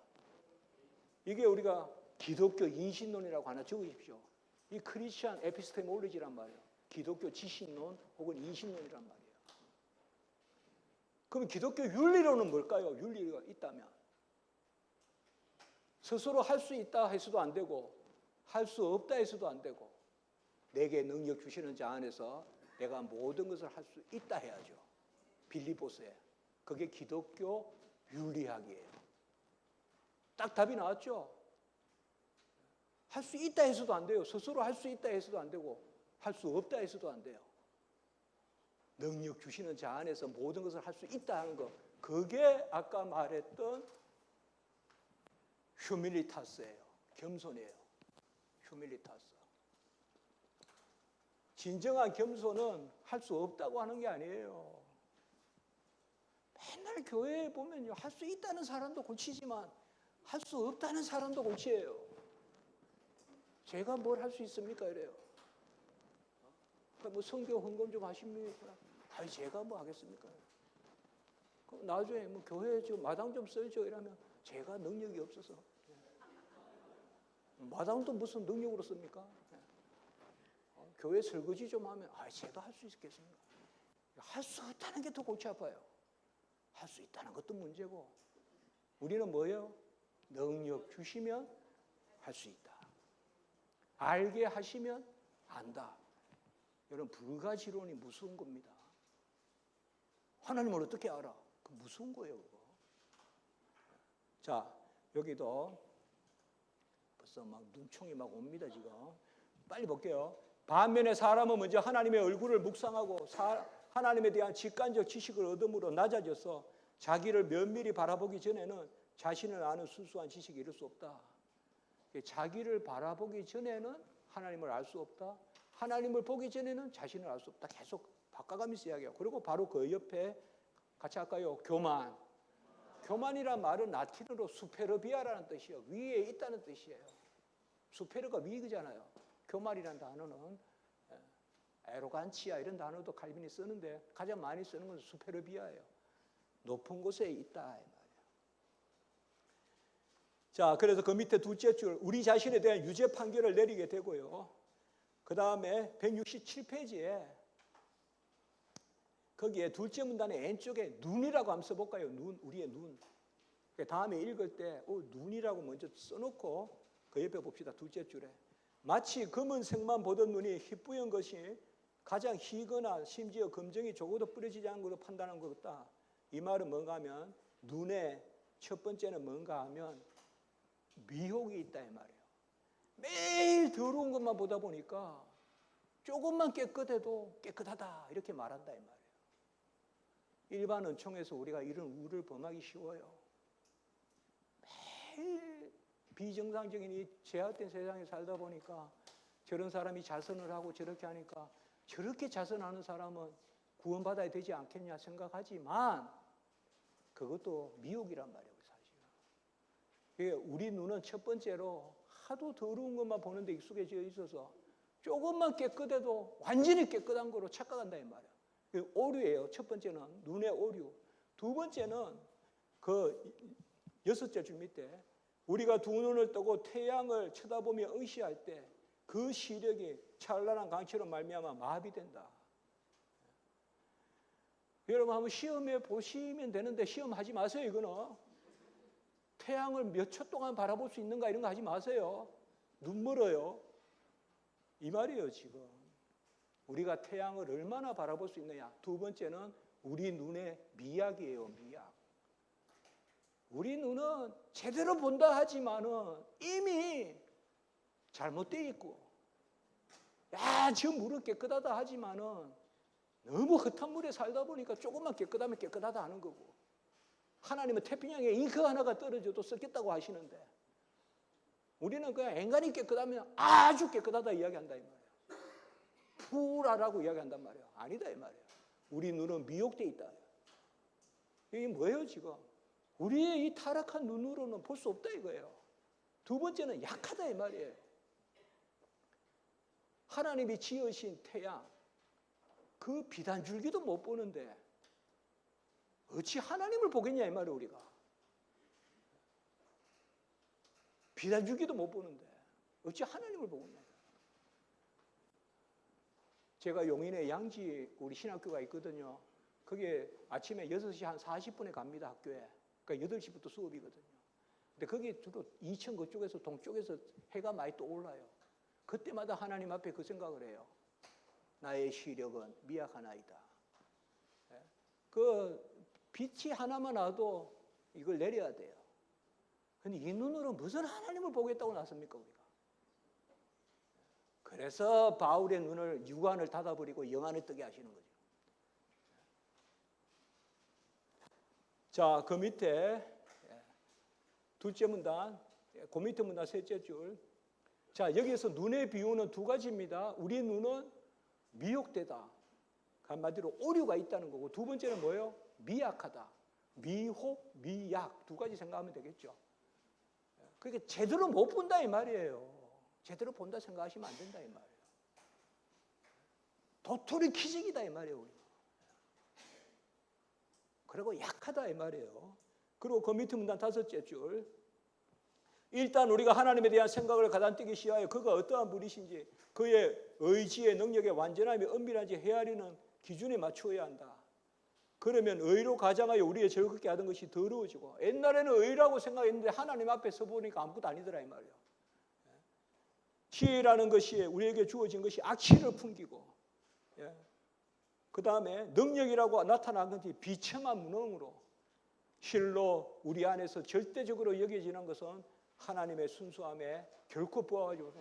이게 우리가 기독교 인신론이라고 하나 적으십시오. 이 크리스천 에피스테몰로지란 말이에요. 기독교 지식론 혹은 인신론이란 말이에요. 그럼 기독교 윤리론은 뭘까요? 윤리가 있다면. 스스로 할 수 있다 해서도 안 되고 할 수 없다 해서도 안 되고 내게 능력 주시는 자 안에서 내가 모든 것을 할 수 있다 해야죠. 빌리보스에. 그게 기독교 윤리학이에요. 딱 답이 나왔죠? 할 수 있다 해서도 안 돼요. 스스로 할 수 있다 해서도 안 되고 할 수 없다 해서도 안 돼요. 능력 주시는 자 안에서 모든 것을 할 수 있다 하는 거. 그게 아까 말했던 휴밀리타스예요. 겸손이에요. 휴밀리타스. 진정한 겸손은 할 수 없다고 하는 게 아니에요. 맨날 교회에 보면요. 할 수 있다는 사람도 골치지만 할 수 없다는 사람도 골치예요. 제가 뭘 할 수 있습니까? 이래요. 뭐 성경 헌금 좀 하십니까? 아니 제가 뭐 하겠습니까? 나중에 뭐 교회 좀 마당 좀 썰죠 이러면 제가 능력이 없어서 마당도 무슨 능력으로 씁니까? 교회 설거지 좀 하면 제가 할 수 있겠습니까? 할 수 없다는 게 더 골치 아파요. 할 수 있다는 것도 문제고 우리는 뭐예요? 능력 주시면 할 수 있다. 알게 하시면 안다. 여러분 불가지론이 무서운 겁니다. 하나님을 어떻게 알아? 그 무서운 거예요. 그거. 자, 여기도 벌써 막 눈총이 막 옵니다, 지금. 빨리 볼게요. 반면에 사람은 먼저 하나님의 얼굴을 묵상하고 하나님에 대한 직관적 지식을 얻음으로 낮아져서 자기를 면밀히 바라보기 전에는 자신을 아는 순수한 지식이 이룰 수 없다. 자기를 바라보기 전에는 하나님을 알 수 없다. 하나님을 보기 전에는 자신을 알 수 없다. 계속 바꿔가면서 이야기해요. 그리고 바로 그 옆에 같이 할까요? 교만. 교만이란 말은 라틴어로 수페르비아라는 뜻이에요. 위에 있다는 뜻이에요. 수페르가 위잖아요. 교만이라는 단어는 에로간치아 이런 단어도 칼빈이 쓰는데 가장 많이 쓰는 건 수페르비아예요. 높은 곳에 있다 이 말이에요. 자, 그래서 그 밑에 둘째 줄 우리 자신에 대한 유죄 판결을 내리게 되고요. 그 다음에 167페이지에 거기에 둘째 문단의 왼쪽에 눈이라고 한번 써볼까요? 눈, 우리의 눈. 다음에 읽을 때 눈이라고 먼저 써놓고 그 옆에 봅시다. 둘째 줄에 마치 검은색만 보던 눈이 희뿌연 것이 가장 희거나 심지어 검정이 조금도 뿌려지지 않은 것으로 판단한 것 같다. 이 말은 뭔가 하면 눈에 첫 번째는 뭔가 하면 미혹이 있다 이 말이에요. 매일 더러운 것만 보다 보니까 조금만 깨끗해도 깨끗하다 이렇게 말한다 이 말이에요. 일반 은총에서 우리가 이런 우를 범하기 쉬워요. 매일 비정상적인 이 제약된 세상에 살다 보니까 저런 사람이 자선을 하고 저렇게 하니까 저렇게 자선하는 사람은 구원받아야 되지 않겠냐 생각하지만 그것도 미혹이란 말이에요. 사실 우리 눈은 첫 번째로 하도 더러운 것만 보는데 익숙해져 있어서 조금만 깨끗해도 완전히 깨끗한 거로 착각한다 이 말이에요. 오류예요. 첫 번째는 눈의 오류. 두 번째는 그 6째 줄 밑에 우리가 두 눈을 뜨고 태양을 쳐다보며 응시할 때 그 시력이 찬란한 강치로 말미암아 마비된다. 여러분 한번 시험해 보시면 되는데 시험하지 마세요. 이거는 태양을 몇 초 동안 바라볼 수 있는가 이런 거 하지 마세요. 눈 멀어요. 이 말이에요. 지금 우리가 태양을 얼마나 바라볼 수 있느냐. 두 번째는 우리 눈의 미약이에요. 미약. 우리 눈은 제대로 본다 하지만은 이미 잘못되어 있고 지금 물은 깨끗하다 하지만은 너무 흙탕 물에 살다 보니까 조금만 깨끗하면 깨끗하다 하는 거고 하나님은 태평양에 잉크 하나가 떨어져도 썩겠다고 하시는데 우리는 그냥 인간이 깨끗하면 아주 깨끗하다 이야기한다 이 말이에요. 푸라라고 이야기한단 말이에요. 아니다 이 말이에요. 우리 눈은 미혹되어 있다. 이게 뭐예요 지금? 우리의 이 타락한 눈으로는 볼 수 없다 이거예요. 두 번째는 약하다 이 말이에요. 하나님이 지으신 태양 그 비단줄기도 못 보는데 어찌 하나님을 보겠냐 이 말이에요. 우리가 비단줄기도 못 보는데 어찌 하나님을 보겠냐. 제가 용인에 양지 우리 신학교가 있거든요. 그게 아침에 6시 한 40분에 갑니다. 학교에. 그러니까 8시부터 수업이거든요. 근데 거기 주로 이천 그쪽에서 동쪽에서 해가 많이 떠올라요. 그때마다 하나님 앞에 그 생각을 해요. 나의 시력은 미약하나이다. 그 빛이 하나만 와도 이걸 내려야 돼요. 근데 이 눈으로 무슨 하나님을 보겠다고 나섭니까 우리가? 그래서 바울의 눈을 육안을 닫아버리고 영안을 뜨게 하시는 거죠. 자, 그 밑에 둘째 문단, 그 밑에 문단 셋째 줄. 자, 여기에서 눈의 비유는 두 가지입니다. 우리 눈은 미혹되다. 한마디로 오류가 있다는 거고 두 번째는 뭐예요? 미약하다. 미혹, 미약 두 가지 생각하면 되겠죠. 그러니까 제대로 못 본다 이 말이에요. 제대로 본다 생각하시면 안 된다 이 말이에요. 도토리 키재기다 이 말이에요. 우리가. 그리고 약하다 이 말이에요. 그리고 그 밑에 문단 다섯째 줄. 일단 우리가 하나님에 대한 생각을 가단뛰기 시작하여 그가 어떠한 분이신지 그의 의지의 능력의 완전함이 은밀한지 헤아리는 기준에 맞추어야 한다. 그러면 의로 가장하여 우리의 즐겁게 하던 것이 더러워지고 옛날에는 의라고 생각했는데 하나님 앞에 서 보니까 아무것도 아니더라 이 말이에요. 지혜라는 것이 우리에게 주어진 것이 악취를 풍기고 그 다음에 능력이라고 나타난 것이 비참한 무능으로 실로 우리 안에서 절대적으로 여겨지는 것은 하나님의 순수함에 결코 부합하지고는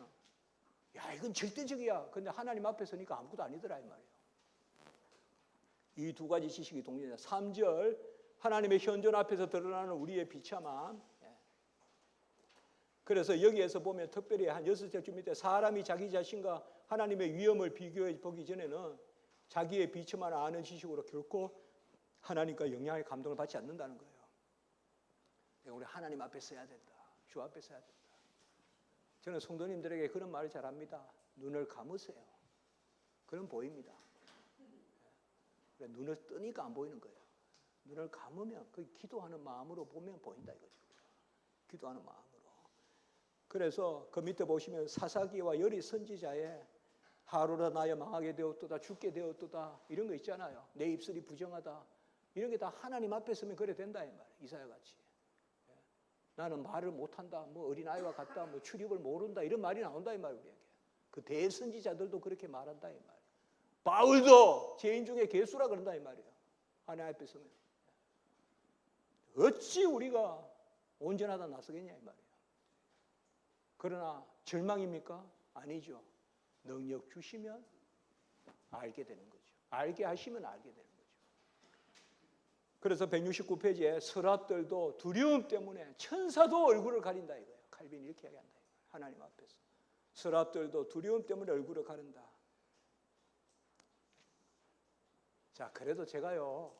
야 이건 절대적이야. 근데 하나님 앞에 서니까 아무것도 아니더라 이 말이에요. 이 두 가지 지식이 동일해요. 3절 하나님의 현존 앞에서 드러나는 우리의 비참함. 그래서 여기에서 보면 특별히 한 6절쯤 밑에 사람이 자기 자신과 하나님의 위엄을 비교해 보기 전에는 자기의 비참함을 아는 지식으로 결코 하나님과 영향의 감동을 받지 않는다는 거예요. 우리 하나님 앞에 서야 된다. 주 앞에 서야 된다. 저는 성도님들에게 그런 말을 잘합니다. 눈을 감으세요. 그럼 보입니다. 눈을 뜨니까 안 보이는 거예요. 눈을 감으면 그 기도하는 마음으로 보면 보인다 이거죠. 기도하는 마음으로. 그래서 그 밑에 보시면 사사기와 여리 선지자의 하루라 나여 망하게 되었도다 죽게 되었도다 이런 거 있잖아요. 내 입술이 부정하다. 이런 게 다 하나님 앞에 서면 그래 된다 이 말이에요. 이사야 같이. 나는 말을 못한다. 뭐 어린아이와 같다. 뭐 출입을 모른다. 이런 말이 나온다 이 말이에요. 우리에게. 그 대선지자들도 그렇게 말한다 이 말이에요. 바울도 죄인 중에 괴수라 그런다 이 말이에요. 하나님 앞에 서면. 어찌 우리가 온전하다 나서겠냐 이 말이에요. 그러나 절망입니까? 아니죠. 능력 주시면 알게 되는 거죠. 알게 하시면 알게 되는 거죠. 그래서 169페이지에 서랍들도 두려움 때문에 천사도 얼굴을 가린다 이거예요. 칼빈이 이렇게 얘기한다. 하나님 앞에서. 서랍들도 두려움 때문에 얼굴을 가린다. 자, 그래도 제가요.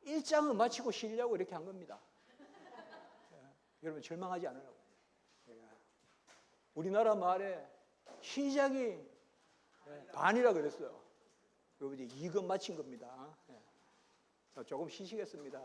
1장을 마치고 쉬려고 이렇게 한 겁니다. 여러분 절망하지 않으라고. 우리나라 말에 시작이 반이라 그랬어요. 여러분 이제 2급 마친 겁니다. 조금 쉬시겠습니다.